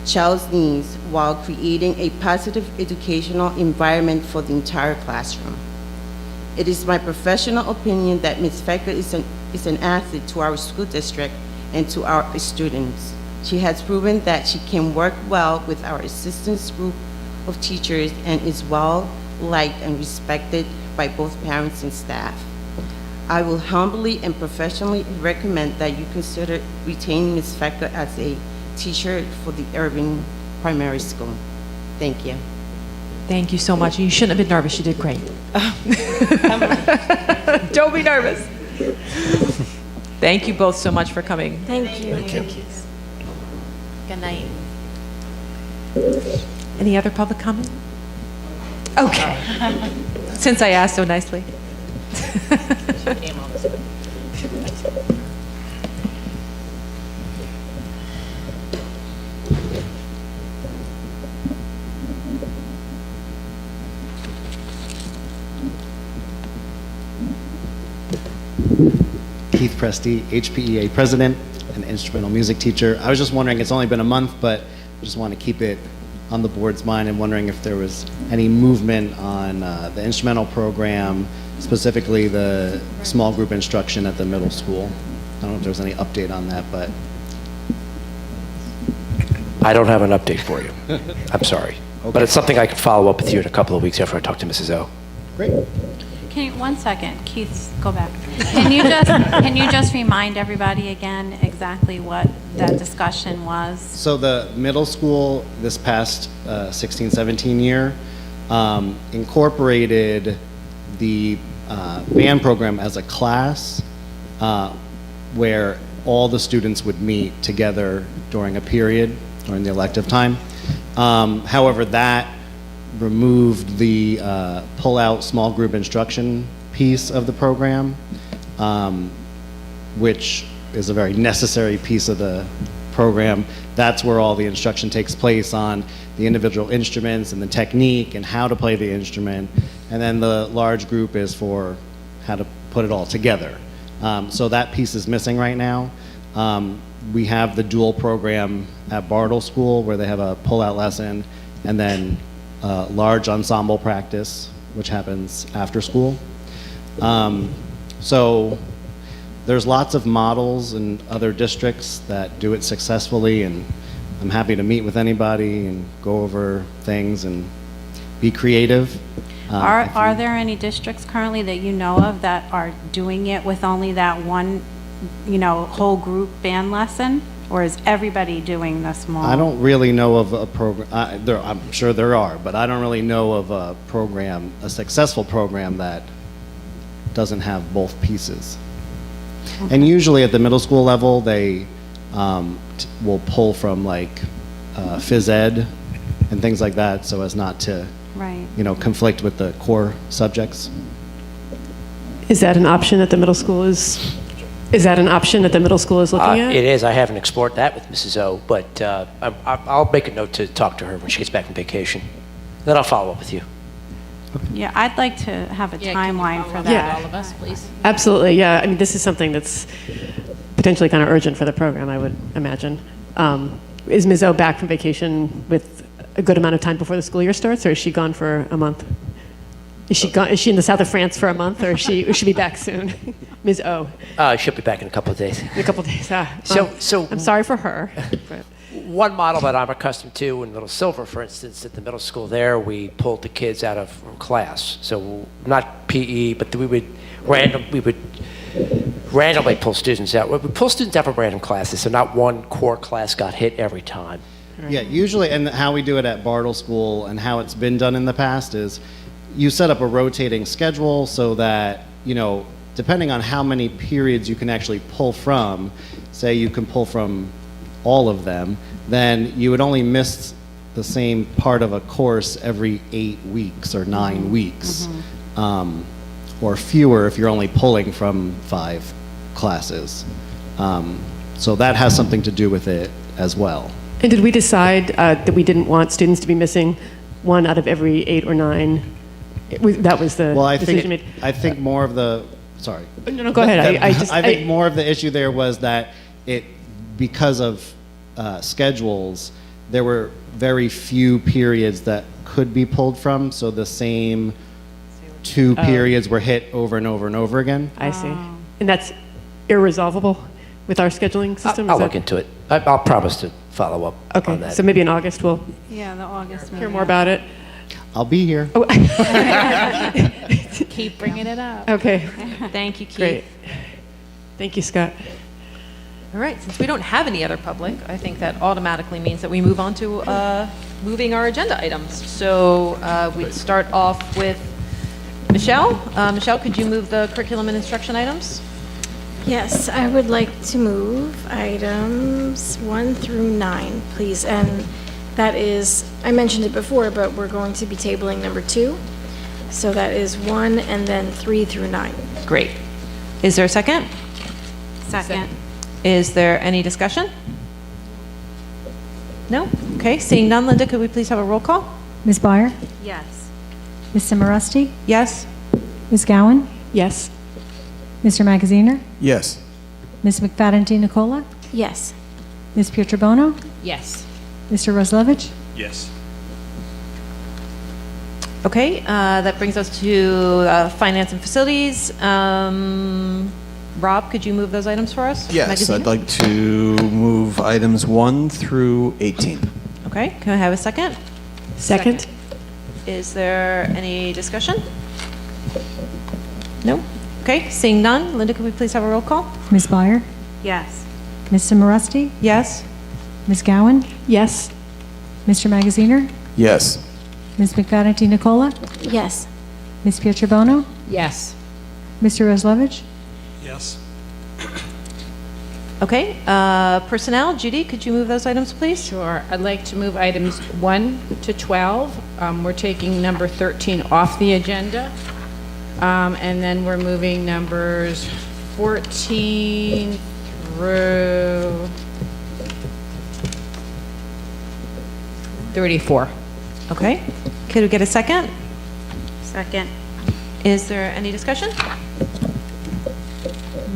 child's needs while creating a positive educational environment for the entire classroom. It is my professional opinion that Ms. Fetko is an asset to our school district and to our students. She has proven that she can work well with our assistance group of teachers and is well liked and respected by both parents and staff. I will humbly and professionally recommend that you consider retaining Ms. Fetko as a teacher for the Irving Primary School. Thank you. Thank you so much. You shouldn't have been nervous. You did great. Don't be nervous. Thank you both so much for coming. Thank you. Good night. Any other public comment? Okay. Since I asked so nicely. Keith Presti, HPEA president and instrumental music teacher. I was just wondering, it's only been a month, but I just want to keep it on the board's mind and wondering if there was any movement on the instrumental program, specifically the small group instruction at the middle school. I don't know if there's any update on that, but I don't have an update for you. I'm sorry. But it's something I can follow up with you in a couple of weeks after I talk to Mrs. O. great. Can you, 1 second, Keith, go back. Can you just remind everybody again exactly what that discussion was? So the middle school this past 16-17 year incorporated the band program as a class where all the students would meet together during a period, during the elective time. However, that removed the pull-out small group instruction piece of the program, which is a very necessary piece of the program. That's where all the instruction takes place on the individual instruments and the technique and how to play the instrument. And then the large group is for how to put it all together. So that piece is missing right now. We have the dual program at Bartle School where they have a pull-out lesson and then large ensemble practice, which happens after school. So there's lots of models in other districts that do it successfully, and I'm happy to meet with anybody and go over things and be creative. Are there any districts currently that you know of that are doing it with only that one, whole group band lesson? Or is everybody doing the small? I don't really know of a program, I'm sure there are, but I don't really know of a program, a successful program that doesn't have both pieces. Okay. And usually at the middle school level, they will pull from like phys ed and things like that so as not to, conflict with the core subjects. Is that an option that the middle school is that an option that the middle school is looking at? It is. I haven't explored that with Mrs. O, but I'll make a note to talk to her when she gets back from vacation. Then I'll follow up with you. Yeah, I'd like to have a timeline for that. Yeah. All of us, please. Absolutely, yeah. I mean, this is something that's potentially kind of urgent for the program, I would imagine. Is Ms. O back from vacation with a good amount of time before the school year starts, or is she gone for a month? Is she in the south of France for a month, or should she be back soon? Ms. O. She'll be back in a couple of days. In a couple of days. So I'm sorry for her. But. One model that I'm accustomed to in Little Silver, for instance, at the middle school there, we pulled the kids out of class. So not PE, but we would randomly pull students out. We pull students out from random classes, so not one core class got hit every time. Yeah, usually, and how we do it at Bartle School and how it's been done in the past is you set up a rotating schedule so that, depending on how many periods you can actually pull from, say you can pull from all of them, then you would only miss the same part of a course every 8 weeks or 9 weeks, or fewer if you're only pulling from 5 classes. So that has something to do with it as well. And did we decide that we didn't want students to be missing 1 out of every 8 or 9? That was the decision made. I think more of the, sorry. No, go ahead. I think more of the issue there was that because of schedules, there were very few periods that could be pulled from, so the same 2 periods were hit over and over and over again. I see. And that's irresolvable with our scheduling system? I'll look into it. I'll promise to follow up on that. So maybe in August we'll Yeah, the August meeting. hear more about it. I'll be here. Keep bringing it up. Okay, Thank you, Keith. great. Thank you, Scott. All right, since we don't have any other public, I think that automatically means that we move on to moving our agenda items. So we'd start off with Michelle. Michelle, could you move the curriculum and instruction items? Yes, I would like to move items 1 through 9, please. And That is, I mentioned it before, but we're going to be tabling number 2. So that is 1 and then 3 through 9. Great. Is there a second? Second. Is there any discussion? No? Okay, seeing none, Linda, could we please have a roll call? Ms. Byer? Yes. Ms. Simorowski? Yes? Ms. Gowan? Yes. Mr. Magaziner? Yes. Ms. McFadden Nicola? Yes. Ms. Pietrobono? Yes. Mr. Roslevich? Yes. Okay, that brings us to finance and facilities. Rob, could you move those items for us? Yes, Magaziner? I'd like to move items 1 through 18. Okay, can I have a second? Second? Is there any discussion? No? Okay, seeing none, Linda, could we please have a roll call? Ms. Byer? Yes. Ms. Simorowski? Yes? Ms. Gowan? Yes. Mr. Magaziner? Yes. Ms. McFadden Nicola? Yes. Ms. Pietrobono? Yes. Mr. Roslevich? Yes. Okay, personnel, Judy, could you move those items, please? Sure. I'd like to move items 1 to 12. We're taking number 13 off the agenda. And then we're moving numbers 14 through 34. Okay, could we get a second? Second. Is there any discussion?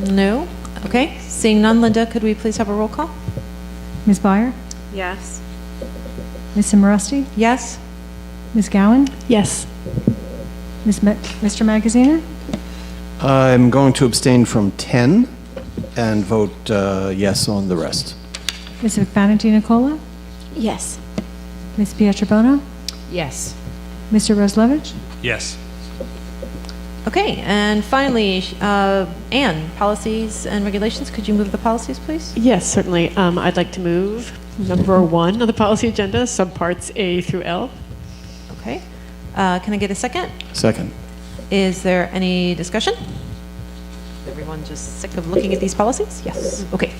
No? Okay, seeing none, Linda, could we please have a roll call? Ms. Byer? Yes. Ms. Simorowski? Yes? Ms. Gowan? Yes. Mr. Magaziner? I'm going to abstain from 10 and vote yes on the rest. Ms. McFadden Nicola? Yes. Ms. Pietrobono? Yes. Mr. Roslevich? Yes. Okay, and finally, Anne, policies and regulations, could you move the policies, please? Yes, certainly. I'd like to move number 1 on the policy agenda, subparts A through L. Okay, can I get a second? Second. Is there any discussion? Everyone just sick of looking at these policies? Yes. Okay,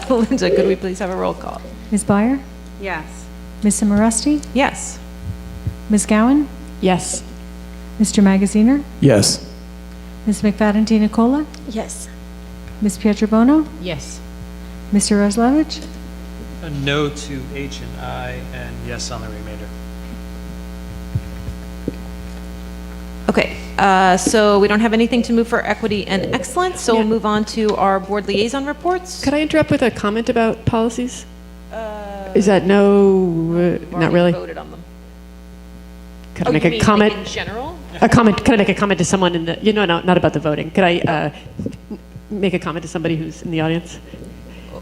Linda, could we please have a roll call? Ms. Byer? Yes. Ms. Simorowski? Yes. Ms. Gowan? Yes. Mr. Magaziner? Yes. Ms. McFadden Nicola? Yes. Ms. Pietrobono? Yes. Mr. Roslevich? A no to H and I, and yes on the remainder. Okay, so we don't have anything to move for equity and excellence, so we'll move on to our board liaison reports. Could I interrupt with a comment about policies? Is that no, not really? Voted on them. Could I make a comment? In general? A comment, could I make a comment to someone in the, no, not about the voting. Could I make a comment to somebody who's in the audience?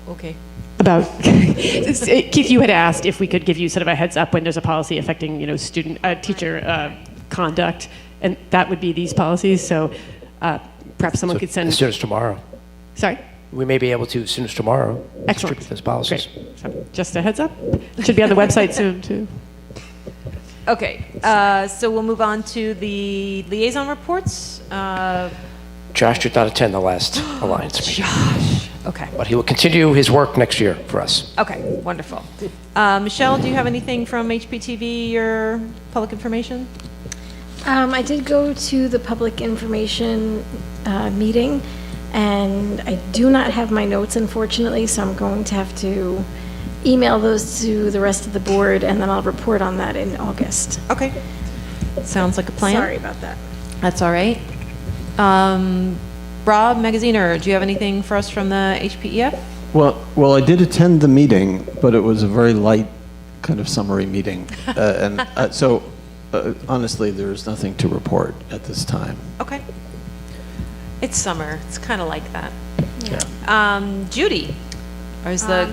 Okay. About, Keith, you had asked if we could give you sort of a heads up when there's a policy affecting, teacher conduct, and that would be these policies, so perhaps someone could send. As soon as tomorrow. Sorry? We may be able to, as soon as tomorrow, Excellent. distribute those policies. Great. So just a heads up. It should be on the website soon, too. Okay, so we'll move on to the liaison reports. Josh did not attend the last Alliance meeting, Josh, okay. but he will continue his work next year for us. Okay, wonderful. Michelle, do you have anything from HPTV or public information? I did go to the public information meeting, and I do not have my notes, unfortunately, so I'm going to have to email those to the rest of the board, and then I'll report on that in August. Okay, sounds like a plan. Sorry about that. That's all right. Rob Magaziner, do you have anything for us from the HPEF? Well, I did attend the meeting, but it was a very light kind of summary meeting. So honestly, there's nothing to report at this time. Okay. It's summer. It's kind of like that. Yeah. Judy, is the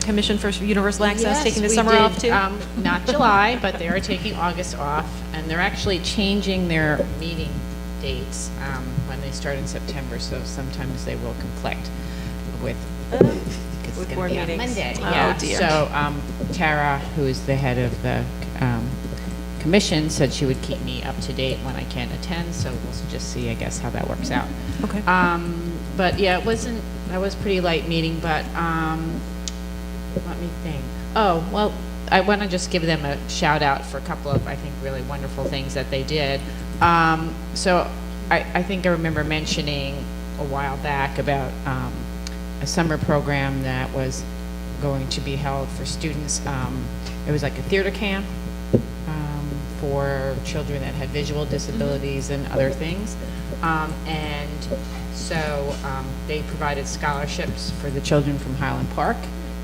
Commission for Universal Access Yes, taking the we summer did, off too? Not July, but they are taking August off, and they're actually changing their meeting dates when they start in September, so sometimes they will conflict with With board meetings. Monday. Oh, Yeah. dear. So Tara, who is the head of the commission, said she would keep me up to date when I can attend, so we'll just see, I guess, how that works out. Okay. But yeah, that was pretty light meeting, but let me think. Oh, well, I want to just give them a shout out for a couple of, I think, really wonderful things that they did. So I think I remember mentioning a while back about a summer program that was going to be held for students. It was like a theater camp for children that had visual disabilities and other things. And so they provided scholarships for the children from Highland Park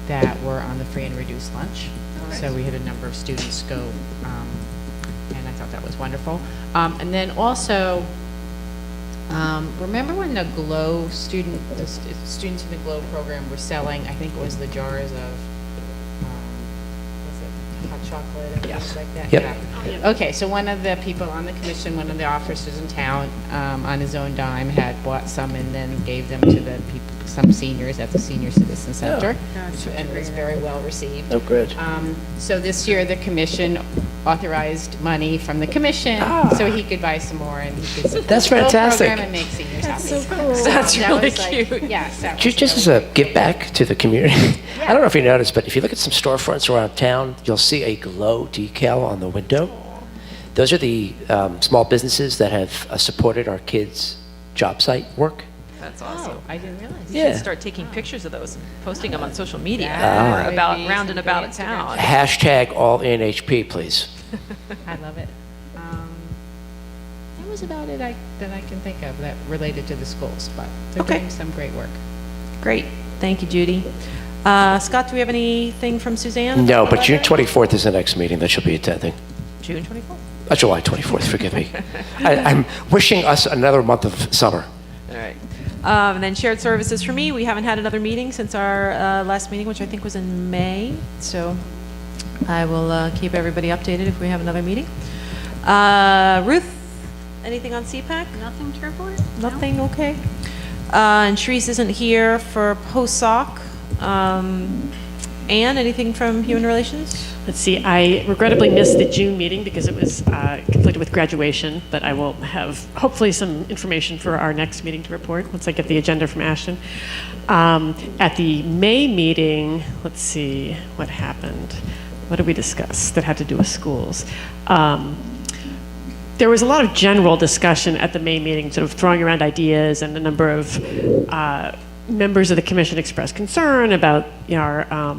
that were on the free and reduced lunch. So we had a number of students go, and I thought that was wonderful. And then also, remember when the GLOW students in the GLOW program were selling, I think it was the jars of, was it hot chocolate and things like that? Yep. Yeah. Okay, so one of the people on the commission, one of the officers in town, on his own dime, had bought some and then gave them to the people, some seniors at the Senior Citizen Center, and it was very well received. Oh, good. So this year, the commission authorized money from the commission so he could buy some more and he could support That's the GLOW fantastic. program and make seniors happy. so cool. That's That really was like- cute. Yes. that was- Just as a give back to the community, I don't know if you noticed, but if you look at some storefronts around town, you'll see a GLOW decal on the window. Those are the small businesses that have supported our kids' job site work. That's awesome. I didn't realize. You Yeah. should start taking pictures of those and posting them on social media Yeah. or about Maybe round some and about great town. Hashtag all in HP, please. I love it. That was about it that I can think of that related to the schools, but they're Okay. doing some great work. Great. Thank you, Judy. Scott, do we have anything from Suzanne? No, but June 24th is the next meeting that she'll be attending. June 24th. July 24th, forgive me. I'm wishing us another month of summer. All right. And then shared services for me. We haven't had another meeting since our last meeting, which I think was in May. So I will keep everybody updated if we have another meeting. Ruth, anything on CPAC? Nothing to report? Nothing, okay. And Sharice isn't here for post-soc. Anne, anything from Human Relations? Let's see, I regrettably missed the June meeting because it was conflicted with graduation, but I will have hopefully some information for our next meeting to report once I get the agenda from Ashton. At the May meeting, let's see what happened. What did we discuss that had to do with schools? There was a lot of general discussion at the May meeting, sort of throwing around ideas, and a number of members of the commission expressed concern about our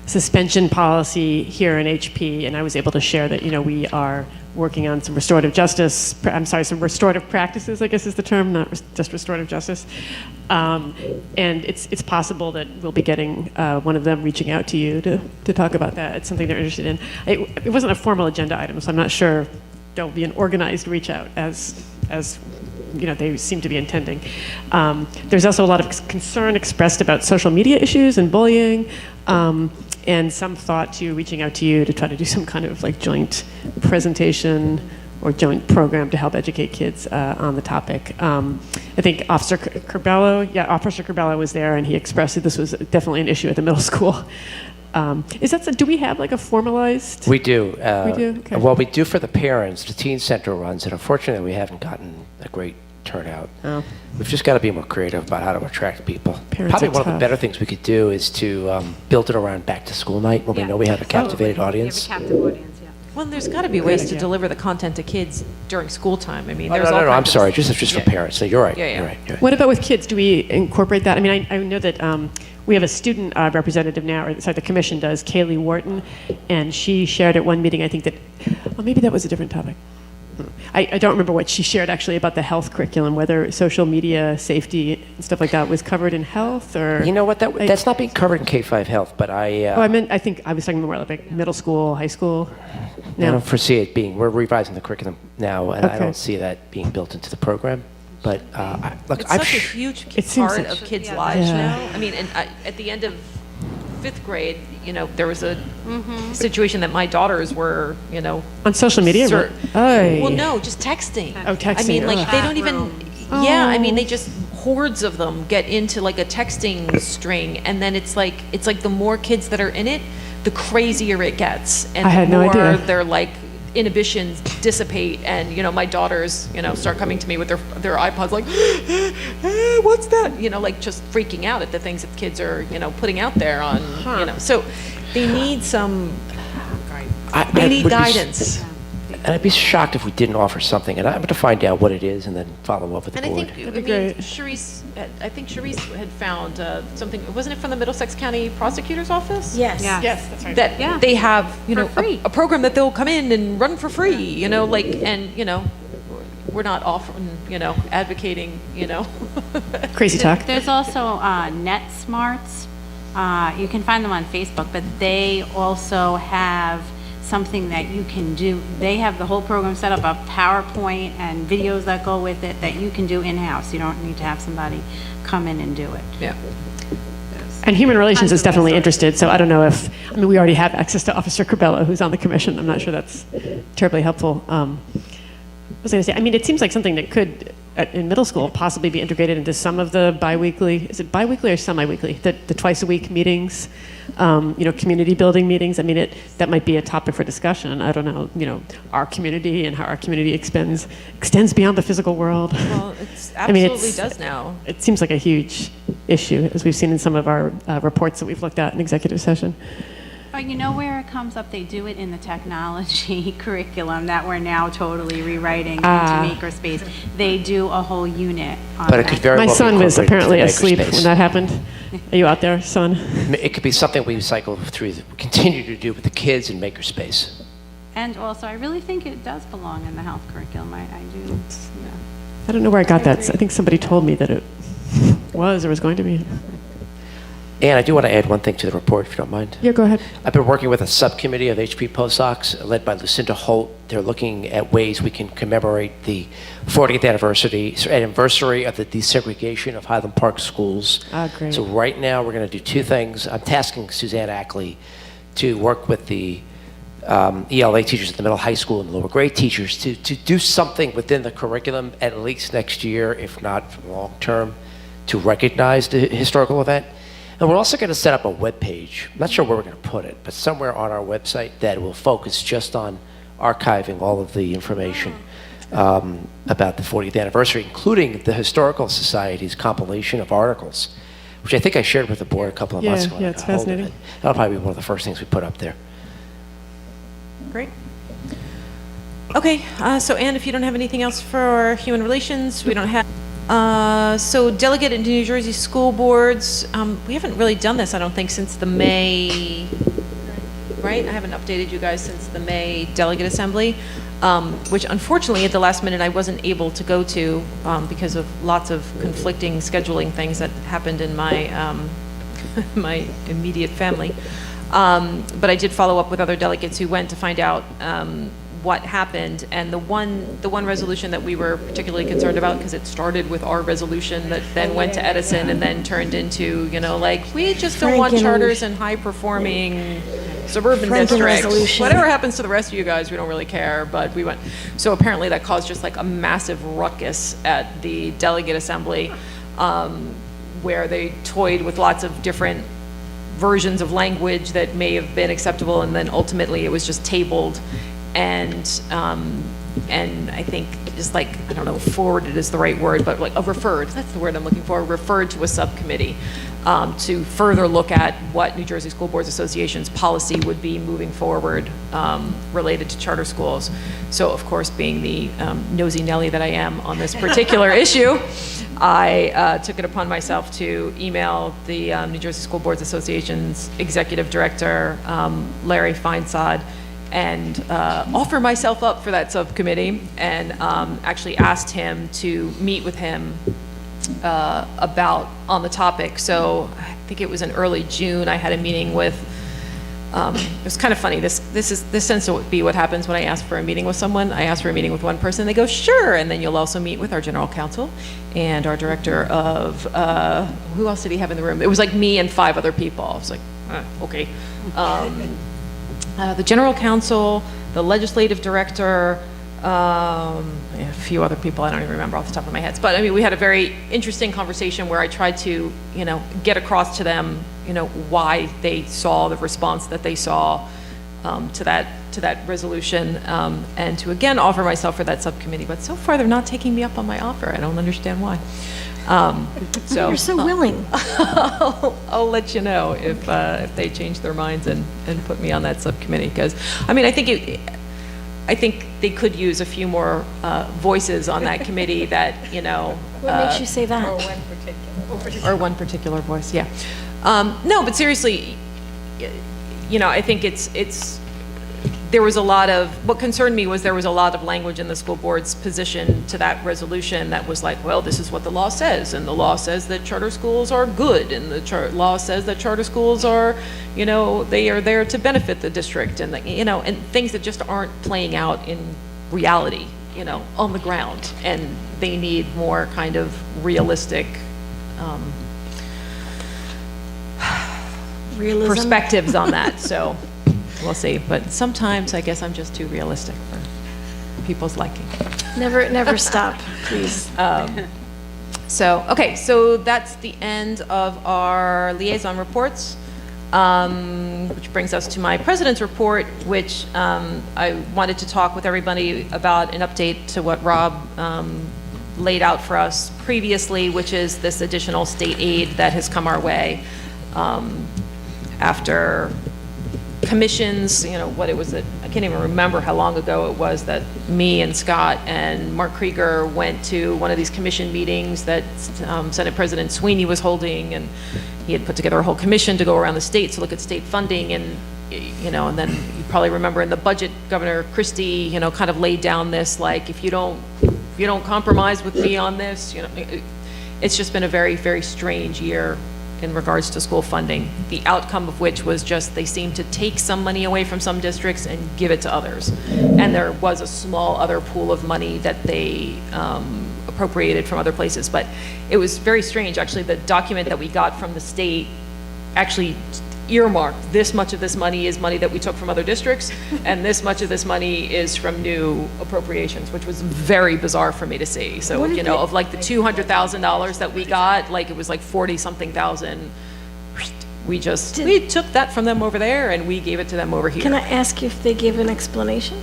suspension policy here in HP, and I was able to share that we are working on some restorative justice. Some restorative practices, I guess is the term, not just restorative justice. And it's possible that we'll be getting one of them reaching out to you to talk about that. It's something they're interested in. It wasn't a formal agenda item, so I'm not sure there'll be an organized reach out as they seem to be intending. There's also a lot of concern expressed about social media issues and bullying, and some thought to reaching out to you to try to do some kind of joint presentation or joint program to help educate kids on the topic. I think Officer Curbelo was there, and he expressed that this was definitely an issue at the middle school. Do we have a formalized? We do. We do? Okay. Well, we do for the parents. The teen center runs, and unfortunately, we haven't gotten a great turnout. Oh. We've just got to be more creative about how to attract people. Parents Probably are one of the tough. better things we could do is to build it around back to school night when we know we have a captivated audience. You have a captive audience, yeah. Well, there's got to be ways to deliver the content to kids during school time. I mean, Oh, there's all no, I'm kinds of- sorry. Just for parents. No, you're right. Yeah, yeah. You're right. You're right. What about with kids? Do we incorporate that? I mean, I know that we have a student representative now, or sorry, the commission does, Kaylee Wharton, and she shared at one meeting, I think that, well, maybe that was a different topic. I don't remember what she shared actually about the health curriculum, whether social media safety and stuff like that was covered in health, or... You know what? That's not being covered in K-5 health, but I think I was talking more like middle school, high school. I don't foresee it being. We're revising the curriculum now, and I Okay. don't see that being built into the program. But look, It's such a huge It seems part such- of kids' Yeah. lives Yeah. now. I mean, and at the end of 5th grade, there was a situation that my daughters were, On social media? Sir- Oy. well, no, just texting. Oh, texting, I mean, ugh. they don't even. Yeah, I mean, they just hordes of them get into a texting string, and then it's like the more kids that are in it, the crazier it gets, and I had the no more idea. their inhibitions dissipate, and my daughters start coming to me with their iPods what's that, just freaking out at the things that kids are putting out there on so They need some, I they need would be s- guidance. And I'd be shocked if we didn't offer something, and I'm going to find out what it is and then follow up with the And I board. think, Sharice had found something, wasn't it from the Middlesex County Prosecutor's Office? Yes. Yeah. Yes, that's right. That Yeah. they have, For free. a program that they'll come in and run for free, like, and, we're not offering, advocating, Crazy talk. There's also NetSmarts. You can find them on Facebook, but they also have something that you can do. They have the whole program set up, a PowerPoint and videos that go with it that you can do in-house. You don't need to have somebody come in and do it. Yeah. And Human Relations is Tons of definitely resources. interested, so I don't know if, we already have access to Officer Corbella, who's on the commission. I'm not sure that's terribly helpful. I was going to say, it seems like something that could, in middle school, possibly be integrated into some of the biweekly, is it biweekly or semi-weekly? The twice-a-week meetings, community building meetings. That might be a topic for discussion. I don't know, our community and how our community extends beyond the physical world. Well, it I mean, absolutely does now. It seems like a huge issue, as we've seen in some of our reports that we've looked at in executive session. Oh, you know where it comes up? They do it in the technology curriculum that we're now totally rewriting into Makerspace. They do a whole unit on But it could that. very My well be son was incorporated apparently into asleep Makerspace. when that happened. Are you out there, son? It could be something we cycle through, continue to do with the kids in Makerspace. And also, I really think it does belong in the health curriculum. I do, yeah. I don't know where I got that. I think somebody told me that it was or was going to be. And I do want to add one thing to the report, if you don't mind. Yeah, go ahead. I've been working with a subcommittee of HP postdocs led by Lucinda Holt. They're looking at ways we can commemorate the 40th anniversary of the desegregation of Highland Park schools. Great. So right now, we're going to do two things. I'm tasking Suzanne Ackley to work with the ELA teachers at the middle high school and the lower grade teachers to do something within the curriculum at least next year, if not for long term, to recognize the historical event. And we're also going to set up a web page. I'm not sure where we're going to put it, but somewhere on our website that will focus just on archiving all of the information about the 40th anniversary, including the Historical Society's compilation of articles, which I think I shared with the board a couple of months ago. Yeah, I it's got hold of fascinating. it. That'll probably be one of the first things we put up there. Great. Okay, so Anne, if you don't have anything else for Human Relations, we don't have. So delegate into New Jersey school boards, we haven't really done this, I don't think, since the May, right? I haven't updated you guys since the May delegate assembly, which unfortunately at the last minute I wasn't able to go to because of lots of conflicting scheduling things that happened in my, my immediate family. But I did follow up with other delegates who went to find out what happened, and the one resolution that we were particularly concerned about, because it started with our resolution that then went to Edison and then turned into, we just don't want Franken- charters in high-performing suburban Franken districts. resolution. Whatever happens to the rest of you guys, we don't really care, but we went. So apparently that caused just like a massive ruckus at the delegate assembly, where they toyed with lots of different versions of language that may have been acceptable, and then ultimately it was just tabled and I think just I don't know, forwarded is the right word, but referred, that's the word I'm looking for, referred to a subcommittee to further look at what New Jersey School Boards Association's policy would be moving forward related to charter schools. So of course, being the nosy Nelly that I am on this particular issue, I took it upon myself to email the New Jersey School Boards Association's executive director, Larry Feinsod, and offer myself up for that subcommittee, and actually asked him to meet with him on the topic. So I think it was in early June, I had a meeting with, it was kind of funny, this tends to be what happens when I ask for a meeting with someone. I ask for a meeting with one person, they go, sure, and then you'll also meet with our general counsel and our director of, who else did he have in the room? It was like me and 5 other people. I was like, okay. The general counsel, the legislative director, a few other people I don't even remember off the top of my head. But I mean, we had a very interesting conversation where I tried to, get across to them, why they saw the response that they saw to that resolution, and to again offer myself for that subcommittee. But so far, they're not taking me up on my offer. I don't understand why. So You're so willing. I'll let you know if they change their minds and put me on that subcommittee, because, I mean, I think they could use a few more voices on that committee that, you know. What makes you say that? Or one particular voice, yeah. No, but seriously, you know, I think there was a lot of, what concerned me was there was a lot of language in the school board's position to that resolution that was like, well, this is what the law says, and the law says that charter schools are good, and the law says that charter schools are, you know, they are there to benefit the district, and, you know, and things that just aren't playing out in reality, you know, on the ground, and they need more kind of realistic Realism. perspectives on that, so we'll see. But sometimes I guess I'm just too realistic for people's liking. Never stop, please. So, okay, so that's the end of our liaison reports, which brings us to my president's report, which I wanted to talk with everybody about an update to what Rob laid out for us previously, which is this additional state aid that has come our way after commissions, you know, what it was that, I can't even remember how long ago it was that me and Scott and Mark Krieger went to one of these commission meetings that Senate President Sweeney was holding, and he had put together a whole commission to go around the state to look at state funding, and, you know, and then you probably remember in the budget, Governor Christie, you know, kind of laid down this, like, if you don't compromise with me on this, you know, it's just been a very, very strange year in regards to school funding, the outcome of which was just they seemed to take some money away from some districts and give it to others. And there was a small other pool of money that they appropriated from other places. But it was very strange. Actually, the document that we got from the state actually earmarked this much of this money is money that we took from other districts, and this much of this money is from new appropriations, which was very bizarre for me to see. So, you know, of like the $200,000 that we got, like it was like 40-something thousand. We took that from them over there and we gave it to them over here. Can I ask if they gave an explanation?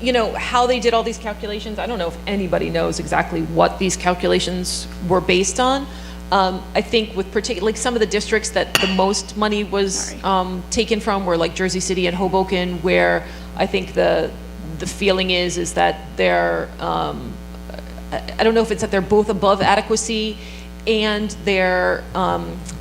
You know, how they did all these calculations, I don't know if anybody knows exactly what these calculations were based on. I think with particularly some of the districts that the most money was taken from were like Jersey City and Hoboken, where I think the feeling is that they're, I don't know if it's that they're both above adequacy and they're,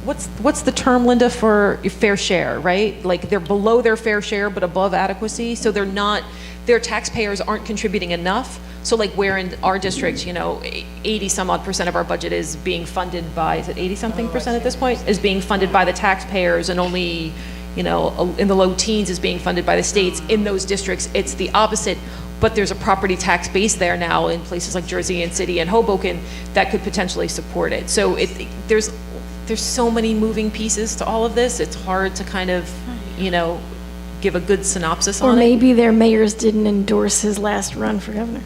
what's the term, Linda, for fair share, right? Like they're below their fair share but above adequacy, so they're not, their taxpayers aren't contributing enough. So like where in our district, you know, 80 some odd % of our budget is being funded by, is it 80 something % at this point, is being funded by the taxpayers, and only, you know, in the low teens is being funded by the states. In those districts, it's the opposite, but there's a property tax base there now in places like Jersey and City and Hoboken that could potentially support it. So there's so many moving pieces to all of this. It's hard to kind of, you know, give a good synopsis on it. Or maybe their mayors didn't endorse his last run for governor.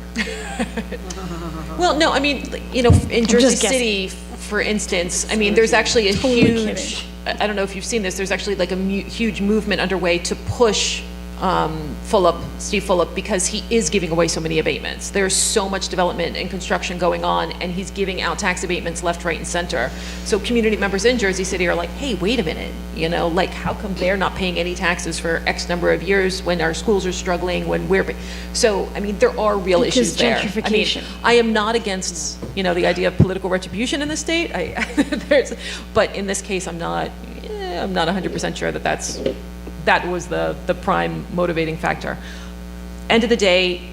Well, no, I mean, you know, in Jersey City, for instance, I mean, there's actually a huge, I don't know if you've seen this, there's actually like a huge movement underway to push Steve Fulop, because he is giving away so many abatements. There's so much development and construction going on, and he's giving out tax abatements left, right, and center. So community members in Jersey City are like, hey, wait a minute, you know, like how come they're not paying any taxes for X number of years when our schools are struggling, when we're, so, I mean, there are real issues there. Gentrification. I mean, I am not against, you know, the idea of political retribution in the state, but in this case, I'm not 100% sure that was the prime motivating factor. End of the day,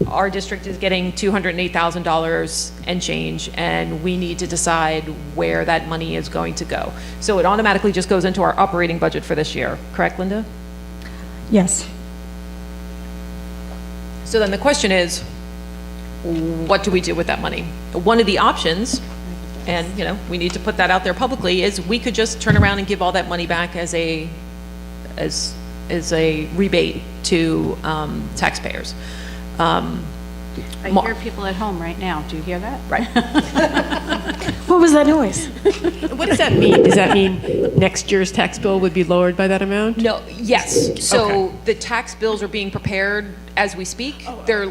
our district is getting $208,000 and change, and we need to decide where that money is going to go. So it automatically just goes into our operating budget for this year, correct, Linda? Yes. So then the question is, what do we do with that money? One of the options, and you know, we need to put that out there publicly, is we could just turn around and give all that money back as a rebate to taxpayers. I hear people at home right now. Do you hear that? Right. What was that noise? What does that mean? Does that mean next year's tax bill would be lowered by that amount? No, yes. So Okay. the tax bills are being prepared as we speak. They're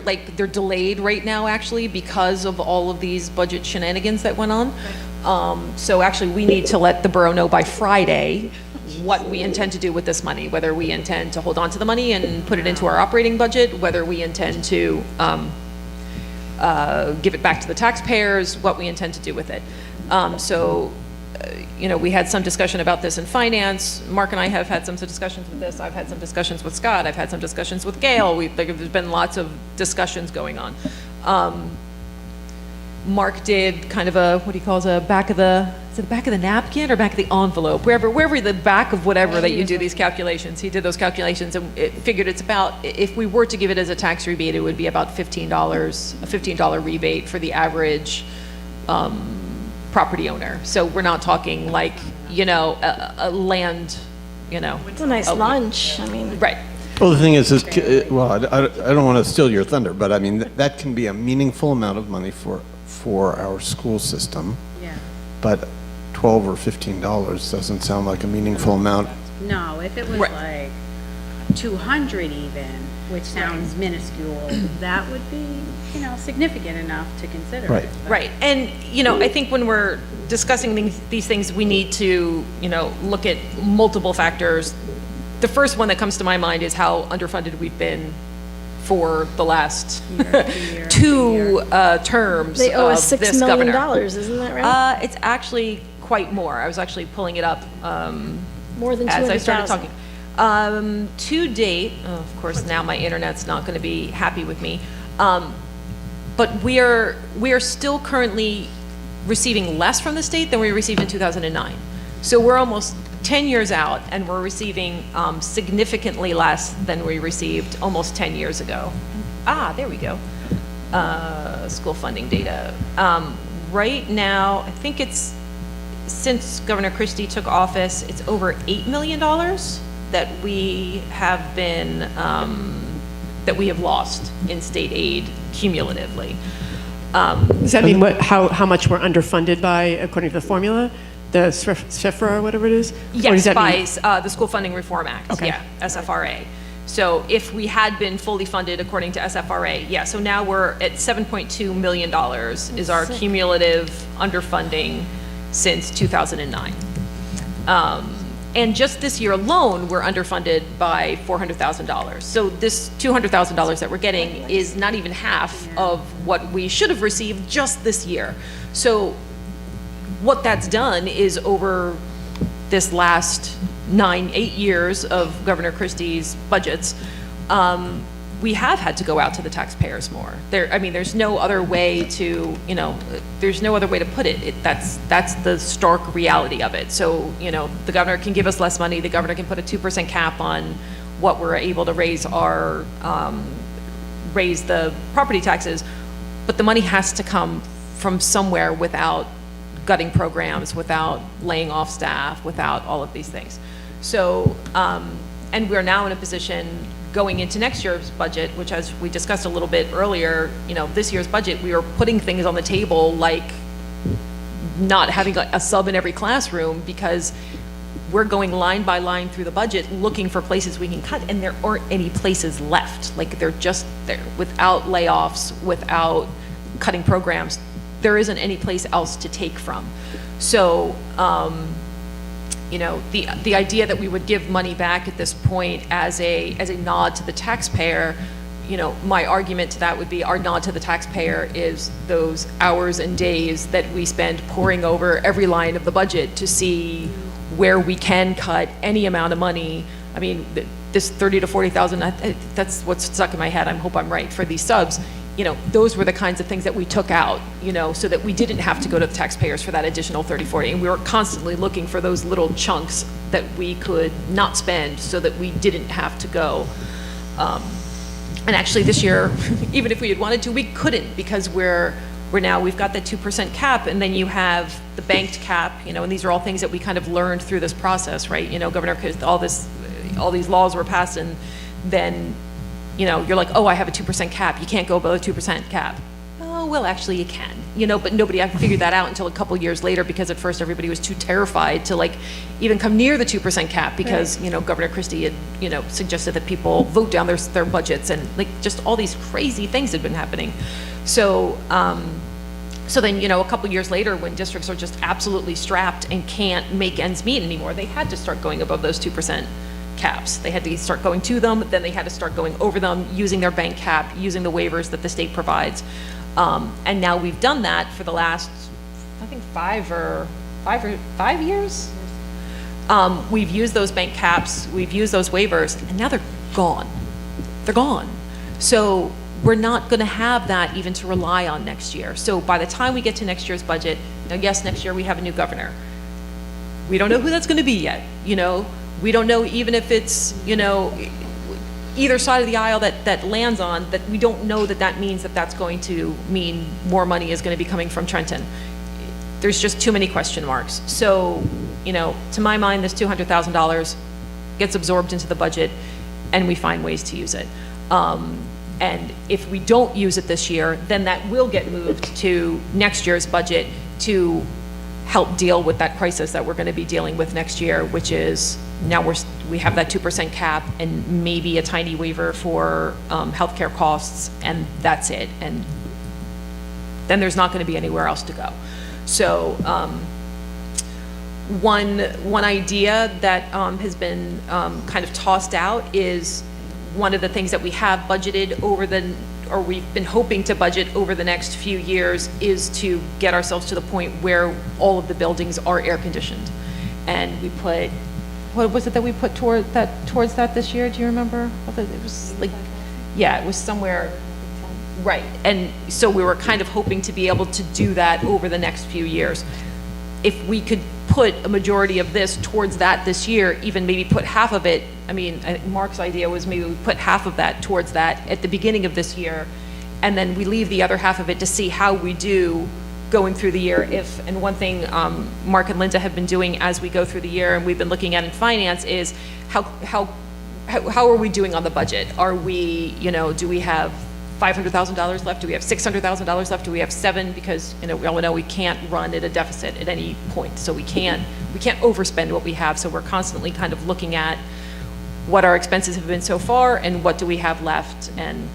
delayed right now, actually, because of all of these budget shenanigans that went on. So actually, we need to let the borough know by Friday what we intend to do with this money, whether we intend to hold on to the money and put it into our operating budget, whether we intend to give it back to the taxpayers, what we intend to do with it. We had some discussion about this in finance. Mark and I have had some discussions with this. I've had some discussions with Scott. I've had some discussions with Gail. There's been lots of discussions going on. Mark did kind of a, what he calls a back of the, is it the back of the napkin or back of the envelope? Wherever the back of whatever that you do these calculations. He did those calculations and it figured it's about, if we were to give it as a tax rebate, it would be about $15, a $15 rebate for the average property owner. So we're not talking like, a land, It's a nice lunch. I mean, Right. Well, the thing is, well, I don't want to steal your thunder, but I mean, that can be a meaningful amount of money for our school system. Yeah. But $12 or $15 doesn't sound like a meaningful amount. No, if it was Right. like 200 even, which sounds minuscule, that would be, significant enough to consider. Right. Right. And, I think when we're discussing these things, we need to, look at multiple factors. The first one that comes to my mind is how underfunded we've been for the last two terms they owe of us $6 this million, governor. isn't that right? It's actually quite more. I was actually pulling it up More than as I started 200,000. talking. To date, of course, now my internet's not going to be happy with me, but we are still currently receiving less from the state than we received in 2009. So we're almost 10 years out, and we're receiving significantly less than we received almost 10 years ago. There we go. School funding data. Right now, I think it's, since Governor Christie took office, it's over $8 million that we have been, that we have lost in state aid cumulatively. Does that mean how much we're underfunded by, according to the formula? The SFRA or whatever it is? Or does Yes, that by mean- the School Funding Reform Act, Okay. yeah, SFRA. So if we had been fully funded according to SFRA, yeah, so now we're at $7.2 million is our cumulative underfunding since 2009. And just this year alone, we're underfunded by $400,000. So this $200,000 that we're getting is not even half of what we should have received just this year. So what that's done is over this last 8 years of Governor Christie's budgets, we have had to go out to the taxpayers more. There's no other way to, there's no other way to put it. That's the stark reality of it. So, the governor can give us less money. The governor can put a 2% cap on what we're able to raise raise the property taxes, but the money has to come from somewhere without gutting programs, without laying off staff, without all of these things. So, and we're now in a position going into next year's budget, which, as we discussed a little bit earlier, this year's budget, we are putting things on the table like not having a sub in every classroom, because we're going line by line through the budget looking for places we can cut, and there aren't any places left. Like, they're just there. Without layoffs, without cutting programs, there isn't any place else to take from. So, the idea that we would give money back at this point as a nod to the taxpayer, my argument to that would be our nod to the taxpayer is those hours and days that we spend poring over every line of the budget to see where we can cut any amount of money. I mean, this 30 to 40,000, that's what's stuck in my head. I hope I'm right for these subs. Those were the kinds of things that we took out, so that we didn't have to go to the taxpayers for that additional 30, 40. And we were constantly looking for those little chunks that we could not spend so that we didn't have to go. And actually this year, even if we had wanted to, we couldn't, because we've got that 2% cap, and then you have the banked cap, and these are all things that we kind of learned through this process, right? Governor, all these laws were passed, and then you're like, oh, I have a 2% cap. You can't go below 2% cap. Oh, well, actually you can, but nobody had figured that out until a couple years later, because at first everybody was too terrified to like even come near the 2% cap, because, Governor Christie had, suggested that people vote down their budgets, and like just all these crazy things had been happening. So, so then, a couple years later, when districts are just absolutely strapped and can't make ends meet anymore, they had to start going above those 2% caps. They had to start going to them, then they had to start going over them, using their bank cap, using the waivers that the state provides. And now we've done that for the last, I think, 5 years. We've used those bank caps, we've used those waivers, and now they're gone. They're gone. So we're not going to have that even to rely on next year. So by the time we get to next year's budget, yes, next year we have a new governor. We don't know who that's going to be yet. We don't know even if it's, either side of the aisle that lands on, that we don't know that means that's going to mean more money is going to be coming from Trenton. There's just too many question marks. So, to my mind, this $200,000 gets absorbed into the budget and we find ways to use it. And if we don't use it this year, then that will get moved to next year's budget to help deal with that crisis that we're going to be dealing with next year, which is now we have that 2% cap and maybe a tiny waiver for healthcare costs, and that's it. And then there's not going to be anywhere else to go. So one idea that has been kind of tossed out is one of the things that we have budgeted or we've been hoping to budget over the next few years is to get ourselves to the point where all of the buildings are air conditioned. And we put, what was it that we put towards that this year? Do you remember? It was like, yeah, it was somewhere, right. And so we were kind of hoping to be able to do that over the next few years. If we could put a majority of this towards that this year, even maybe put half of it, I think Mark's idea was maybe we put half of that towards that at the beginning of this year, and then we leave the other half of it to see how we do going through the year. And one thing Mark and Linda have been doing as we go through the year, and we've been looking at in finance, is how are we doing on the budget? Are we, do we have $500,000 left? Do we have $600,000 left? Do we have $7? Because we all know we can't run at a deficit at any point, so we can't overspend what we have. So we're constantly kind of looking at what our expenses have been so far and what do we have left. And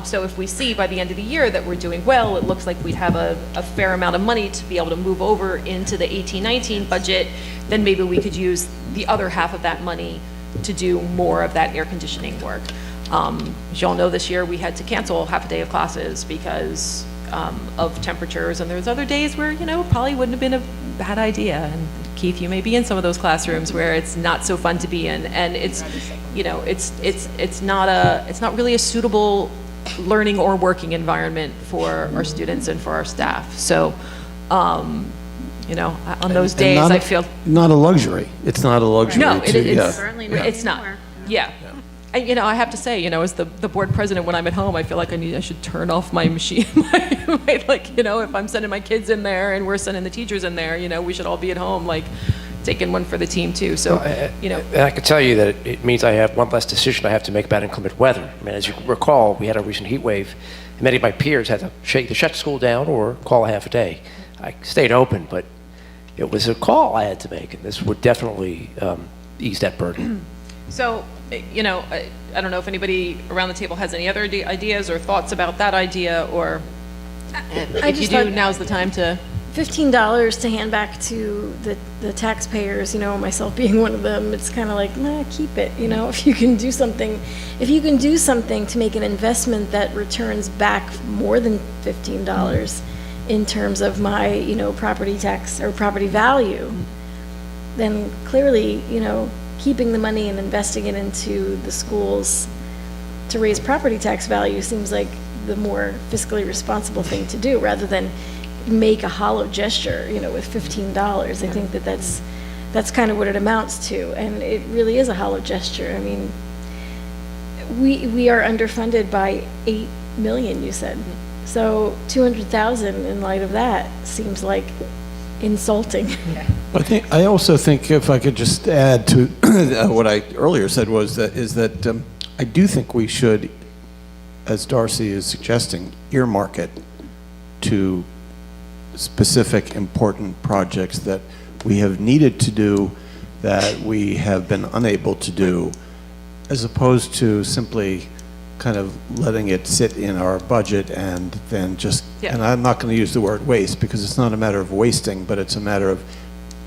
so if we see by the end of the year that we're doing well, it looks like we'd have a fair amount of money to be able to move over into the 18-19 budget, then maybe we could use the other half of that money to do more of that air conditioning work. As you all know, this year we had to cancel half a day of classes because of temperatures, and there's other days where, probably wouldn't have been a bad idea. And Keith, you may be in some of those classrooms where it's not so fun to be in, and it's, it's not really a suitable learning or working environment for our students and for our staff. So, on those days, I feel not a luxury. It's not a luxury. no, it's Certainly not it's not. anymore. Yeah. I have to say, as the board president, when I'm at home, I feel like I should turn off my machine. If I'm sending my kids in there and we're sending the teachers in there, we should all be at home, taking one for the team too. So, And I can tell you that it means I have one less decision I have to make about inclement weather. As you recall, we had a recent heat wave, and many of my peers had to either shut school down or call a half a day. I stayed open, but it was a call I had to make, and this would definitely ease that burden. So, I don't know if anybody around the table has any other ideas or thoughts about that idea, or if you do, now's the time to. $15 to hand back to the taxpayers, myself being one of them, it's kind of like, nah, keep it, if you can do something to make an investment that returns back more than $15 in terms of my, property tax or property value, then clearly, keeping the money and investing it into the schools to raise property tax value seems like the more fiscally responsible thing to do, rather than make a hollow gesture, with $15. I think that's kind of what it amounts to, and it really is a hollow gesture. I mean, we are underfunded by $8 million, you said. So $200,000 in light of that seems like insulting. I also think, if I could just add to what I earlier said, is that I do think we should, as Darcy is suggesting, earmark it to specific important projects that we have needed to do that we have been unable to do, as opposed to simply kind of letting it sit in our budget and then just, Yeah. and I'm not going to use the word waste because it's not a matter of wasting, but it's a matter of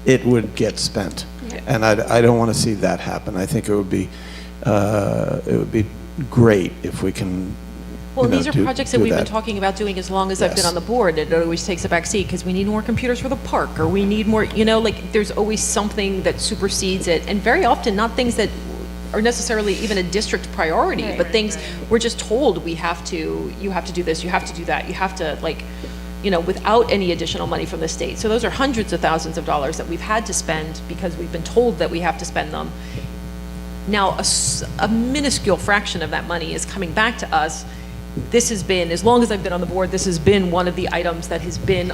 it would get spent. And I don't want to see that happen. I think it would be great if we can. Well, you know, these are do- projects that do we've been that. talking about doing as long as I've been Yes. on the board. It always takes a back seat because we need more computers for the park, or we need more, like, there's always something that supersedes it. And very often, not things that are necessarily even a district priority, but things we're just told you have to do this, you have to do that, you have to, like, without any additional money from the state. So those are hundreds of thousands of dollars that we've had to spend because we've been told that we have to spend them. Now, a minuscule fraction of that money is coming back to us. This has been, as long as I've been on the board, this has been one of the items that has been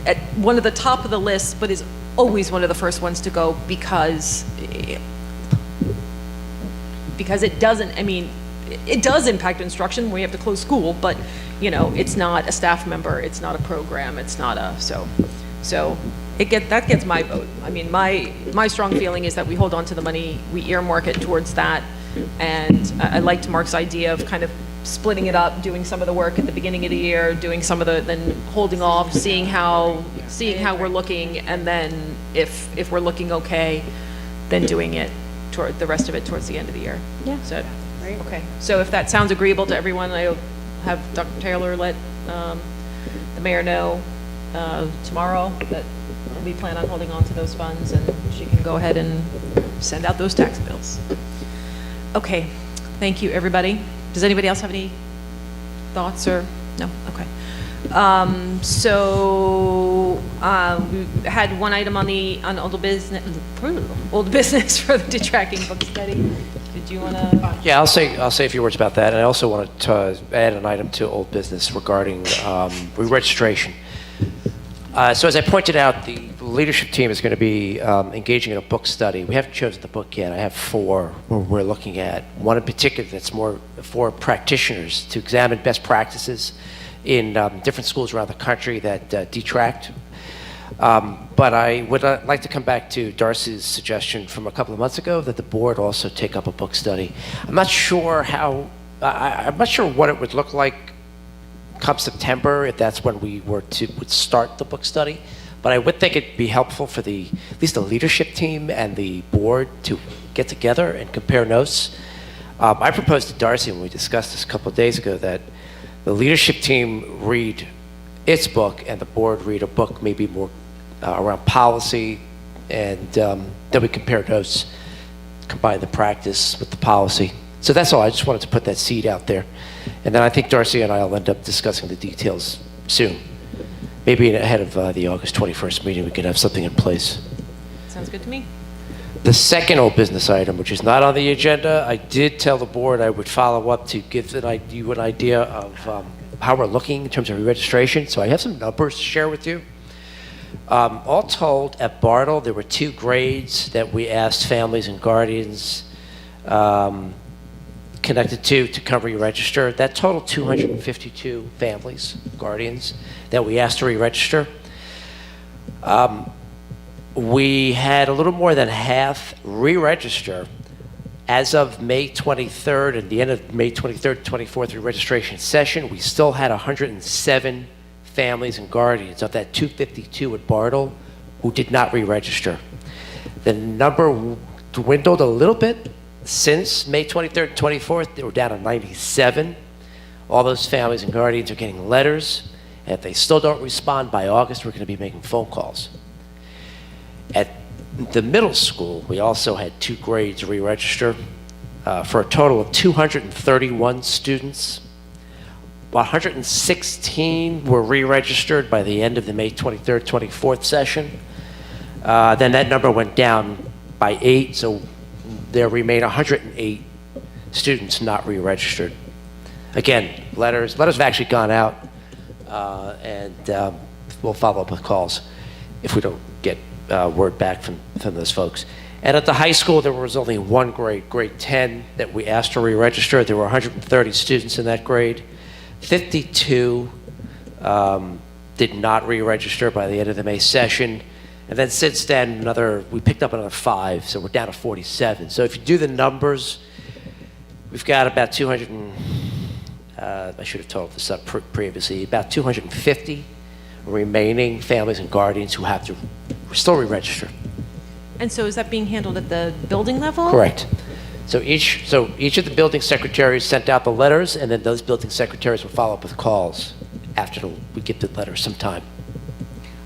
at one of the top of the list, but is always one of the first ones to go because it doesn't, it does impact instruction when we have to close school, but, it's not a staff member, it's not a program, it's not so that gets my vote. My strong feeling is that we hold on to the money, we earmark it towards that, and I liked Mark's idea of kind of splitting it up, doing some of the work at the beginning of the year, doing some of then holding off, seeing how we're looking, and then if we're looking okay, then doing it toward the rest of it towards the end of the year. Yeah. So, okay. So if that sounds agreeable to everyone, I'll have Dr. Taylor let the mayor know tomorrow that we plan on holding on to those funds, and she can go ahead and send out those tax bills. Okay. Thank you, everybody. Does anybody else have any thoughts or no? Okay. We had one item on old business for the detracting book study. Did you want to? Yeah, I'll say a few words about that, and I also wanted to add an item to old business regarding re-registration. So as I pointed out, the leadership team is going to be engaging in a book study. We haven't chosen the book yet. I have 4 we're looking at. One in particular that's more for practitioners to examine best practices in different schools around the country that detract. But I would like to come back to Darcy's suggestion from a couple of months ago that the board also take up a book study. I'm not sure what it would look like come September, if that's when we would start the book study. But I would think it'd be helpful for at least the leadership team and the board to get together and compare notes. I proposed to Darcy when we discussed this a couple of days ago that the leadership team read its book and the board read a book maybe more around policy, and then we compare notes, combine the practice with the policy. So that's all. I just wanted to put that seed out there. And then I think Darcy and I will end up discussing the details soon. Maybe ahead of the August 21st meeting, we can have something in place. Sounds good to me. The second old business item, which is not on the agenda, I did tell the board I would follow up to give you an idea of how we're looking in terms of re-registration. So I have some numbers to share with you. All told, at Bartle, there were 2 grades that we asked families and guardians connected to come re-register. That totaled 252 families, guardians, that we asked to re-register. We had a little more than half re-register as of May 23rd, and the end of May 23rd, 24th re-registration session. We still had 107 families and guardians of that 252 at Bartle who did not re-register. The number dwindled a little bit since May 23rd, 24th. They were down to 97. All those families and guardians are getting letters, and if they still don't respond by August, we're going to be making phone calls. At the middle school, we also had 2 grades re-register for a total of 231 students. 116 were re-registered by the end of the May 23rd, 24th session. Then that number went down by 8, so there remain 108 students not re-registered. Again, letters have actually gone out, and we'll follow up with calls if we don't get word back from those folks. And at the high school, there was only 1 grade, grade 10, that we asked to re-register. There were 130 students in that grade. 52 did not re-register by the end of the May session. And then since then, we picked up another 5, so we're down to 47. So if you do the numbers, we've got about 200 and, I should have told this up previously, about 250 remaining families and guardians who have to still re-register. And so is that being handled at the building level? Correct. So each of the building secretaries sent out the letters, and then those building secretaries will follow up with calls after we get the letters sometime.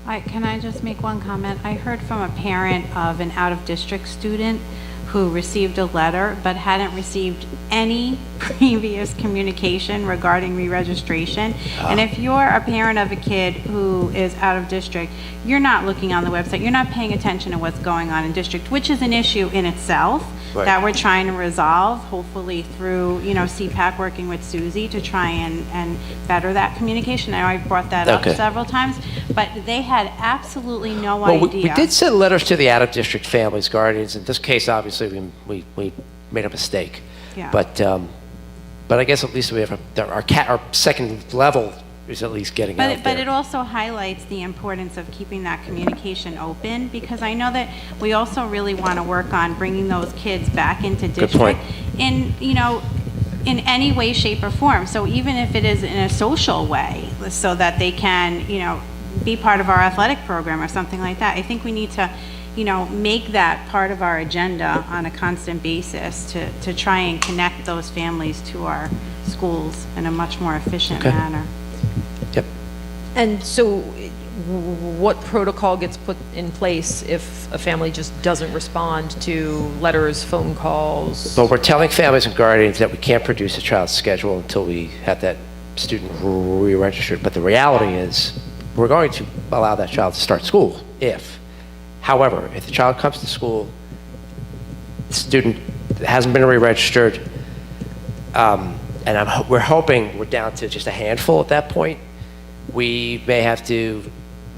Can I just make one comment? I heard from a parent of an out-of-district student who received a letter but hadn't received any previous communication regarding re-registration. And if you're a parent of a kid who is out of district, you're not looking on the website, you're not paying attention to what's going on in district, which is an issue in itself that we're trying to resolve, hopefully through, CPAC working with Susie to try and better that communication. I know I've brought that up several times, but they had absolutely no idea. We did send letters to the out-of-district families, guardians. In this case, obviously, we made a mistake. Yeah. But I guess at least we have our second level is at least getting out there. But it also highlights the importance of keeping that communication open, because I know that we also really want to work on bringing those kids back into district in any way, shape, or form. So even if it is in a social way, so that they can, be part of our athletic program or something like that. I think we need to, make that part of our agenda on a constant basis to try and connect those families to our schools in a much more efficient manner. Yep. And so what protocol gets put in place if a family just doesn't respond to letters, phone calls? Well, we're telling families and guardians that we can't produce a child's schedule until we have that student re-registered. But the reality is we're going to allow that child to start school However, if the child comes to school, the student hasn't been re-registered, and we're hoping we're down to just a handful at that point, we may have to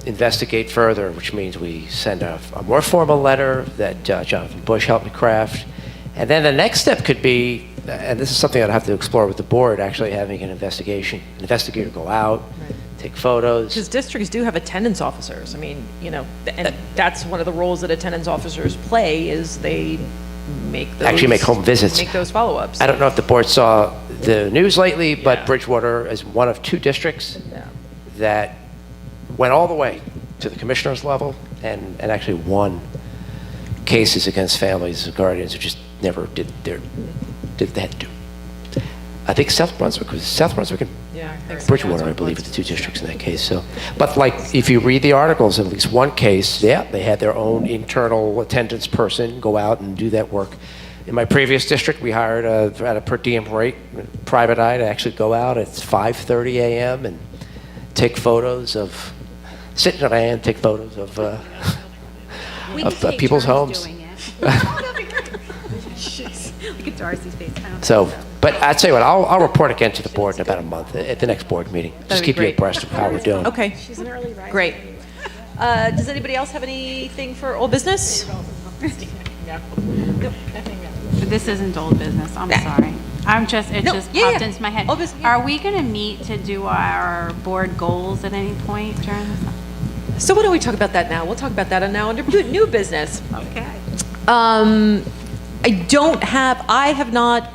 investigate further, which means we send a more formal letter that Jonathan Bush helped me craft. And then the next step could be, and this is something I'd have to explore with the board, actually having an investigator go out, take photos. Because districts do have attendance officers. I mean, and that's one of the roles that attendance officers play is they make home visits, make those follow-ups. I don't know if the board saw the news lately, but Bridgewater is one of 2 districts that went all the way to the commissioner's level and actually won cases against families and guardians who just never did that. I think South Brunswick and Bridgewater, I believe, are the 2 districts in that case. So, but if you read the articles, at least one case, they had their own internal attendance person go out and do that work. In my previous district, we hired at a per diem rate, private eye, to actually go out at 5:30 a.m. and take photos of, sit in a van, take photos of people's homes. Look at Darcy's face. So, but I'd say I'll report again to the board in about a month at the next board meeting. Just keep you abreast of how we're doing. Okay. She's an early riser. Great. Does anybody else have anything for old business? This isn't old business, I'm sorry. It just popped into my head. Are we going to meet to do our board goals at any point during this? So why don't we talk about that now? We'll talk about that now under new business. Okay. I have not,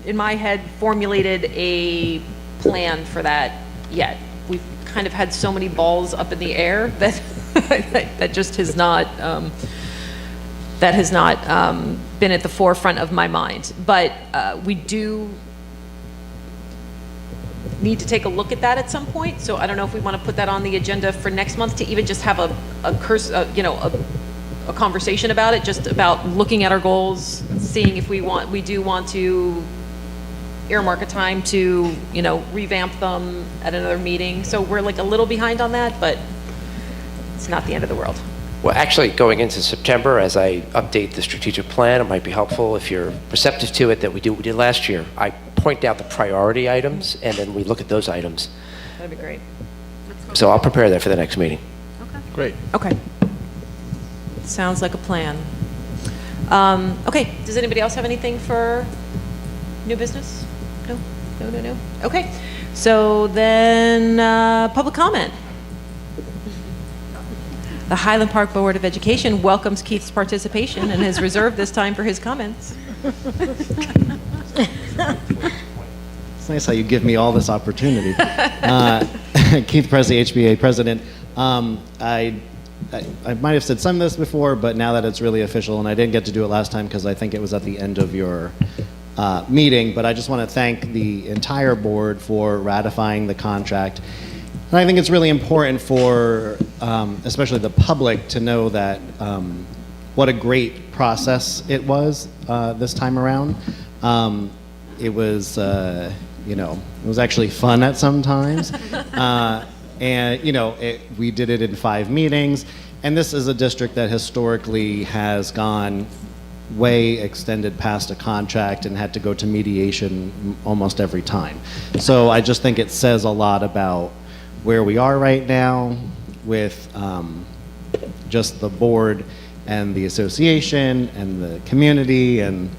in my head, formulated a plan for that yet. We've kind of had so many balls up in the air that that just has not been at the forefront of my mind. But we do need to take a look at that at some point. So I don't know if we want to put that on the agenda for next month to even just have a conversation about it, just about looking at our goals, seeing if we do want to earmark a time to, revamp them at another meeting. So we're a little behind on that, but it's not the end of the world. Well, actually, going into September, as I update the strategic plan, it might be helpful if you're receptive to it that we did last year. I point out the priority items, and then we look at those items. That'd be great. So I'll prepare that for the next meeting. Okay. Great. Okay. Sounds like a plan. Okay, does anybody else have anything for new business? No? Okay, so then public comment. The Highland Park Board of Education welcomes Keith's participation and has reserved this time for his comments. It's nice how you give me all this opportunity. Keith Presley, HBA President. I might have said some of this before, but now that it's really official, and I didn't get to do it last time because I think it was at the end of your meeting, but I just want to thank the entire board for ratifying the contract. And I think it's really important for, especially the public, to know that what a great process it was this time around. It was, it was actually fun at some times. And, we did it in 5 meetings. And this is a district that historically has gone way extended past a contract and had to go to mediation almost every time. So I just think it says a lot about where we are right now with just the board and the association and the community, and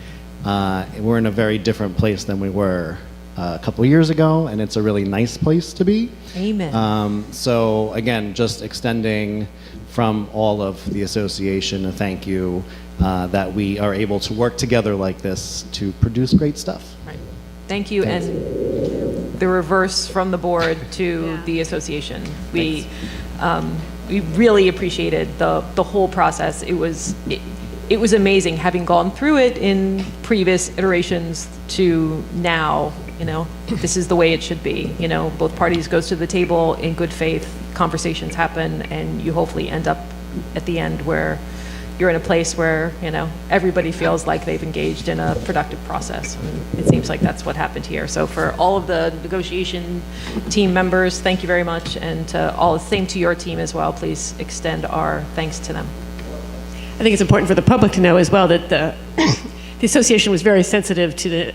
we're in a very different place than we were a couple of years ago, and it's a really nice place to be. Amen. So again, just extending from all of the association a thank you that we are able to work together like this to produce great stuff. Right. Thank you, and the reverse from the board to the association. We really appreciated the whole process. It was amazing having gone through it in previous iterations to now. This is the way it should be. Both parties goes to the table in good faith, conversations happen, and you hopefully end up at the end where you're in a place where, everybody feels like they've engaged in a productive process. And it seems like that's what happened here. So for all of the negotiation team members, thank you very much. And same to your team as well. Please extend our thanks to them. I think it's important for the public to know as well that the association was very sensitive to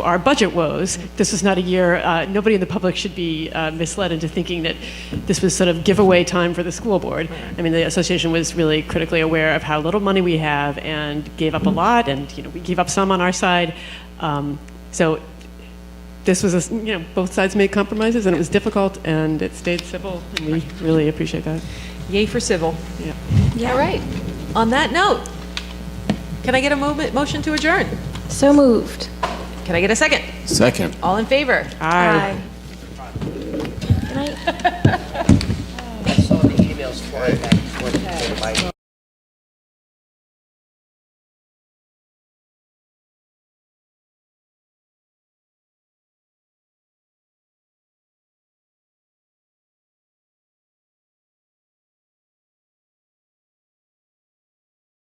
our budget woes. This is not a year, nobody in the public should be misled into thinking that this was sort of giveaway time for the school board. I mean, the association was really critically aware of how little money we have and gave up a lot, and we gave up some on our side. So this was, both sides made compromises, and it was difficult, and it stayed civil, and we really appreciate that. Yay for civil. Yeah. All right. On that note, can I get a motion to adjourn? So moved. Can I get a second? Second. All in favor? Aye. Good night. I saw the emails flying back and forth.